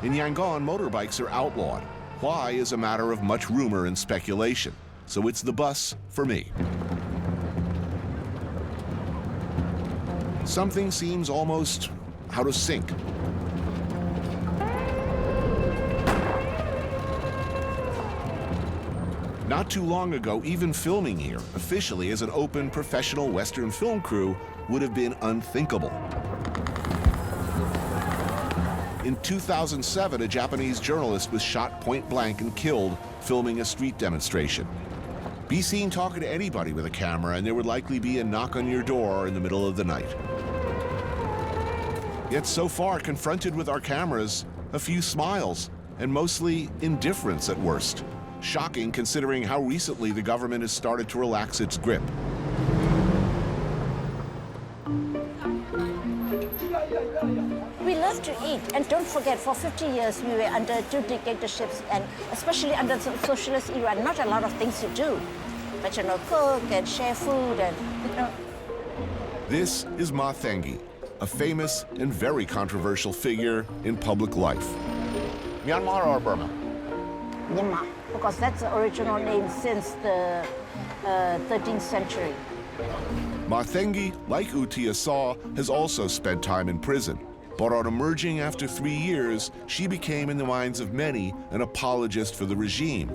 In Yangon, motorbikes are outlawed. Why is a matter of much rumor and speculation. So it's the bus for me. Something seems almost out of sync. Not too long ago, even filming here, officially as an open professional Western film crew, would have been unthinkable. In 2007, a Japanese journalist was shot point blank and killed filming a street demonstration. Be seen talking to anybody with a camera, and there would likely be a knock on your door in the middle of the night. Yet so far, confronted with our cameras, a few smiles, and mostly indifference at worst. Shocking considering how recently the government has started to relax its grip. We love to eat, and don't forget, for 50 years we were under two dictatorships, and especially under the socialist era, not a lot of things to do. But cook and share food and, This is Ma Thengi, a famous and very controversial figure in public life. Myanmar or Burma? Myanmar, because that's the original name since the 13th century. Ma Thengi, like U Tia Saw, has also spent time in prison. But on emerging after 3 years, she became, in the minds of many, an apologist for the regime.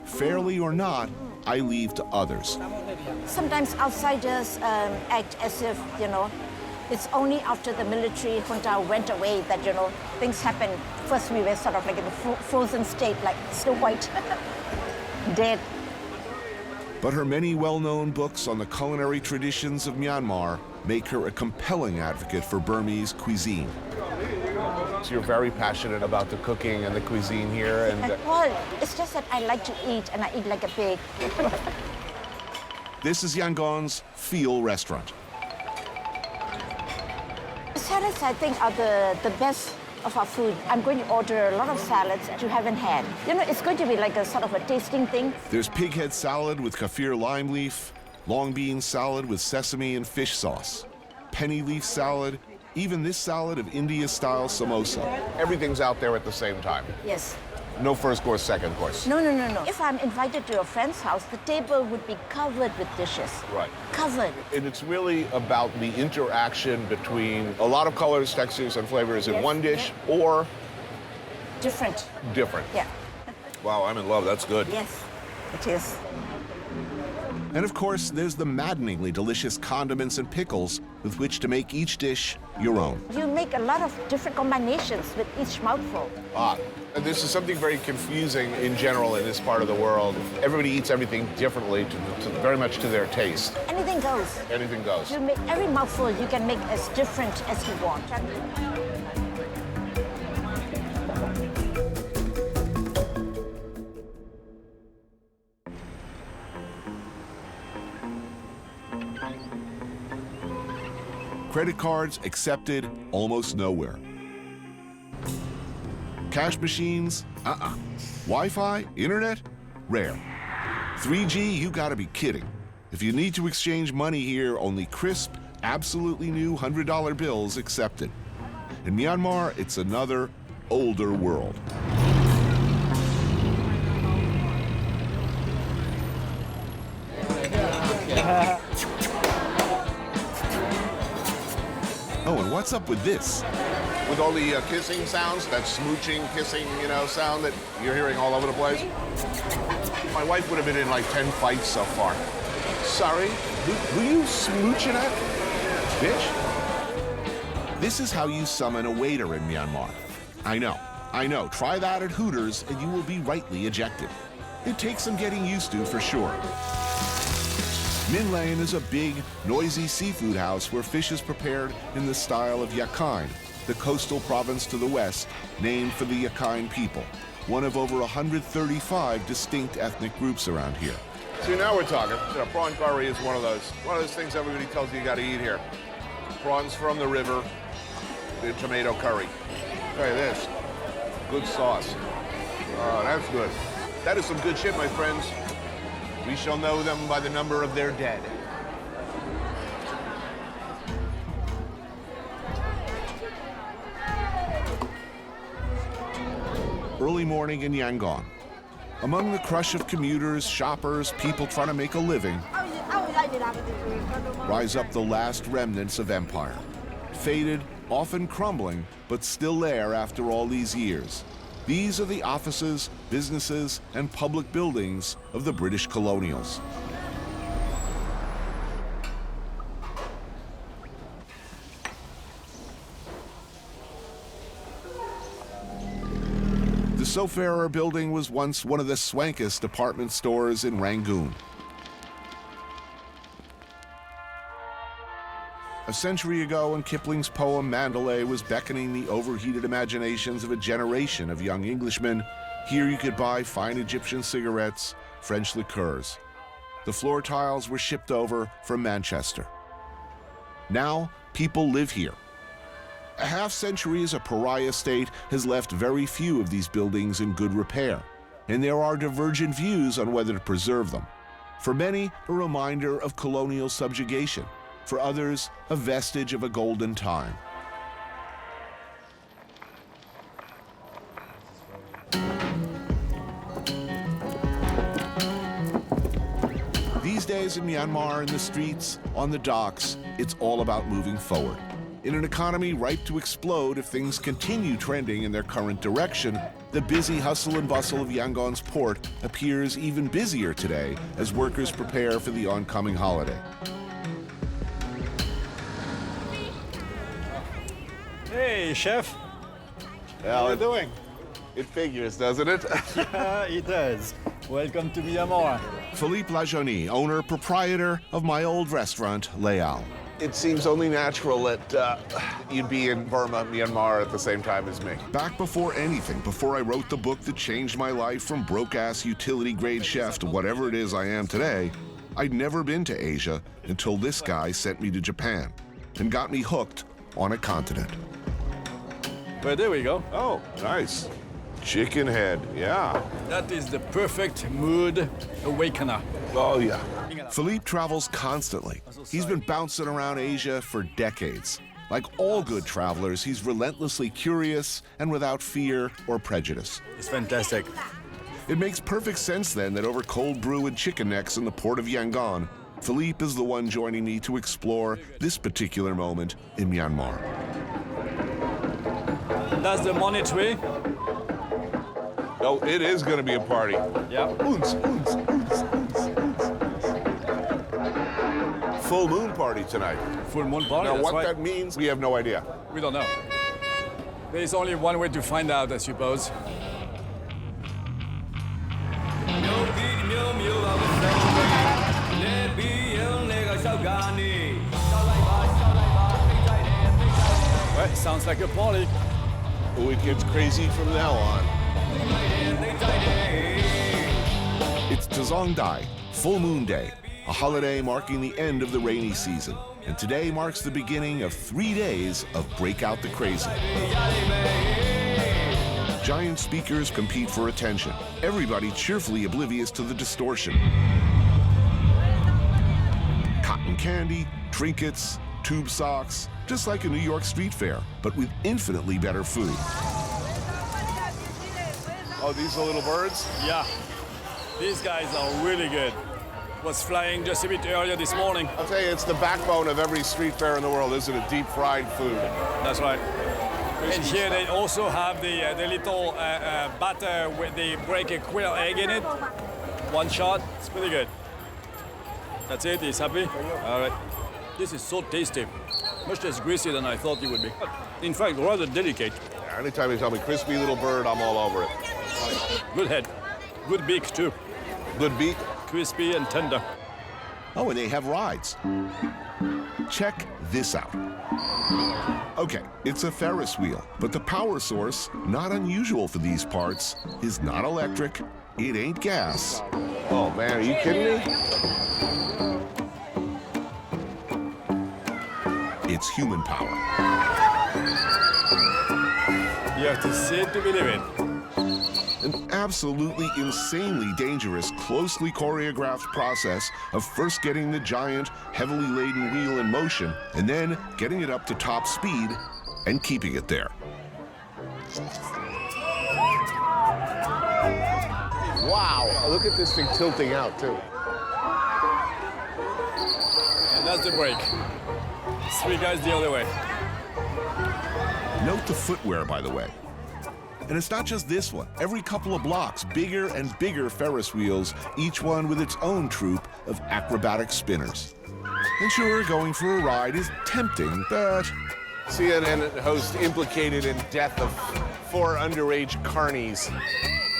Fairly or not, I leave to others. Sometimes outsiders act as if, it's only after the military junta went away that, things happen. First we were sort of like in a frozen state, like Snow White, dead. But her many well-known books on the culinary traditions of Myanmar make her a compelling advocate for Burmese cuisine. So you're very passionate about the cooking and the cuisine here, and Well, it's just that I like to eat, and I eat like a pig. This is Yangon's Feel Restaurant. Salads, I think, are the best of our food. I'm going to order a lot of salads that you haven't had. It's going to be like a sort of a tasting thing. There's pig head salad with kaffir lime leaf, long bean salad with sesame and fish sauce, penny leaf salad, even this salad of India-style samosa. everything's out there at the same time. Yes. No first course, second course. No. If I'm invited to a friend's house, the table would be covered with dishes. Right. Covered. And it's really about the interaction between a lot of colors, textures, and flavors in one dish, or different. Different. Yeah. Wow, I'm in love. That's good. Yes, it is. And of course, there's the maddeningly delicious condiments and pickles with which to make each dish your own. You make a lot of different combinations with each mouthful. And this is something very confusing in general in this part of the world. Everybody eats everything differently, very much to their taste. Anything goes. Anything goes. You make every mouthful you can make as different as you want. Credit cards accepted almost nowhere. Cash machines? Wi-Fi? Internet? Rare. 3G? You gotta be kidding. If you need to exchange money here, only crisp, absolutely new $100 bills accepted. In Myanmar, it's another, older world. Oh, and what's up with this? With all the kissing sounds, that smooching, kissing, sound that you're hearing all over the place. My wife would have been in like 10 fights so far. Sorry, who you smooching at, bitch? This is how you summon a waiter in Myanmar. I know. Try that at Hooters and you will be rightly ejected. It takes some getting used to for sure. Min Lane is a big, noisy seafood house where fish is prepared in the style of Yakan, the coastal province to the west, named for the Yakan people, one of over 135 distinct ethnic groups around here. See, now we're talking. Prawn curry is one of those things everybody tells you got to eat here. Prawns from the river, the tomato curry. Try this. Good sauce. Oh, that's good. That is some good shit, my friends. We shall know them by the number of their dead. Early morning in Yangon. Among the crush of commuters, shoppers, people trying to make a living, rise up the last remnants of empire. Faded, often crumbling, but still there after all these years. These are the offices, businesses, and public buildings of the British colonials. The Sofarer building was once one of the swankest department stores in Rangoon. A century ago, when Kipling's poem Mandalay was beckoning the overheated imaginations of a generation of young Englishmen, here you could buy fine Egyptian cigarettes, French liqueurs. The floor tiles were shipped over from Manchester. Now, people live here. A half-century as a pariah state has left very few of these buildings in good repair, and there are divergent views on whether to preserve them. For many, a reminder of colonial subjugation. For others, a vestige of a golden time. These days in Myanmar, in the streets, on the docks, it's all about moving forward. In an economy ripe to explode if things continue trending in their current direction, the busy hustle and bustle of Yangon's port appears even busier today as workers prepare for the oncoming holiday. Hey, chef. How are you doing? It figures, doesn't it? Yeah, it does. Welcome to Myanmar. Philippe Lajonie, owner, proprietor of my old restaurant, Leal. It seems only natural that you'd be in Burma, Myanmar at the same time as me. Back before anything, before I wrote the book that changed my life from broke-ass utility-grade chef to whatever it is I am today, I'd never been to Asia until this guy sent me to Japan and got me hooked on a continent. Well, there we go. Oh, nice. Chicken head, yeah. That is the perfect mood awakener. Oh, yeah. Philippe travels constantly. He's been bouncing around Asia for decades. Like all good travelers, he's relentlessly curious and without fear or prejudice. It's fantastic. It makes perfect sense then that over cold brew and chicken necks in the port of Yangon, Philippe is the one joining me to explore this particular moment in Myanmar. That's the money tree. Oh, it is going to be a party. Yeah. Full moon party tonight. Full moon party, Now, that's what right. that means, we have no idea. We don't know. There is only one way to find out, I suppose. Well, sounds like a party. Oh, it gets crazy from now on. It's Tzongdai, Full Moon Day, a holiday marking the end of the rainy season. And today marks the beginning of 3 days of Break Out the Crazy. Giant speakers compete for attention, everybody cheerfully oblivious to the distortion. Cotton candy, trinkets, tube socks, just like a New York street fair, but with infinitely better food. Oh, these are little birds? Yeah. These guys are really good. Was flying just a bit earlier this morning. I'll tell you, it's the backbone of every street fair in the world, isn't it? Deep fried food. That's right. And here they also have the little batter where they break a quail egg in it. One shot, it's pretty good. That's it, he's happy? All right. This is so tasty. Much less greasy than I thought it would be. In fact, rather delicate. Anytime you tell me crispy little bird, I'm all over it. Good head. Good beak, too. Good beak? Crispy and tender. Oh, and they have rides. Check this out. Okay, it's a Ferris wheel, but the power source, not unusual for these parts, is not electric, it ain't gas. Oh man, are you kidding me? It's human power. You have to see it to believe it. An absolutely insanely dangerous, closely choreographed process of first getting the giant, heavily laden wheel in motion and then getting it up to top speed and keeping it there. Wow, look at this thing tilting out too. And that's the break. 3 guys the other way. Note the footwear, by the way. And it's not just this one. Every couple of blocks, bigger and bigger Ferris wheels, each one with its own troupe of acrobatic spinners. And sure, going for a ride is tempting, but... CNN host implicated in death of 4 underage carnies.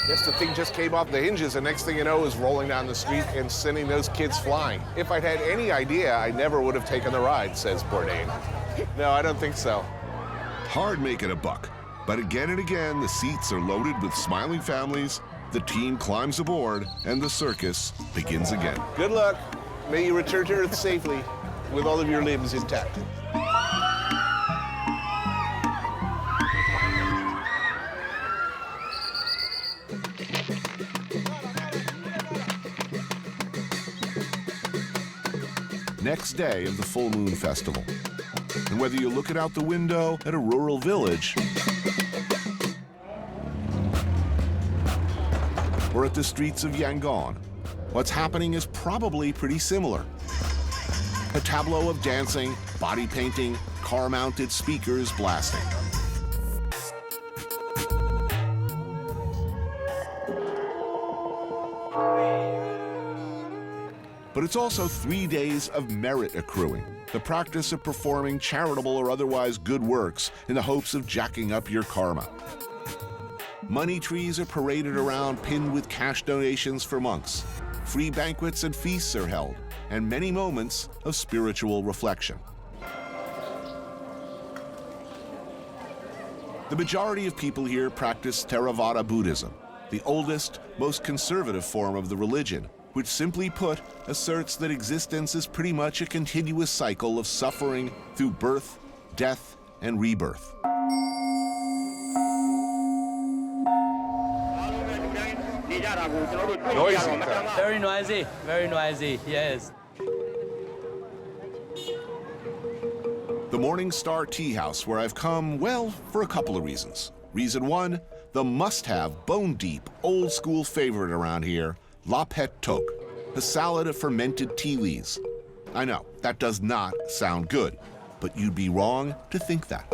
Guess the thing just came off the hinges, and next thing you know is rolling down the street and sending those kids flying. If I'd had any idea, I never would have taken the ride, says Bourdain. No, I don't think so. Hard making a buck, but again and again, the seats are loaded with smiling families, the team climbs aboard, and the circus begins again. Good luck. May you return to Earth safely with all of your limbs intact. Next day of the Full Moon Festival. And whether you're looking out the window at a rural village or at the streets of Yangon, what's happening is probably pretty similar. A tableau of dancing, body painting, car-mounted speakers blasting. But it's also 3 days of merit accruing, the practice of performing charitable or otherwise good works in the hopes of jacking up your karma. Money trees are paraded around pinned with cash donations for monks. Free banquets and feasts are held, and many moments of spiritual reflection. The majority of people here practice Theravada Buddhism, the oldest, most conservative form of the religion, which simply put asserts that existence is pretty much a continuous cycle of suffering through birth, death, and rebirth. Noisy. Very noisy, yes. The Morning Star Tea House, where I've come, well, for a couple of reasons. Reason one, the must-have, bone-deep, old-school favorite around here, La Pet Toque, the salad of fermented tea leaves. I know, that does not sound good, but you'd be wrong to think that.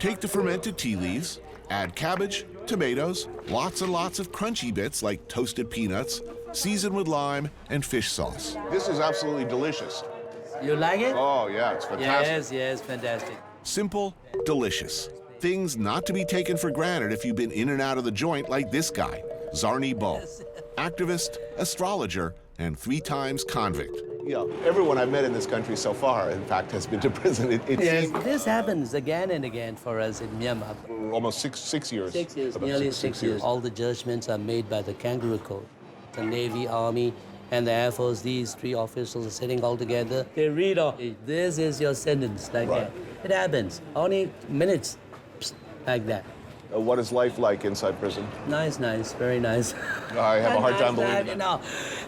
Take the fermented tea leaves, add cabbage, tomatoes, lots and lots of crunchy bits like toasted peanuts, season with lime and fish sauce. This is absolutely delicious. You like it? Oh, yeah, it's fantastic. Yes, fantastic. Simple, delicious. Things not to be taken for granted if you've been in and out of the joint like this guy, Zarni Bo, activist, astrologer, and 3 times convict. Yeah, everyone I've met in this country so far, in fact, has been to prison. Yes, this happens again and again for us in Myanmar. Almost six years. 6 years, About nearly six 6 years. All the judgments are made by the Kangaroo Code. The Navy, Army, and the Air Force, these 3 officials are sitting all together. They read off, this is your sentence, like that. It happens, only minutes, like that. What is life like inside prison? Nice, very nice. I have a hard time believing it. No,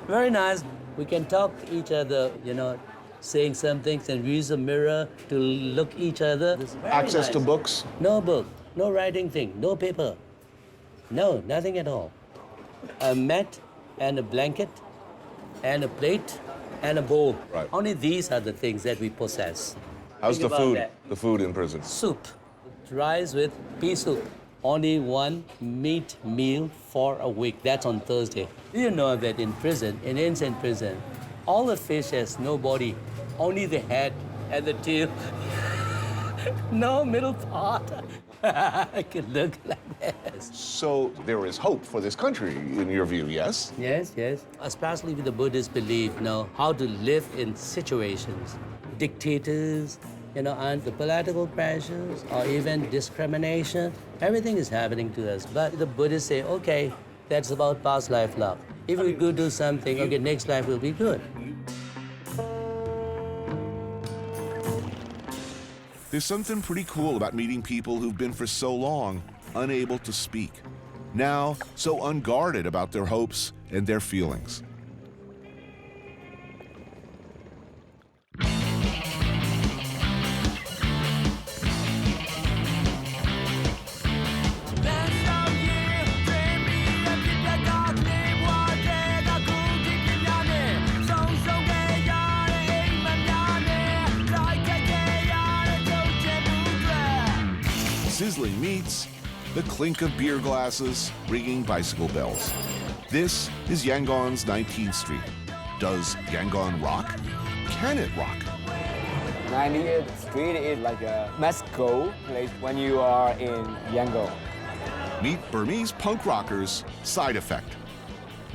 very nice. We can talk to each other, saying some things and use a mirror to look each other. Access to books? No book, no writing thing, no paper. No, nothing at all. A mat and a blanket and a plate and a bowl. Right. Only these are the things that we possess. How's Think the about food? that. The food in prison? Soup. Rice with pea soup. Only 1 meat meal for a week. That's on Thursday. Do you know that in prison, in ancient prison, all the fish has no body, only the head and the tail. No middle part. I could look like this. So there is hope for this country, in your view, yes? Yes. Especially with the Buddhist belief, how to live in situations. Dictators, and the political pressures or even discrimination, everything is happening to us. But the Buddhists say, okay, that's about past life love. If we go do something, okay, next life will be good. There's something pretty cool about meeting people who've been for so long unable to speak, now so unguarded about their hopes and their feelings. Sizzling meats, the clink of beer glasses, ringing bicycle bells. This is Yangon's 19th Street. Does Yangon rock? Can it rock? 98th Street is like a must-go place when you are in Yangon. Meet Burmese punk rockers Side Effect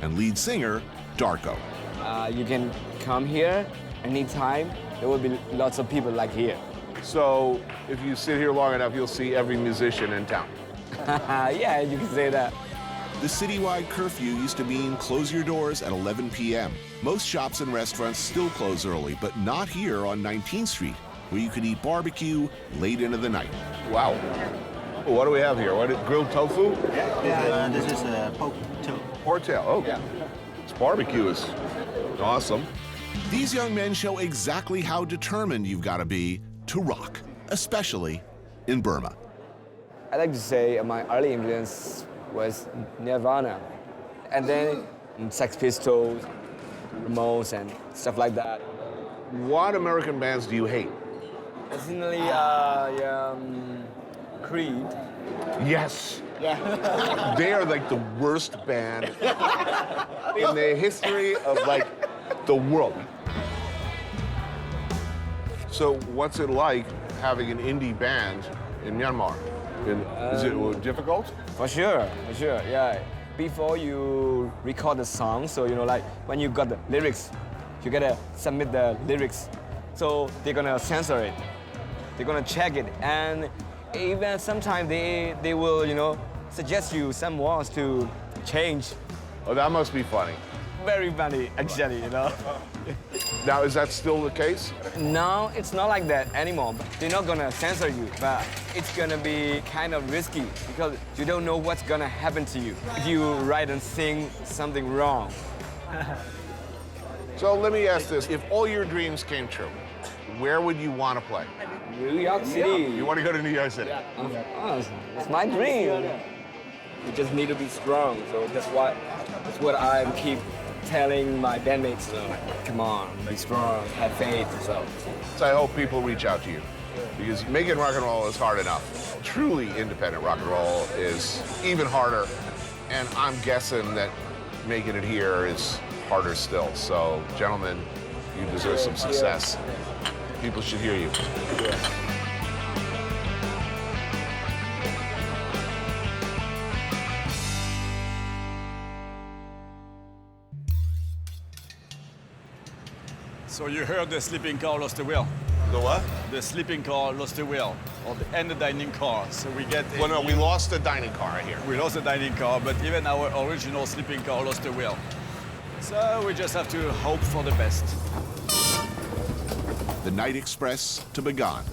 and lead singer Darko. You can come here anytime. There will be lots of people like here. So if you sit here long enough, you'll see every musician in town. Yeah, you can say that. The citywide curfew used to mean close your doors at 11 p.m. Most shops and restaurants still close early, but not here on 19th Street, where you could eat barbecue late into the night. Wow. What do we have here? What is grilled tofu? Yeah, this is pork tail. Pork tail, oh. Yeah. This barbecue is awesome. These young men show exactly how determined you've got to be to rock, especially in Burma. I like to say my early influence was Nirvana, and then Sex Pistols, Ramones, and stuff like that. What American bands do you hate? Personally, Creed. Yes. Yeah. They are like the worst band in the history of like the world. So what's it like having an indie band in Myanmar? Is it difficult? For sure, yeah. Before you record the song, so like when you got the lyrics, you gotta submit the lyrics. So they're gonna censor it. They're gonna check it, and even sometimes they will, suggest you some words to change. Oh, that must be funny. Very funny, actually, Now, is that still the case? No, it's not like that anymore. They're not gonna censor you, but it's gonna be kind of risky because you don't know what's gonna happen to you if you write and sing something wrong. So let me ask this, if all your dreams came true, where would you want to play? New York City. You want to go to New York City? Of course, it's my dream. You just need to be strong, so that's what I keep telling my bandmates, come on, be strong, have faith. So I hope people reach out to you because making rock and roll is hard enough. Truly independent rock and roll is even harder, and I'm guessing that making it here is harder still. So, gentlemen, you deserve some success. People should hear you. So you heard the sleeping car lost the wheel. The what? The sleeping car lost the wheel, and the dining car. So we get. Well, no, we lost the dining car here. We lost the dining car, but even our original sleeping car lost the wheel. So we just have to hope for the best. The Night Express to Bagan.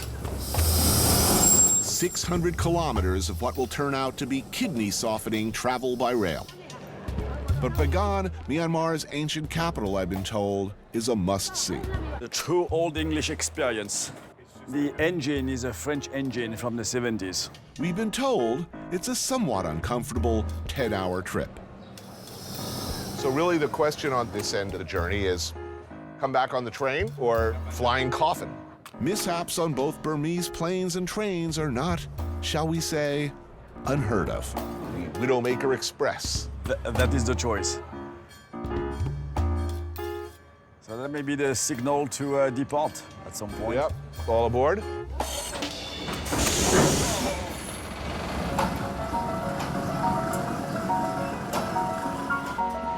600 kilometers of what will turn out to be kidney-softening travel by rail. But Bagan, Myanmar's ancient capital, I've been told, is a must-see. The true Old English experience. The engine is a French engine from the 70s. We've been told it's a somewhat uncomfortable 10-hour trip. So really the question on this end of the journey is, come back on the train or flying coffin? Mishaps on both Burmese planes and trains are not, shall we say, unheard of. The Widowmaker Express. That is the choice. So that may be the signal to depart at some point. Yep, all aboard.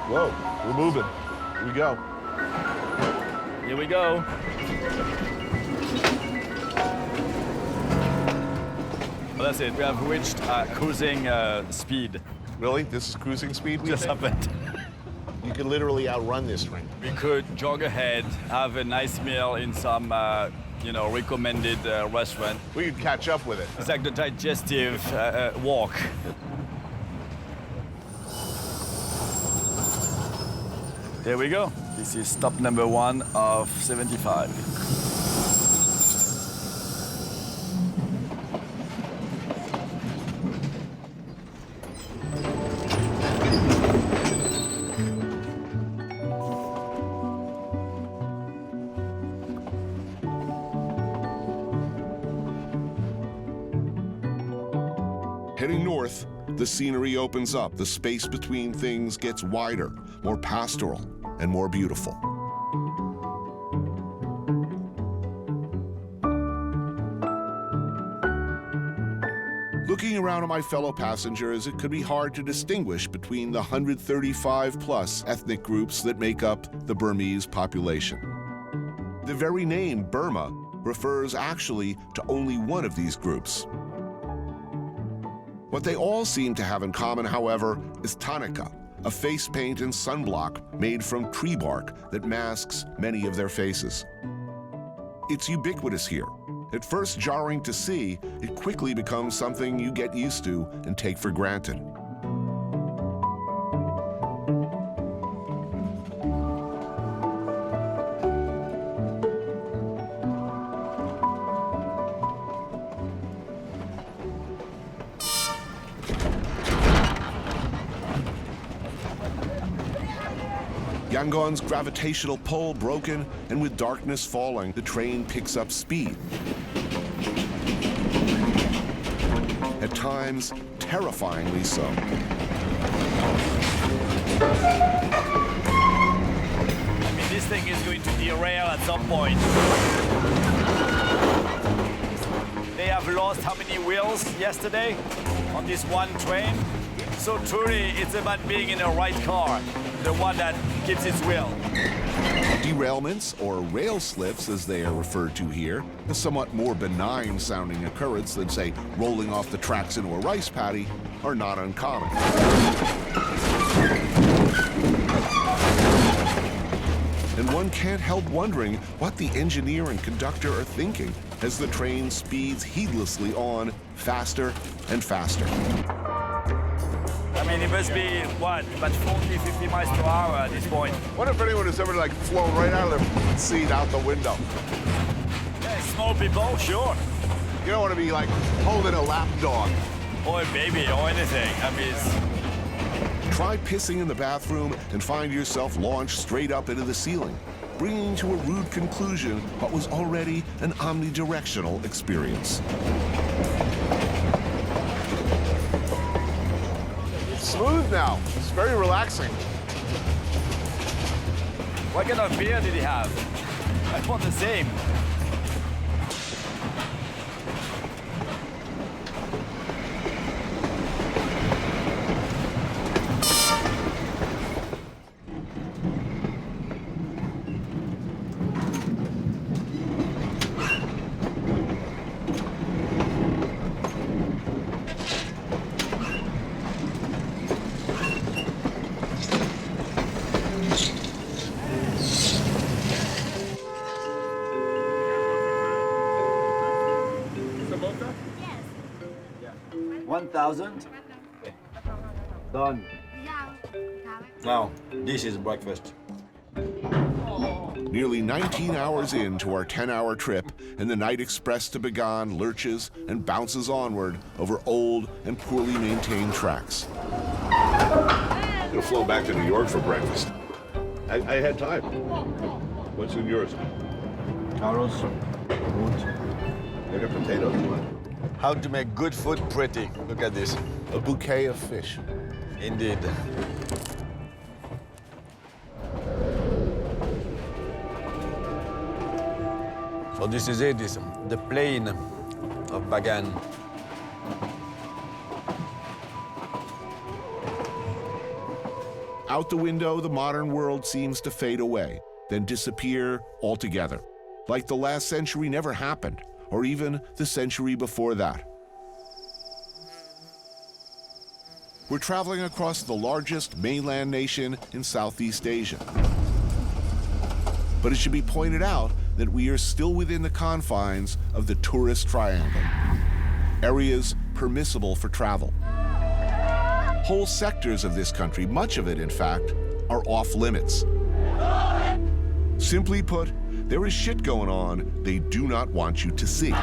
Whoa, we're moving. Here we go. Here we go. Well, that's it. We have reached cruising speed. Really? This is cruising speed? Just happened. You could literally outrun this train. We could jog ahead, have a nice meal in some, recommended restaurant. We could catch up with it. It's like the digestive walk. There we go. This is stop number 1 of 75. Heading north, the scenery opens up. The space between things gets wider, more pastoral, and more beautiful. Looking around at my fellow passengers, it could be hard to distinguish between the 135 plus ethnic groups that make up the Burmese population. The very name Burma refers actually to only one of these groups. What they all seem to have in common, however, is tanika, a face paint and sunblock made from tree bark that masks many of their faces. It's ubiquitous here. At first jarring to see, it quickly becomes something you get used to and take for granted. Yangon's gravitational pull broken, and with darkness falling, the train picks up speed. At times, terrifyingly so. I mean, this thing is going to derail at some point. They have lost how many wheels yesterday on this one train? So truly, it's about being in the right car, the one that keeps its wheel. Derailments, or rail slips as they are referred to here, a somewhat more benign sounding occurrence than, say, rolling off the tracks into a rice paddy, are not uncommon. And one can't help wondering what the engineer and conductor are thinking as the train speeds heedlessly on faster and faster. I mean, it must be, what, about 40, 50 miles per hour at this point. What if anyone has ever, like, flown right out of their seat out the window? Yeah, small people, sure. You don't want to be, like, holding a lap dog. Or a baby, or anything. I mean, Try pissing in the bathroom and find yourself launched straight up into the ceiling, bringing to a rude conclusion what was already an omnidirectional experience. Smooth now. It's very relaxing. what kind of beer did he have? I want the same. Done. Now, this is breakfast. Nearly 19 hours into our 10-hour trip, and the night express to Bhutan lurches and bounces onward over old and poorly maintained tracks. I'm gonna flow back to New York for breakfast. I had time. What's in yours? Carrots, wood. Look at potatoes. How to make good food pretty. Look at this. A bouquet of fish. Indeed. So this is it, this the plain of Bagan. Out the window, the modern world seems to fade away, then disappear altogether, like the last century never happened, or even the century before that. We're traveling across the largest mainland nation in Southeast Asia. But it should be pointed out that we are still within the confines of the tourist triangle, areas permissible for travel. Whole sectors of this country, much of it in fact, are off limits. Simply put, there is shit going on they do not want you to see.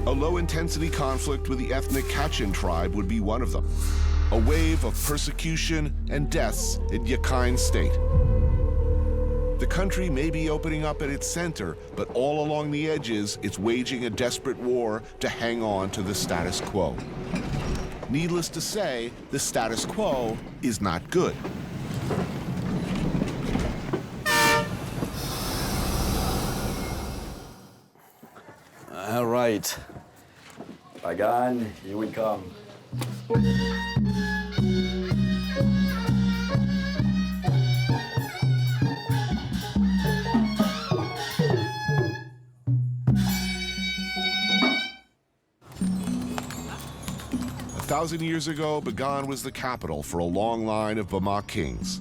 A low-intensity conflict with the ethnic Kachin tribe would be one of them. A wave of persecution and deaths in Rakhine State. The country may be opening up at its center, but all along the edges, it's waging a desperate war to hang on to the status quo. Needless to say, the status quo is not good. All right. Bagan, here we come. 1,000 years ago, Bagan was the capital for a long line of Bama kings.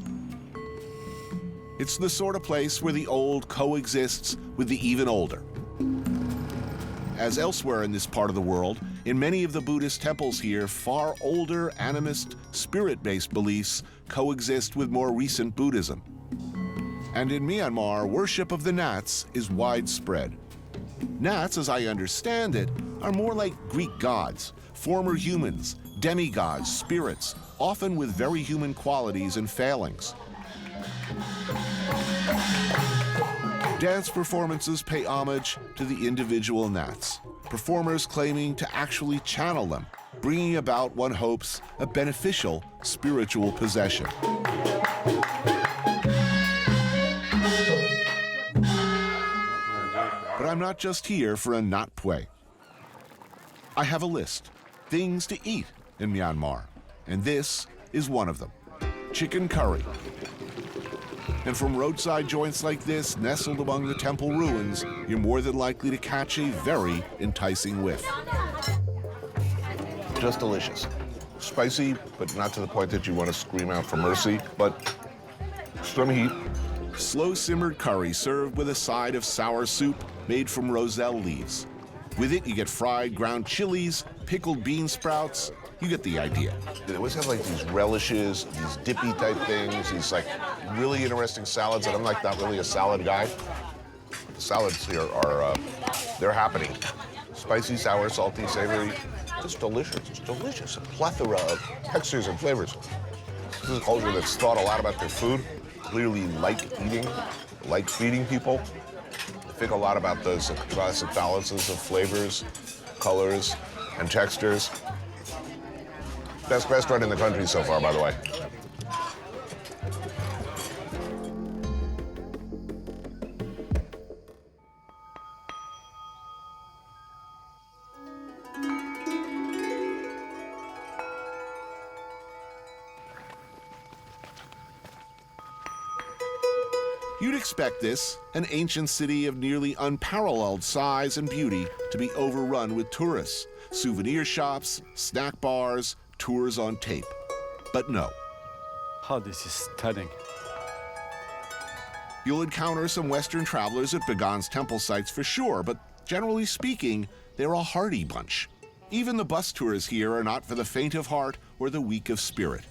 It's the sort of place where the old coexists with the even older. As elsewhere in this part of the world, in many of the Buddhist temples here, far older animist, spirit-based beliefs coexist with more recent Buddhism. And in Myanmar, worship of the Nats is widespread. Nats, as I understand it, are more like Greek gods, former humans, demigods, spirits, often with very human qualities and failings. Dance performances pay homage to the individual Nats, performers claiming to actually channel them, bringing about, one hopes, a beneficial spiritual possession. But I'm not just here for a Nat Pue. I have a list, things to eat in Myanmar, and this is one of them, chicken curry. And from roadside joints like this, nestled among the temple ruins, you're more than likely to catch a very enticing whiff. Just delicious. Spicy, but not to the point that you want to scream out for mercy, but some heat. Slow-simmered curry served with a side of sour soup made from roselle leaves. With it, you get fried ground chilies, pickled bean sprouts. You get the idea. They always have like these relishes, these dippy type things, these like really interesting salads that I'm like not really a salad guy. The salads here are, they're happening. Spicy, sour, salty, savory, just delicious. It's delicious. A plethora of textures and flavors. This is a culture that's thought a lot about their food, clearly like eating, like feeding people. They think a lot about those classic balances of flavors, colors, and textures. Best restaurant in the country so far, by the way. You'd expect this, an ancient city of nearly unparalleled size and beauty, to be overrun with tourists, souvenir shops, snack bars, tours on tape. But no. Oh, this is stunning. You'll encounter some Western travelers at Bagan's temple sites for sure, but generally speaking, they're a hardy bunch. Even the bus tours here are not for the faint of heart or the weak of spirit.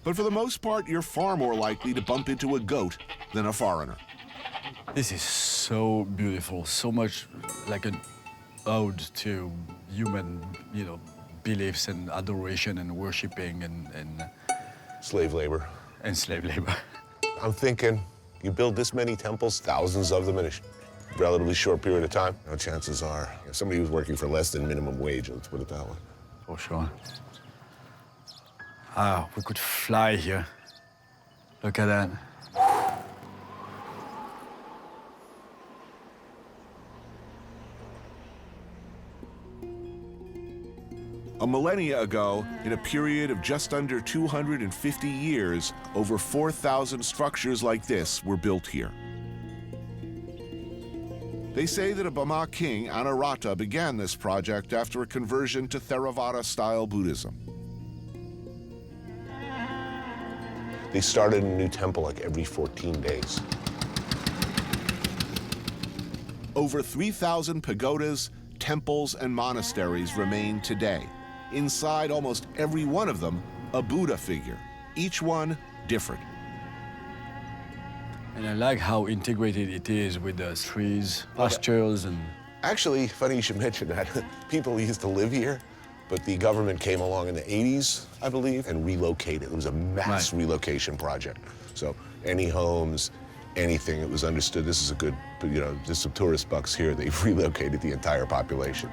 But for the most part, you're far more likely to bump into a goat than a foreigner. This is so beautiful, so much like an ode to human, beliefs and adoration and worshiping and slave labor. And slave labor. I'm thinking you build this many temples, thousands of them in a relatively short period of time. Now, chances are somebody who's working for less than minimum wage, let's put it that way. For sure. Ah, we could fly here. Look at that. A millennia ago, in a period of just under 250 years, over 4,000 structures like this were built here. They say that a Bama king, Anarata, began this project after a conversion to Theravada-style Buddhism. They started a new temple like every 14 days. Over 3,000 pagodas, temples, and monasteries remain today. Inside almost every one of them, a Buddha figure, each one different. And I like how integrated it is with the trees, pastures, and... Actually, funny you should mention that. People used to live here, but the government came along in the 80s, I believe, and relocated. It was a mass relocation project. So any homes, anything, it was understood this is a good, there's some tourist bucks here. They've relocated the entire population.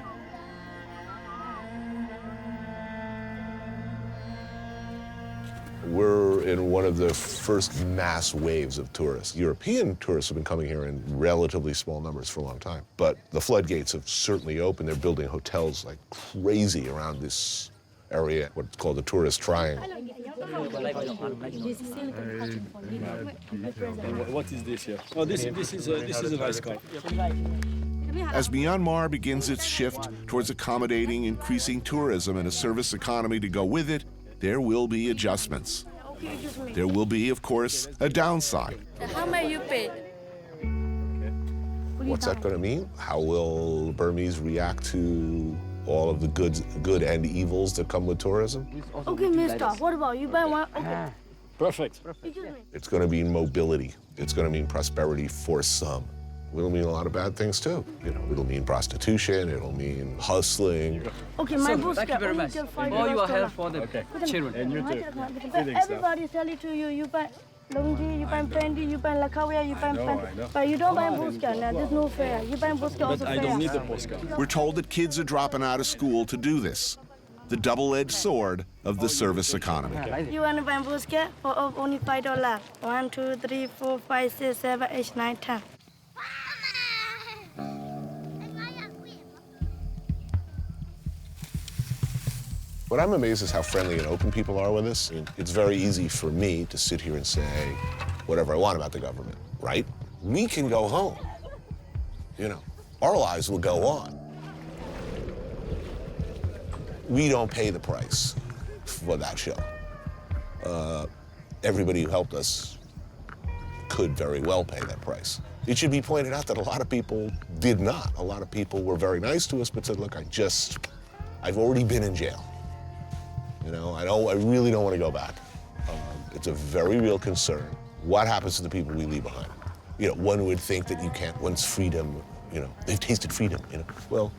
We're we're in one of the first mass waves of tourists. European tourists have been coming here in relatively small numbers for a long time, but the floodgates have certainly opened. They're building hotels like crazy around this area, what's called the tourist triangle. What is this here? Oh, this is a rice cup. As Myanmar begins its shift towards accommodating increasing tourism and a service economy to go with it, there will be adjustments. There will be, of course, a downside. How much you paid? What's that going to mean? How will Burmese react to all of the good and evils that come with tourism? Okay, mister, what about you buy one? Okay. Perfect. It's going to mean mobility. It's going to mean prosperity for some. It'll mean a lot of bad things too. You know, it'll mean prostitution. It'll mean hustling. Okay, my boss. Thank you very much. All your help for the children. And you too. Everybody tell it to you. You buy Longi, you buy Brandy, you buy Lakawia, you buy I know. but you don't buy Boska. Now there's no fair. You buy Boska also But I fair. don't need the postcard. We're told that kids are dropping out of school to do this, the double-edged sword of the service economy. You want to buy Boska for only $5. 1, 2, 3, 4, 5, 6, 7, 8, 9, 10. What I'm amazed is how friendly and open people are with us. It's very easy for me to sit here and say whatever I want about the government, right? We can go home. You know, our lives will go on. We don't pay the price for that show. Everybody who helped us could very well pay that price. It should be pointed out that a lot of people did not. A lot of people were very nice to us, but said, look, I've already been in jail. You know, I really don't want to go back. It's a very real concern. What happens to the people we leave behind? You know, one would think that you can't, once freedom, you know, they've tasted freedom, you know. Well,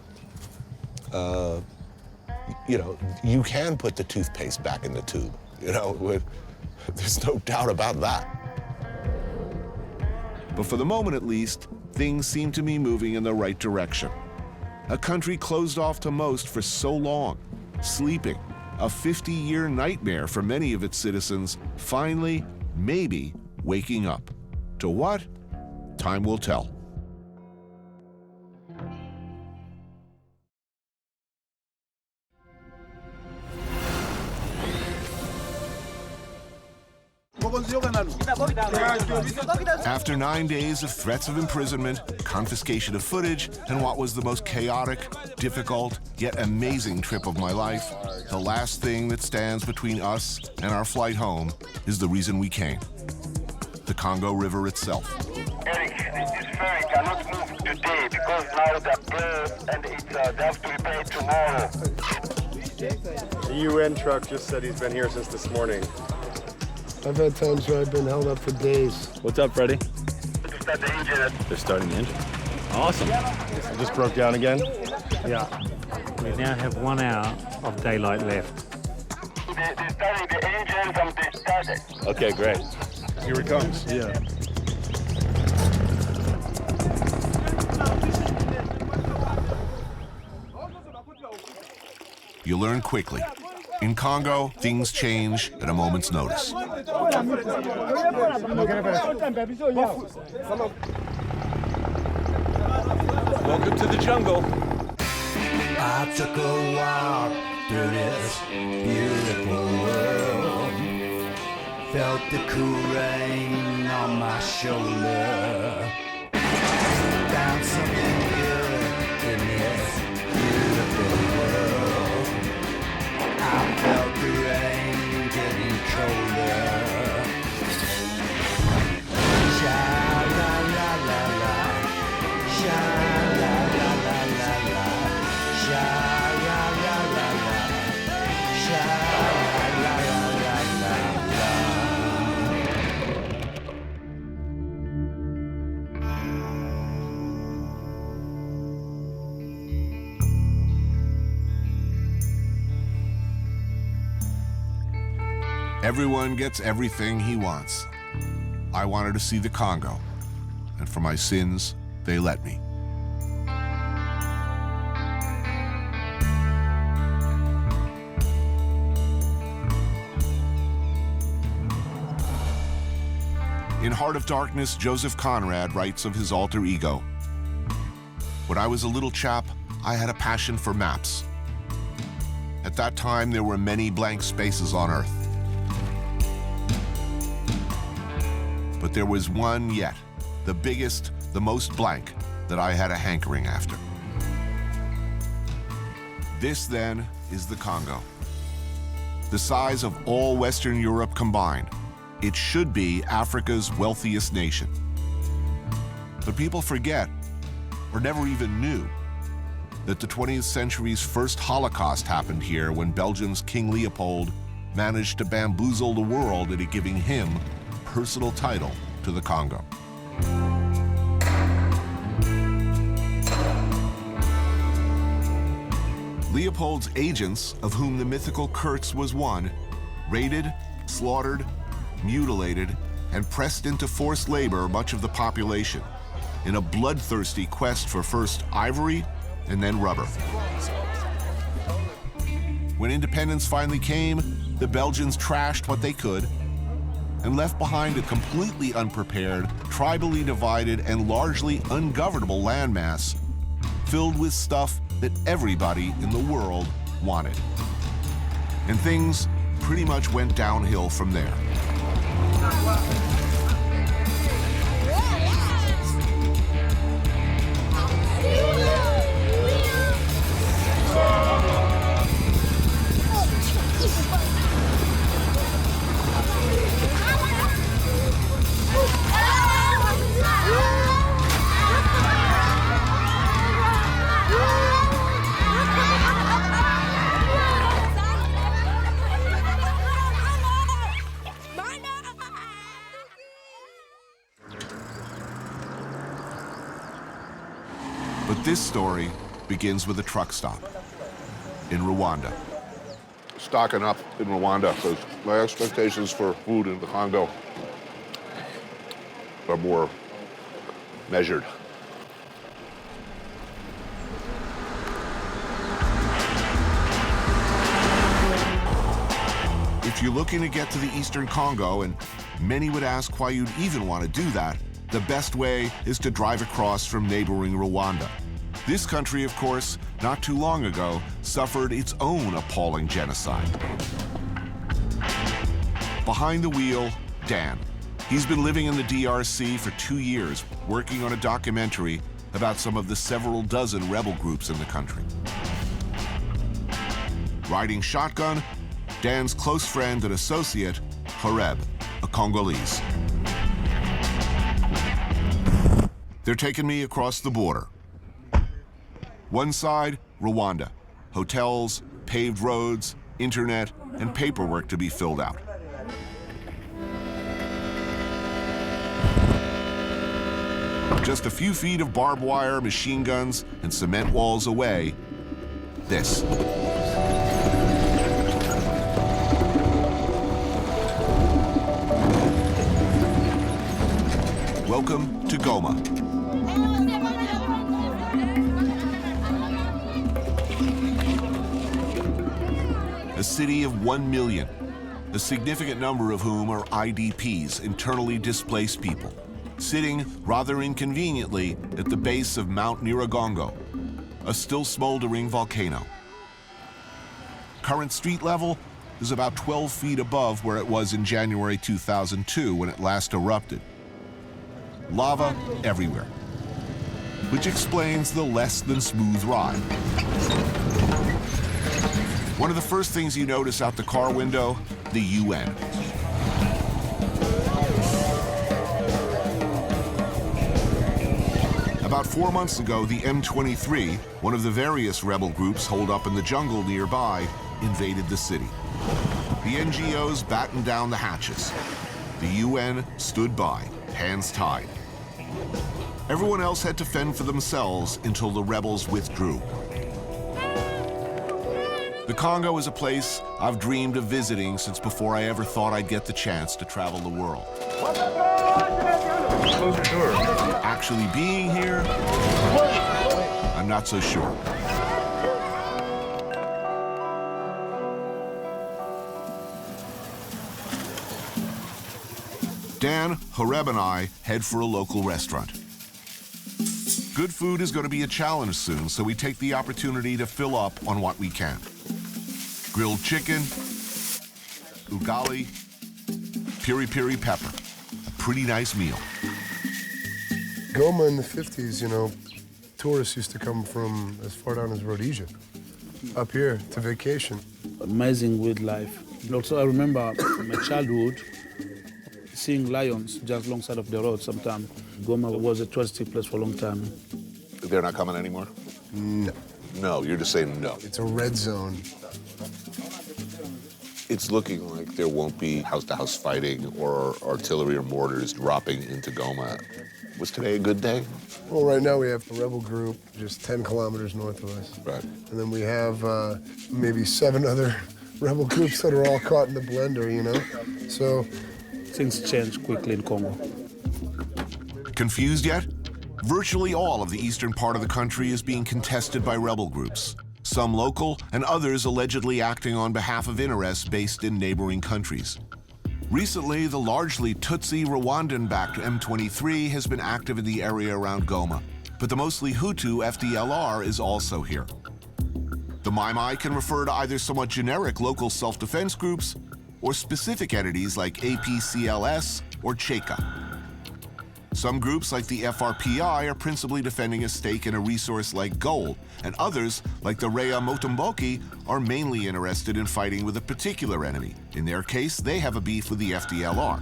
you know, you can put the toothpaste back in the tube, you know, there's no doubt about that. But for the moment, at least, things seem to be moving in the right direction. A country closed off to most for so long, sleeping, a 50-year nightmare for many of its citizens, finally, maybe, waking up. To what? Time will tell. After 9 days of threats of imprisonment, confiscation of footage, and what was the most chaotic, difficult, yet amazing trip of my life, the last thing that stands between us and our flight home is the reason we came: the Congo River itself. Eric, this ferry cannot move today because now they're closed and they have to repair tomorrow. The UN truck just said he's been here since this morning. I've had times where I've been held up for days. What's up, Freddie? To start the engine. They're starting the engine. Awesome. It just broke down again? Yeah. We now have 1 hour of daylight left. They're starting the engine from the started. Okay, great. Here it comes. Yeah. You learn quickly. In Congo, things change at a moment's notice. Welcome to the jungle. I took a walk through this beautiful world. Felt the cool rain on my shoulder. Found something good in this beautiful world. I felt the rain getting colder. Sha la la la la, sha la la la la la, sha la la la la, sha la la la la Everyone gets everything he wants. I wanted to see the Congo, and for my sins, they let me. In Heart of Darkness, Joseph Conrad writes of his alter ego. When I was a little chap, I had a passion for maps. At that time, there were many blank spaces on Earth. But there was one yet, the biggest, the most blank, that I had a hankering after. This, then, is the Congo. The size of all Western Europe combined. It should be Africa's wealthiest nation. But people forget, or never even knew, that the 20th century's first Holocaust happened here when Belgium's King Leopold managed to bamboozle the world into giving him personal title to the Congo. Leopold's agents, of whom the mythical Kurtz was one, raided, slaughtered, mutilated, and pressed into forced labor much of the population in a bloodthirsty quest for first ivory and then rubber. When independence finally came, the Belgians trashed what they could and left behind a completely unprepared, tribally divided, and largely ungovernable landmass filled with stuff that everybody in the world wanted. And things pretty much went downhill from there. But this story begins with a truck stop in Rwanda. Stocking up in Rwanda, because my expectations for food in the Congo are more measured. If you're looking to get to the Eastern Congo, and many would ask why you'd even want to do that, the best way is to drive across from neighboring Rwanda. This country, of course, not too long ago, suffered its own appalling genocide. Behind the wheel, Dan. He's been living in the DRC for 2 years, working on a documentary about some of the several dozen rebel groups in the country. Riding shotgun, Dan's close friend and associate, Horeb, a Congolese. They're taking me across the border. One side, Rwanda. Hotels, paved roads, internet, and paperwork to be filled out. Just a few feet of barbed wire, machine guns, and cement walls away, this. Welcome to Goma. A city of 1 million, a significant number of whom are IDPs, internally displaced people, sitting rather inconveniently at the base of Mount Nyiragongo, a still smoldering volcano. Current street level is about 12 feet above where it was in January 2002 when it last erupted. Lava everywhere, which explains the less than smooth ride. One of the first things you notice out the car window, the UN. About 4 months ago, the M23, one of the various rebel groups holed up in the jungle nearby, invaded the city. The NGOs battened down the hatches. The UN stood by, hands tied. Everyone else had to fend for themselves until the rebels withdrew. The Congo is a place I've dreamed of visiting since before I ever thought I'd get the chance to travel the world. Close your door. Actually being here, I'm not so sure. Dan, Horeb, and I head for a local restaurant. Good food is going to be a challenge soon, so we take the opportunity to fill up on what we can. Grilled chicken, ugali, piri-piri pepper. A pretty nice meal. Goma in the 50s, you know, tourists used to come from as far down as Rhodesia, up here to vacation. Amazing wildlife. Also, I remember my childhood seeing lions just alongside of the road sometime. Goma was a touristy place for a long time. They're not coming anymore? No. No, you're just saying no. It's a red zone. It's looking like there won't be house-to-house fighting or artillery or mortars dropping into Goma. Was today a good day? Well, right now we have a rebel group just 10 kilometers north of us. Right. And then we have maybe 7 other rebel groups that are all caught in the blender, you know? So things change quickly in Congo. Confused yet? Virtually all of the eastern part of the country is being contested by rebel groups, some local and others allegedly acting on behalf of interests based in neighboring countries. Recently, the largely Tutsi Rwandan-backed M23 has been active in the area around Goma, but the mostly Hutu FDLR is also here. The Mai Mai can refer to either somewhat generic local self-defense groups or specific entities like APCLS or Cheka. Some groups, like the FRPI, are principally defending a stake in a resource like gold, and others, like the Rea Motomboki, are mainly interested in fighting with a particular enemy. In their case, they have a beef with the FDLR.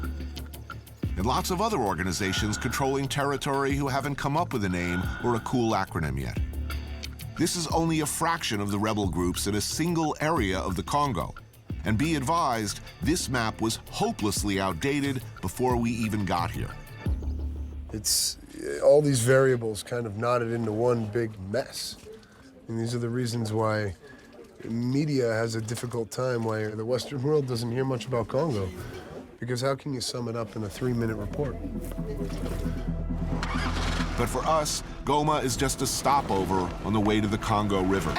And lots of other organizations controlling territory who haven't come up with a name or a cool acronym yet. This is only a fraction of the rebel groups in a single area of the Congo. And be advised, this map was hopelessly outdated before we even got here. it's all these variables kind of knotted into one big mess. And these are the reasons why media has a difficult time, why the Western world doesn't hear much about Congo. Because how can you sum it up in a 3-minute report? But for us, Goma is just a stopover on the way to the Congo River.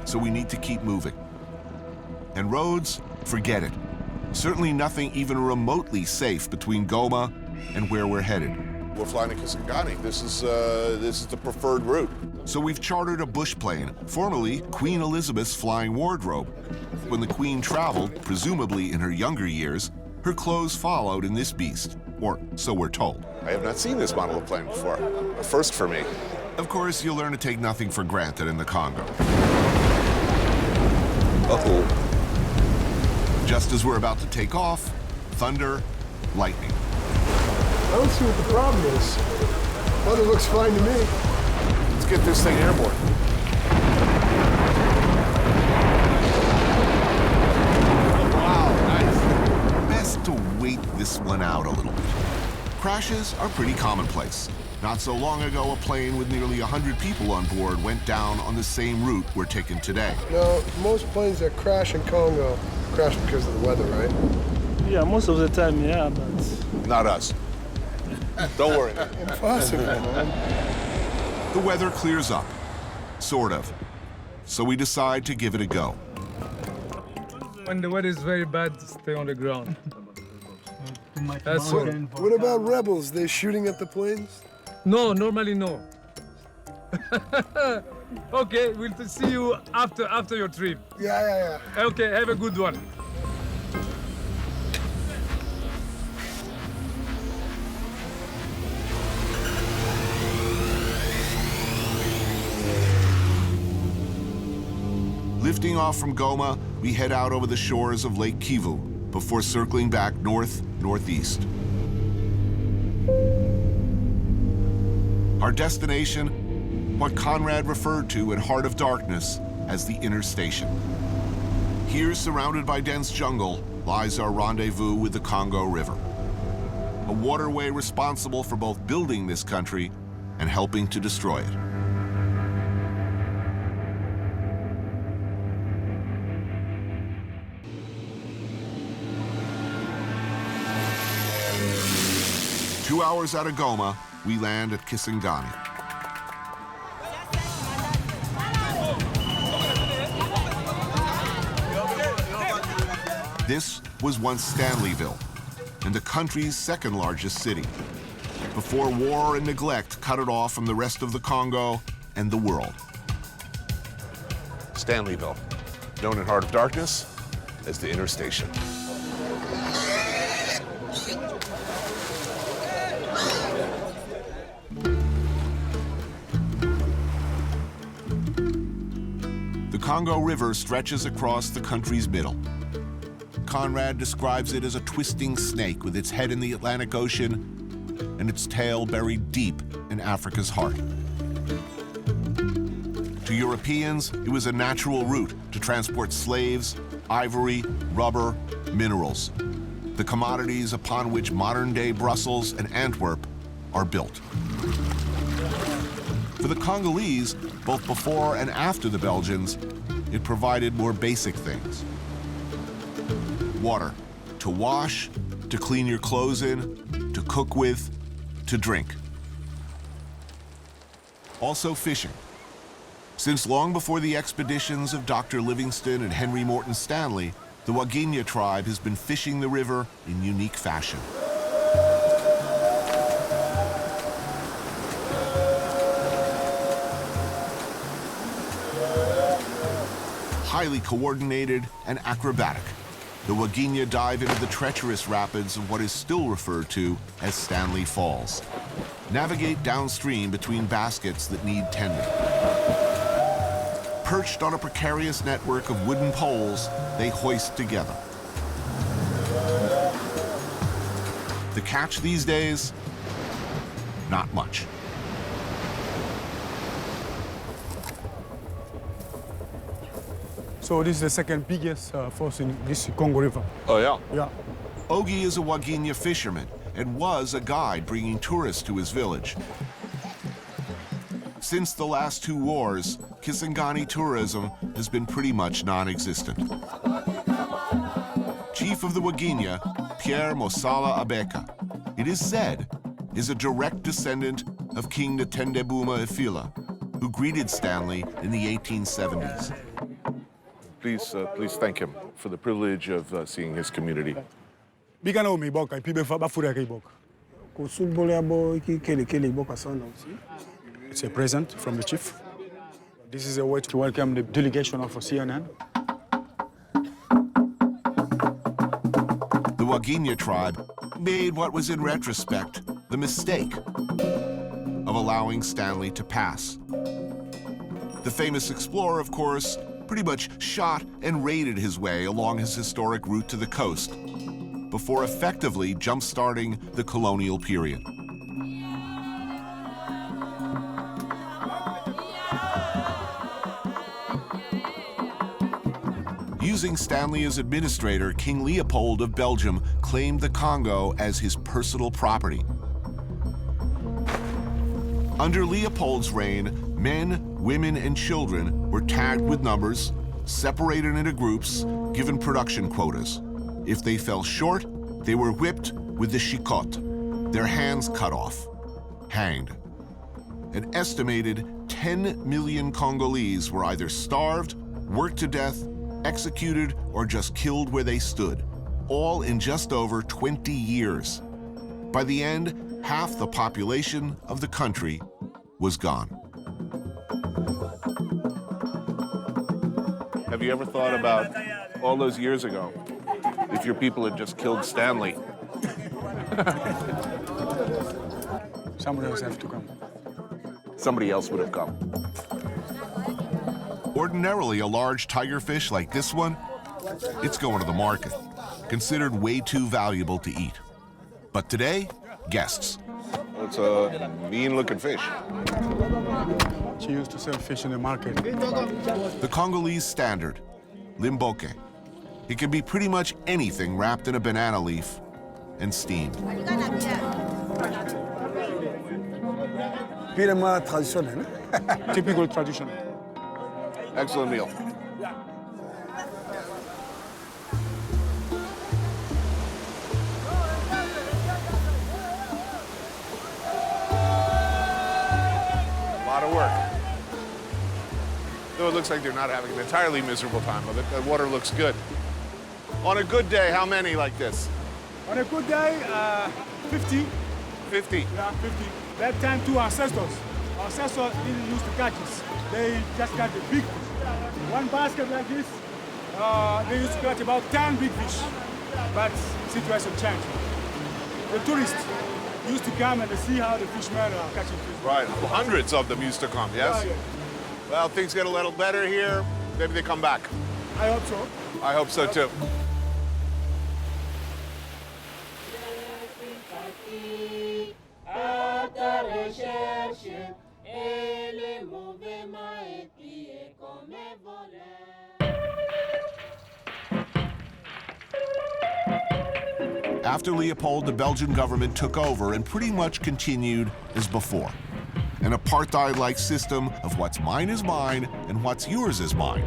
So we need to keep moving. And roads, forget it. Certainly nothing even remotely safe between Goma and where we're headed. We're flying to Kisangani. This is the preferred route. So we've chartered a bush plane, formerly Queen Elizabeth's flying wardrobe. When the Queen traveled, presumably in her younger years, her clothes followed in this beast, or so we're told. I have not seen this model of plane before. A first for me. Of course, you'll learn to take nothing for granted in the Congo. Uh-oh. Just as we're about to take off, thunder, lightning. I don't see what the problem is. Weather looks fine to me. Let's get this thing airborne. Wow, nice. Best to wait this one out a little bit. Crashes are pretty commonplace. Not so long ago, a plane with nearly 100 people on board went down on the same route we're taking today. No, most planes that crash in Congo crash because of the weather, right? Yeah, most of the time, yeah, but... Not us. Don't worry. Impossible, man. The weather clears up, sort of. So we decide to give it a go. When the weather is very bad, stay on the ground. That's So, all. what about rebels? They shooting at the planes? No, normally no. Okay, we'll see you after your trip. Yeah. Okay, have a good one. Lifting off from Goma, we head out over the shores of Lake Kivu before circling back north-northeast. Our destination, what Conrad referred to in Heart of Darkness as the Inner Station. Here, surrounded by dense jungle, lies our rendezvous with the Congo River, a waterway responsible for both building this country and helping to destroy it. Two hours out of Goma, we land at Kisangani. This was once Stanleyville, and the country's second largest city, before war and neglect cut it off from the rest of the Congo and the world. Stanleyville, known in Heart of Darkness as the Inner Station. The Congo River stretches across the country's middle. Conrad describes it as a twisting snake with its head in the Atlantic Ocean and its tail buried deep in Africa's heart. To Europeans, it was a natural route to transport slaves, ivory, rubber, minerals, the commodities upon which modern-day Brussels and Antwerp are built. For the Congolese, both before and after the Belgians, it provided more basic things. Water, to wash, to clean your clothes in, to cook with, to drink. Also fishing. Since long before the expeditions of Dr. Livingstone and Henry Morton Stanley, the Wagenya tribe has been fishing the river in unique fashion. Highly coordinated and acrobatic, the Wagenya dive into the treacherous rapids of what is still referred to as Stanley Falls. Navigate downstream between baskets that need tending. Perched on a precarious network of wooden poles, they hoist together. The catch these days? Not much. So this is the second biggest falls in this Congo River. Oh, yeah? Yeah. Ogi is a Wagenya fisherman and was a guide bringing tourists to his village. Since the last two wars, Kisangani tourism has been pretty much non-existent. Chief of the Wagenya, Pierre Mosala Abeka, it is said, is a direct descendant of King Ntendebuma Ifila, who greeted Stanley in the 1870s. Please thank him for the privilege of seeing his community. It's a present from the chief. This is a way to welcome the delegation of CNN. The Wagenya tribe made what was in retrospect the mistake of allowing Stanley to pass. The famous explorer, of course, pretty much shot and raided his way along his historic route to the coast before effectively jump-starting the colonial period. Using Stanley as administrator, King Leopold of Belgium claimed the Congo as his personal property. Under Leopold's reign, men, women, and children were tagged with numbers, separated into groups, given production quotas. If they fell short, they were whipped with the shikot, their hands cut off, hanged. An estimated 10 million Congolese were either starved, worked to death, executed, or just killed where they stood, all in just over 20 years. By the end, half the population of the country was gone. Have you ever thought about all those years ago, if your people had just killed Stanley? Somebody else has to come. Somebody else would have come. Ordinarily, a large tigerfish like this one, it's going to the market, considered way too valuable to eat. But today, guests. It's a mean-looking fish. She used to sell fish in the market. The Congolese standard, limboke. It can be pretty much anything wrapped in a banana leaf and steamed. Typical traditional. Excellent meal. A lot of work. Though it looks like they're not having an entirely miserable time of it. The water looks good. On a good day, how many like this? On a good day, 50. 50? Yeah, 50. That time, two ancestors. Ancestors didn't use to catch it. They just catch the big fish. One basket like this, they used to catch about 10 big fish. But situation changed. The tourists used to come and see how the fishermen are catching fish. Right, hundreds of them used to come, yes? Yeah. Well, things get a little better here. Maybe they come back. I hope so. I hope so too. After Leopold, the Belgian government took over and pretty much continued as before. An apartheid-like system of what's mine is mine and what's yours is mine.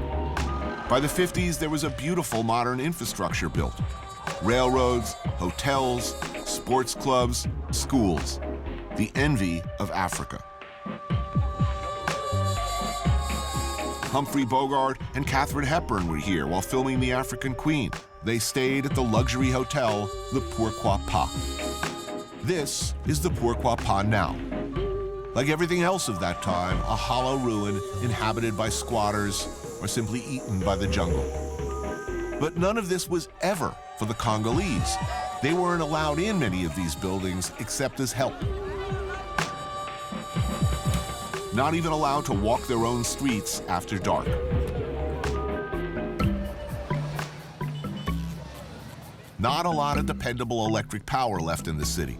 By the 50s, there was a beautiful modern infrastructure built. Railroads, hotels, sports clubs, schools. The envy of Africa. Humphrey Bogart and Katharine Hepburn were here while filming The African Queen. They stayed at the luxury hotel, the Pourquoi Pas. This is the Pourquoi Pas now. Like everything else of that time, a hollow ruin inhabited by squatters or simply eaten by the jungle. But none of this was ever for the Congolese. They weren't allowed in many of these buildings except as help. Not even allowed to walk their own streets after dark. Not a lot of dependable electric power left in the city.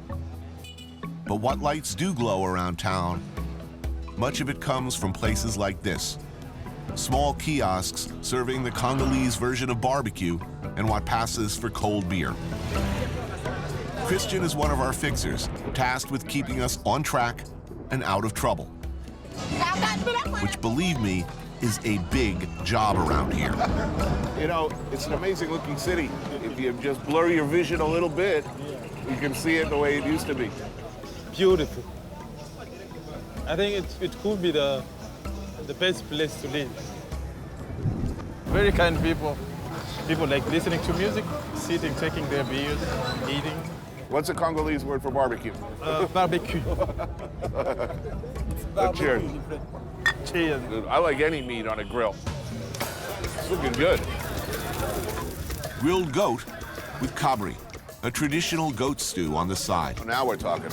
But what lights do glow around town, much of it comes from places like this. Small kiosks serving the Congolese version of barbecue and what passes for cold beer. Christian is one of our fixers, tasked with keeping us on track and out of trouble. Which, believe me, is a big job around here. You know, it's an amazing looking city. If you just blur your vision a little bit, you can see it the way it used to be. Beautiful. I think it could be the best place to live. Very kind people. People like listening to music, sitting, taking their beers, eating. What's a Congolese word for barbecue? Barbecue. Cheers. Cheers. I like any meat on a grill. It's looking good. Grilled goat with kabri, a traditional goat stew on the side. Now we're talking.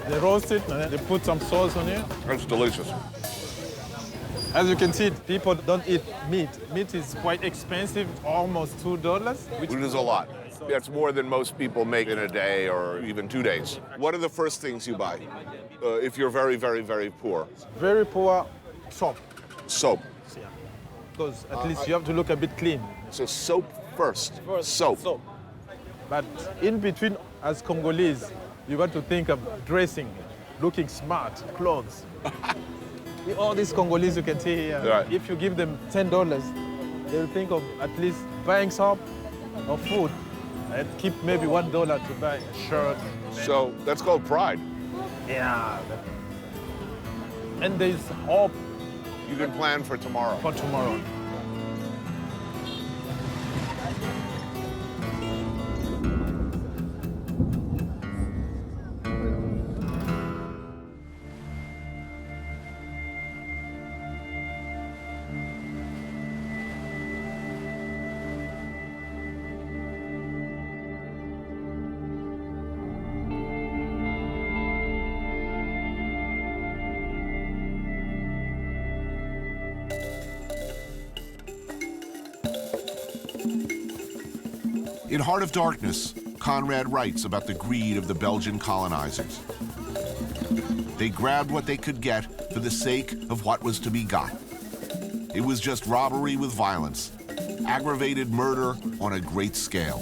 They roast it and they put some sauce on it. That's delicious. As you can see, people don't eat meat. Meat is quite expensive, almost $2. Which is a lot. That's more than most people make in a day or even 2 days. What are the first things you buy if you're very, very, very poor? Very poor, soap. Soap. Yeah. Because at least you have to look a bit clean. So soap first. Soap. But in between, as Congolese, you got to think of dressing, looking smart, clothes. All these Congolese you can see here, right. If you give them $10, they'll think of at least buying soap or food and keep maybe $1 to buy a shirt. So that's called pride. Yeah. And there's hope. You can plan for tomorrow. For tomorrow. In Heart of Darkness, Conrad writes about the greed of the Belgian colonizers. They grabbed what they could get for the sake of what was to be got. It was just robbery with violence, aggravated murder on a great scale.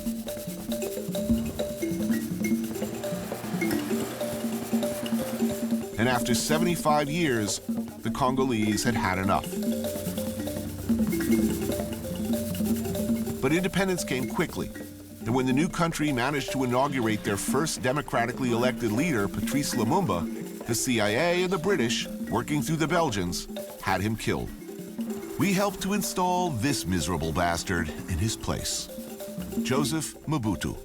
And after 75 years, the Congolese had had enough. But independence came quickly. And when the new country managed to inaugurate their first democratically elected leader, Patrice Lumumba, the CIA and the British, working through the Belgians, had him killed. We helped to install this miserable bastard in his place, Joseph Mobutu.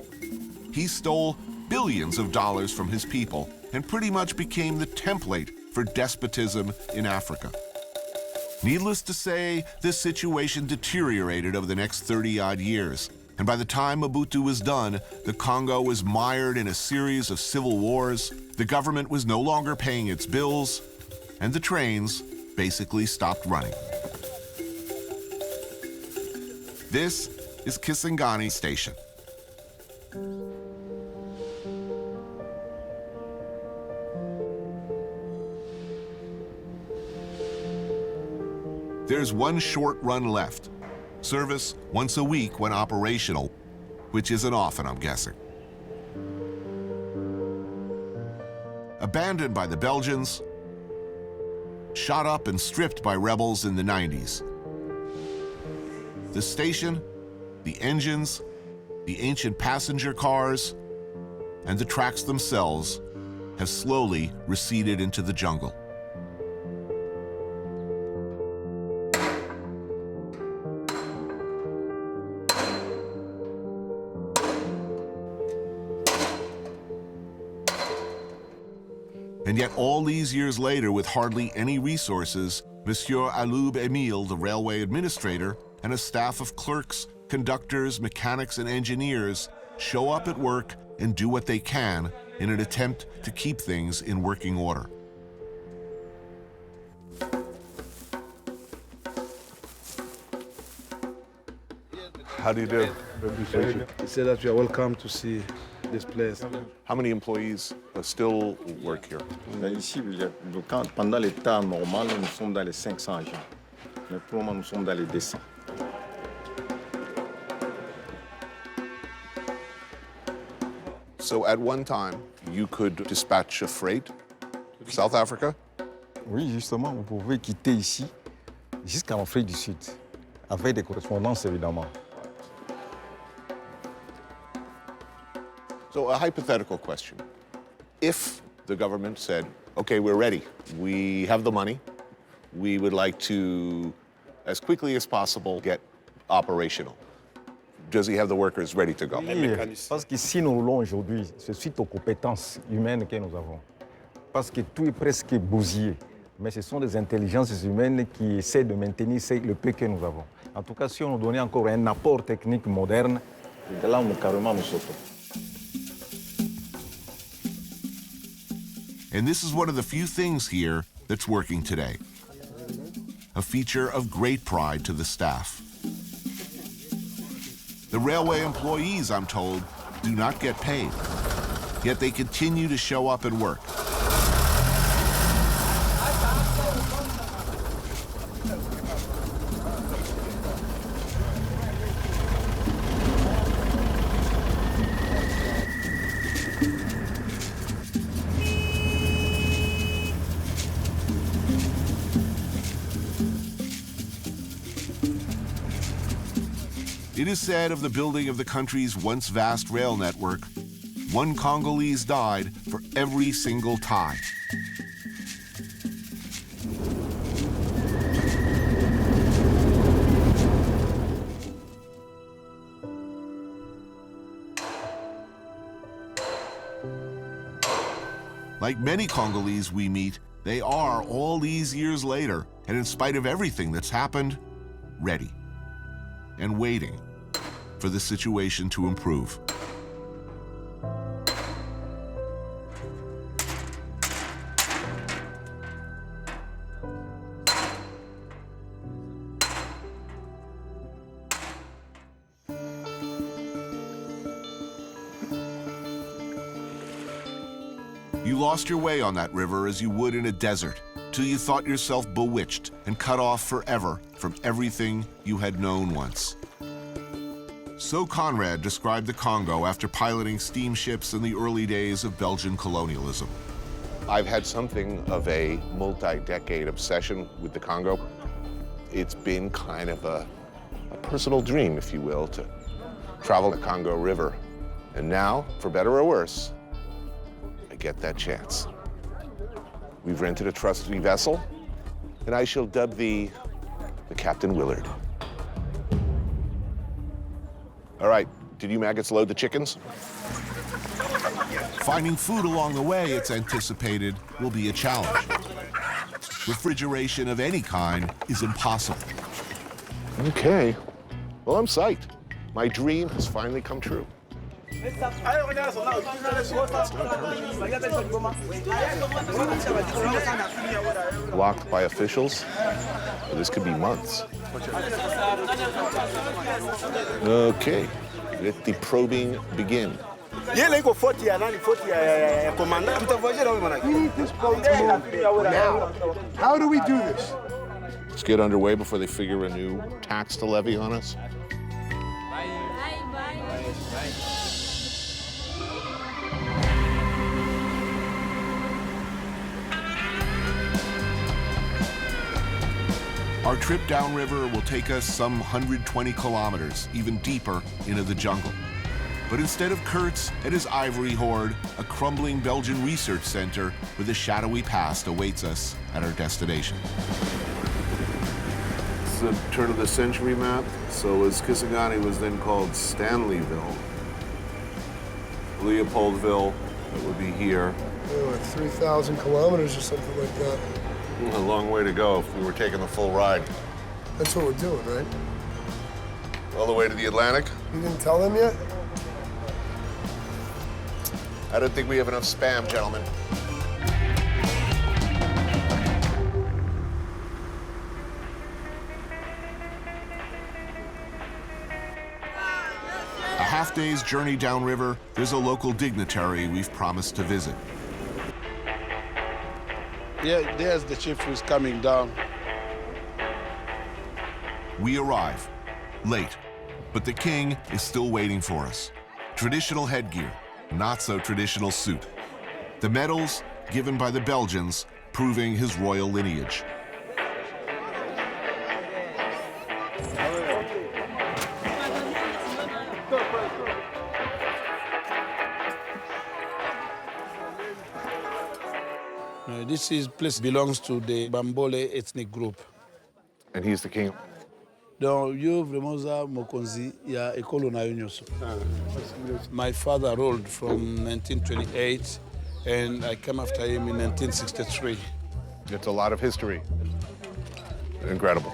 he stole billions of dollars from his people and pretty much became the template for despotism in Africa. Needless to say, this situation deteriorated over the next 30-odd years. And by the time Mobutu was done, the Congo was mired in a series of civil wars, the government was no longer paying its bills, and the trains basically stopped running. This is Kisangani Station. There's one short run left. Service once a week when operational, which isn't often, I'm guessing. Abandoned by the Belgians, shot up and stripped by rebels in the 90s. The station, the engines, the ancient passenger cars, and the tracks themselves have slowly receded into the jungle. And yet all these years later, with hardly any resources, Monsieur Aloub Emile, the railway administrator, and a staff of clerks, conductors, mechanics, and engineers show up at work and do what they can in an attempt to keep things in working order. How do you do? He said that you are welcome to see this place. How many employees still work here? Ici, pendant les temps normal, nous sommes dans les 500 agents. Mais pour le moment, nous sommes dans les 200. So at one time, you could dispatch a freight to South Africa? Oui, justement, vous pouvez quitter ici jusqu'en Afrique du Sud, avec des correspondances évidemment. So a hypothetical question. If the government said, okay, we're ready, we have the money, we would like to, as quickly as possible, get operational. Does he have the workers ready to go? Oui, parce que si nous roulons aujourd'hui, c'est suite aux compétences humaines que nous avons. Parce que tout est presque bousillé. Mais ce sont des intelligences humaines qui essaient de maintenir le peu que nous avons. En tout cas, si on nous donnait encore un apport technique moderne, là, on carrément nous sautons. And this is one of the few things here that's working today. A feature of great pride to the staff. The railway employees, I'm told, do not get paid, yet they continue to show up and work. It is said of the building of the country's once vast rail network, one Congolese died for every single tie. Like many Congolese we meet, they are, all these years later, and in spite of everything that's happened, ready and waiting for the situation to improve. You lost your way on that river as you would in a desert, till you thought yourself bewitched and cut off forever from everything you had known once. So Conrad described the Congo after piloting steamships in the early days of Belgian colonialism. I've had something of a multi-decade obsession with the Congo. It's been kind of a personal dream, if you will, to travel the Congo River. And now, for better or worse, I get that chance. We've rented a trusty vessel, and I shall dub thee the Captain Willard. All right, did you maggots load the chickens? Finding food along the way, it's anticipated, will be a challenge. Refrigeration of any kind is impossible. Okay. Well, I'm psyched. My dream has finally come true. Blocked by officials? Well, this could be months. Okay, let the probing begin. We need this boat to move now. How do we do this? Let's get underway before they figure a new tax to levy on us. Our trip downriver will take us some 120 kilometers, even deeper into the jungle. But instead of Kurtz and his ivory hoard, a crumbling Belgian research center with a shadowy past awaits us at our destination. This is a turn of the century map. So as Kisangani was then called Stanleyville, Leopoldville, that would be here. Oh, like 3,000 kilometers or something like that. A long way to go if we were taking the full ride. That's what we're doing, right? All the way to the Atlantic? You didn't tell them yet? I don't think we have enough spam, gentlemen. A half-day's journey downriver, there's a local dignitary we've promised to visit. Yeah, there's the chief who's coming down. We arrive, late, but the king is still waiting for us. Traditional headgear, not so traditional suit. The medals given by the Belgians, proving his royal lineage. This place belongs to the Bambole ethnic group. And he's the king? Donc, yo vremoza mokonzi ya ekolo na yo nyonso. My father ruled from 1928, and I came after him in 1963. It's a lot of history. Incredible.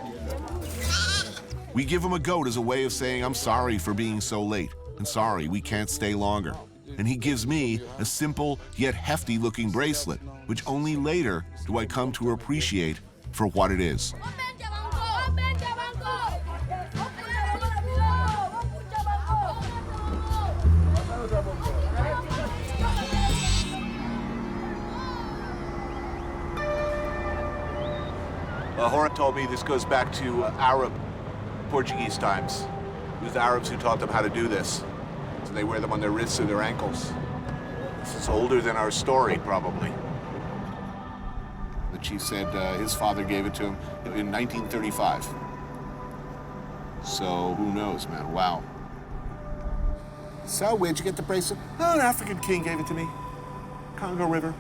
We give him a goat as a way of saying, I'm sorry for being so late, and sorry we can't stay longer. And he gives me a simple yet hefty-looking bracelet, which only later do I come to appreciate for what it is. Horan told me this goes back to Arab, Portuguese times. It was the Arabs who taught them how to do this. So they wear them on their wrists or their ankles. This is older than our story, probably. The chief said his father gave it to him in 1935. So who knows, man? Wow. So where'd you get the bracelet? Oh, an African king gave it to me. Congo River.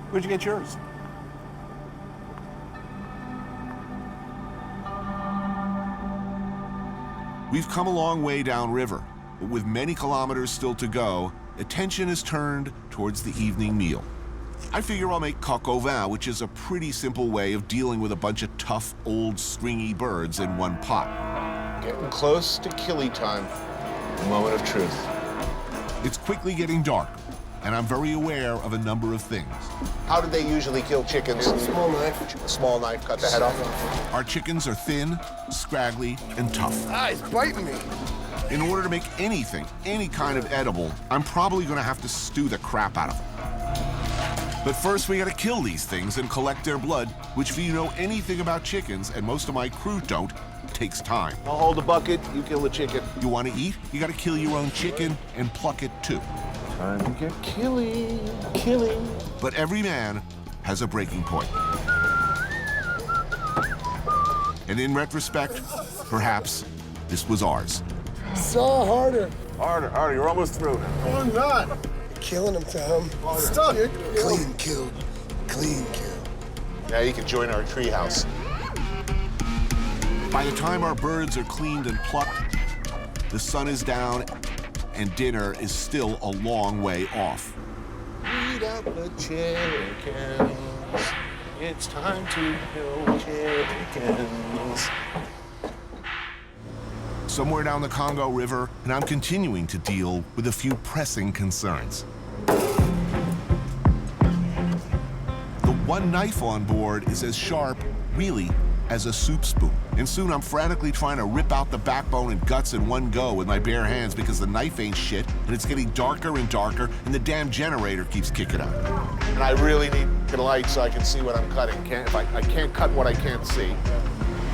Where'd you get yours? We've come a long way downriver, but with many kilometers still to go, attention is turned towards the evening meal. I figure I'll make coq au vin, which is a pretty simple way of dealing with a bunch of tough, old, stringy birds in one pot. Getting close to killie time. The moment of truth. It's quickly getting dark, and I'm very aware of a number of things. How do they usually kill chickens? A small knife. A small knife, cut the head off. Our chickens are thin, scraggly, and tough. Ah, he's biting me. In order to make anything, any kind of edible, I'm probably gonna have to stew the crap out of them. But first we gotta kill these things and collect their blood, which if you know anything about chickens, and most of my crew don't, takes time. I'll hold the bucket, you kill the chicken. You wanna eat? You gotta kill your own chicken and pluck it too. Time to get killing. But every man has a breaking point. And in retrospect, perhaps this was ours. Saw harder. Harder, you're almost through. No, I'm not. You're killing him, Tom. Stop. Clean kill. Clean kill. Now you can join our treehouse. By the time our birds are cleaned and plucked, the sun is down and dinner is still a long way off. Eat up the chickens. It's time to kill chickens. Somewhere down the Congo River, and I'm continuing to deal with a few pressing concerns. The one knife on board is as sharp, really, as a soup spoon. And soon I'm frantically trying to rip out the backbone and guts in one go with my bare hands because the knife ain't shit, and it's getting darker and darker, and the damn generator keeps kicking out. And I really need a light so I can see what I'm cutting. I can't cut what I can't see.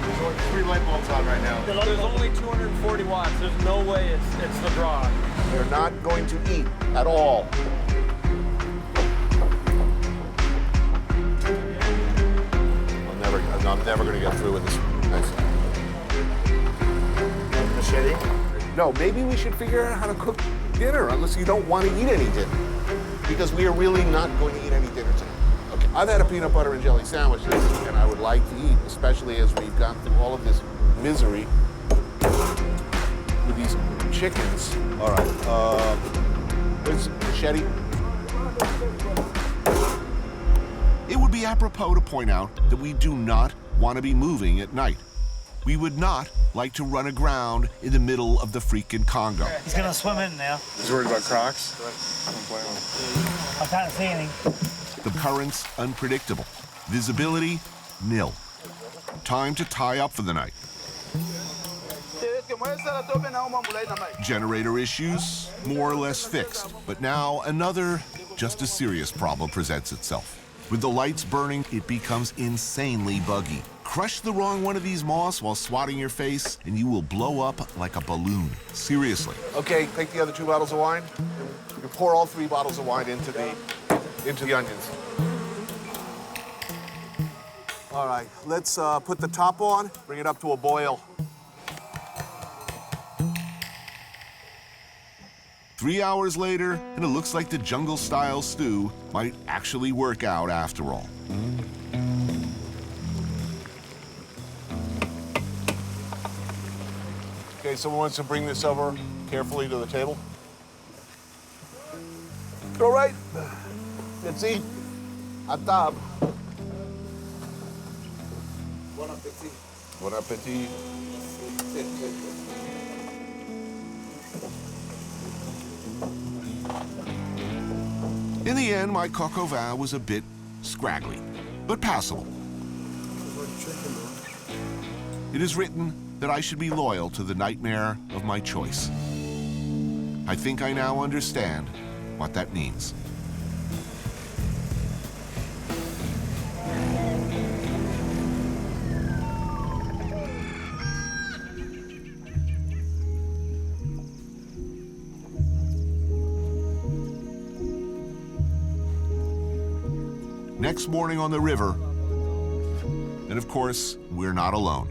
There's only 3 light bulbs on right now. There's only 240 watts. There's no way it's the draw. They're not going to eat at all. I'm never going to get through with this. Machete? No, maybe we should figure out how to cook dinner, unless you don't want to eat any dinner. Because we are really not going to eat any dinner tonight. Okay, I've had a peanut butter and jelly sandwich, and I would like to eat, especially as we've gone through all of this misery with these chickens. All right, where's the machete? It would be apropos to point out that we do not want to be moving at night. We would not like to run aground in the middle of the freaking Congo. He's gonna swim in now. He's worried about Crocs? I can't see any. The currents unpredictable. Visibility nil. Time to tie up for the night. Generator issues more or less fixed, but now another just as serious problem presents itself. With the lights burning, it becomes insanely buggy. Crush the wrong one of these moths while swatting your face, and you will blow up like a balloon. Seriously. Okay, take the other 2 bottles of wine. You can pour all 3 bottles of wine into the onions. All right, let's put the top on, bring it up to a boil. 3 hours later, and it looks like the jungle-style stew might actually work out after all. Okay, someone wants to bring this over carefully to the table. All right, let's eat. At tab. Bon appetit. Bon appetit. In the end, my coq au vin was a bit scraggly, but passable. It is written that I should be loyal to the nightmare of my choice. I think I now understand what that means. Next morning on the river, and of course, we're not alone.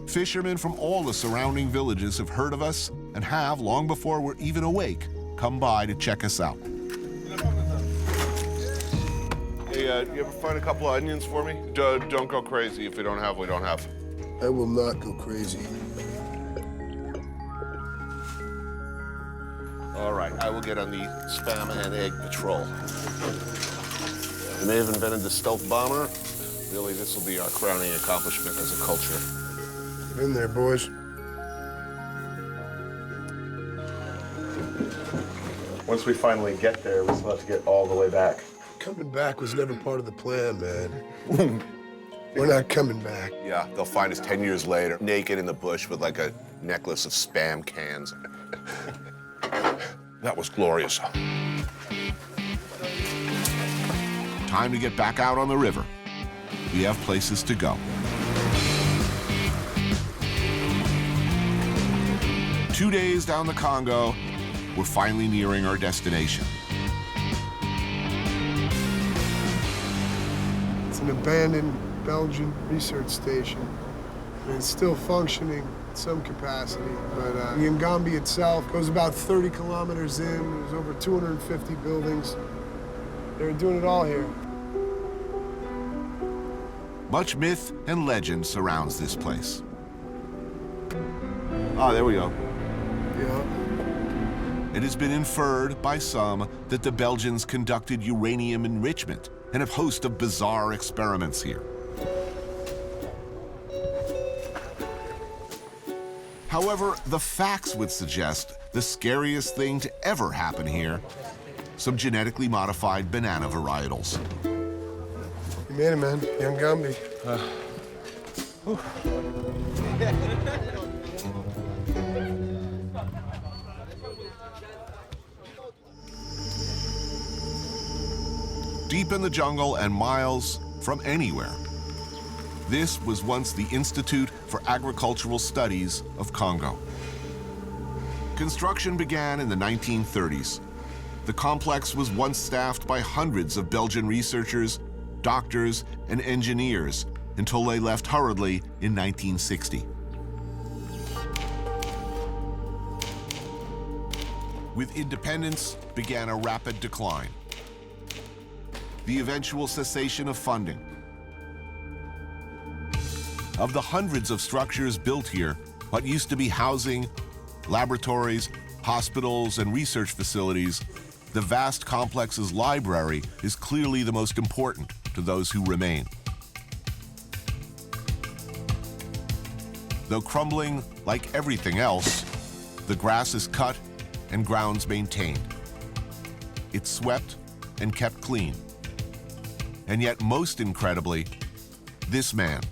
Fishermen from all the surrounding villages have heard of us and have, long before we're even awake, come by to check us out. Hey, you ever find a couple of onions for me? Don't go crazy. If we don't have, we don't have. I will not go crazy. All right, I will get on the spam and egg patrol. I may have invented the stealth bomber. Really, this will be our crowning accomplishment as a culture. Get in there, boys. Once we finally get there, we still have to get all the way back. Coming back was never part of the plan, man. We're not coming back. Yeah, they'll find us 10 years later, naked in the bush with like a necklace of Spam cans. That was glorious. Time to get back out on the river. We have places to go. 2 days down the Congo, we're finally nearing our destination. It's an abandoned Belgian research station. And it's still functioning in some capacity, but the Ngombe itself goes about 30 kilometers in. There's over 250 buildings. They were doing it all here. Much myth and legend surrounds this place. Oh, there we go. Yeah. It has been inferred by some that the Belgians conducted uranium enrichment and a host of bizarre experiments here. However, the facts would suggest the scariest thing to ever happen here, some genetically modified banana varietals. You made it, man. Young Gambi. Deep in the jungle and miles from anywhere, this was once the Institute for Agricultural Studies of Congo. Construction began in the 1930s. The complex was once staffed by hundreds of Belgian researchers, doctors, and engineers until they left hurriedly in 1960. With independence began a rapid decline. The eventual cessation of funding. Of the hundreds of structures built here, what used to be housing, laboratories, hospitals, and research facilities, the vast complex's library is clearly the most important to those who remain. Though crumbling like everything else, the grass is cut and grounds maintained. It's swept and kept clean. And yet, most incredibly, this man,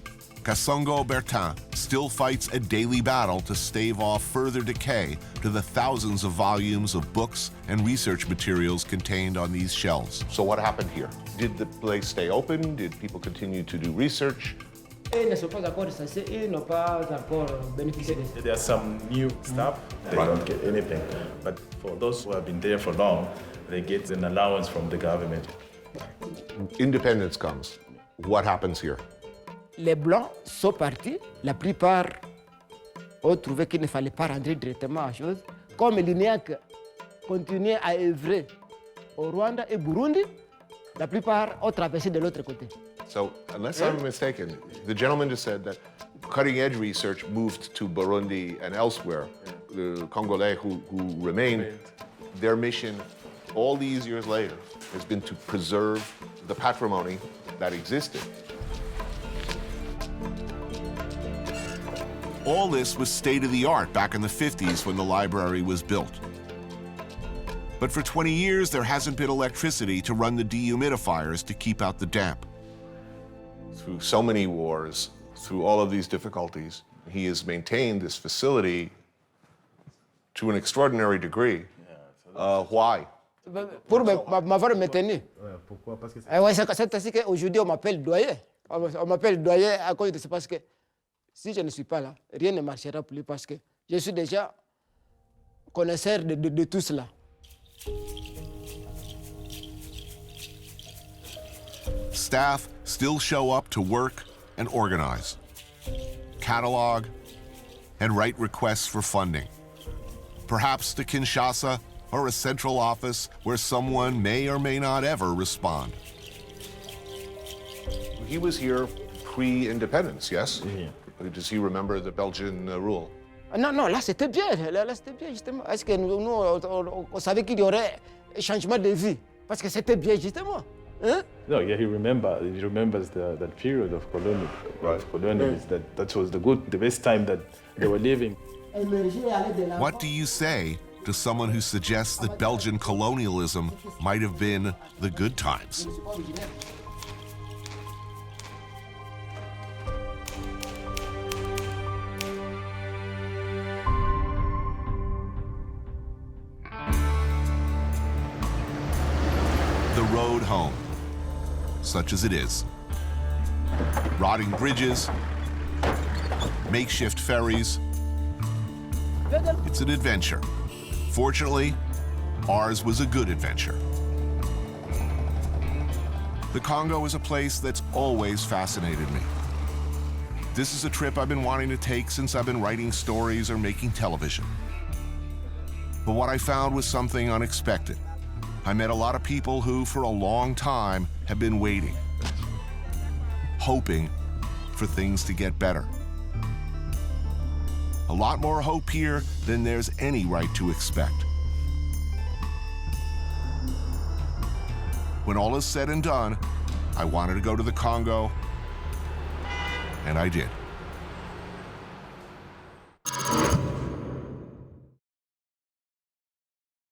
Kasongo Bertin, still fights a daily battle to stave off further decay to the thousands of volumes of books and research materials contained on these shelves. So what happened here? Did the place stay open? Did people continue to do research? There are some new staff, they don't get anything. But for those who have been there for long, they get an allowance from the government. Independence comes. What happens here? Les Blancs sont partis. La plupart ont trouvé qu'il ne fallait pas rentrer directement à chose. Comme l'INEAC continuait à œuvrer au Rwanda et Burundi, la plupart ont traversé de l'autre côté. So, unless I'm mistaken, the gentleman just said that cutting-edge research moved to Burundi and elsewhere. The Congolese who remained, their mission all these years later has been to preserve the patrimony that existed. All this was state-of-the-art back in the 50s when the library was built. But for 20 years, there hasn't been electricity to run the dehumidifiers to keep out the damp. Through so many wars, through all of these difficulties, he has maintained this facility to an extraordinary degree. Why? Pour m'avoir maintenu. Pourquoi? Parce que c'est ainsi qu'aujourd'hui on m'appelle doyen. On m'appelle doyen à cause de ça parce que si je ne suis pas là, rien ne marchera plus parce que je suis déjà connaisseur de tout cela. Staff still show up to work and organize, catalog, and write requests for funding. Perhaps to Kinshasa or a central office where someone may or may not ever respond. He was here pre-independence, yes? Does he remember the Belgian rule? Non, là c'était bien, justement. Est-ce que nous on savait qu'il y aurait un changement de vie? Parce que c'était bien, justement. Hein? No, yeah, he remembers that period of colonial. Right. Colonial, that was the best time that they were living. What do you say to someone who suggests that Belgian colonialism might have been the good times? The road home, such as it is. Rotting bridges, makeshift ferries. It's an adventure. Fortunately, ours was a good adventure. The Congo is a place that's always fascinated me. This is a trip I've been wanting to take since I've been writing stories or making television. But what I found was something unexpected. I met a lot of people who, for a long time, have been waiting, hoping for things to get better. A lot more hope here than there's any right to expect. When all is said and done, I wanted to go to the Congo, and I did.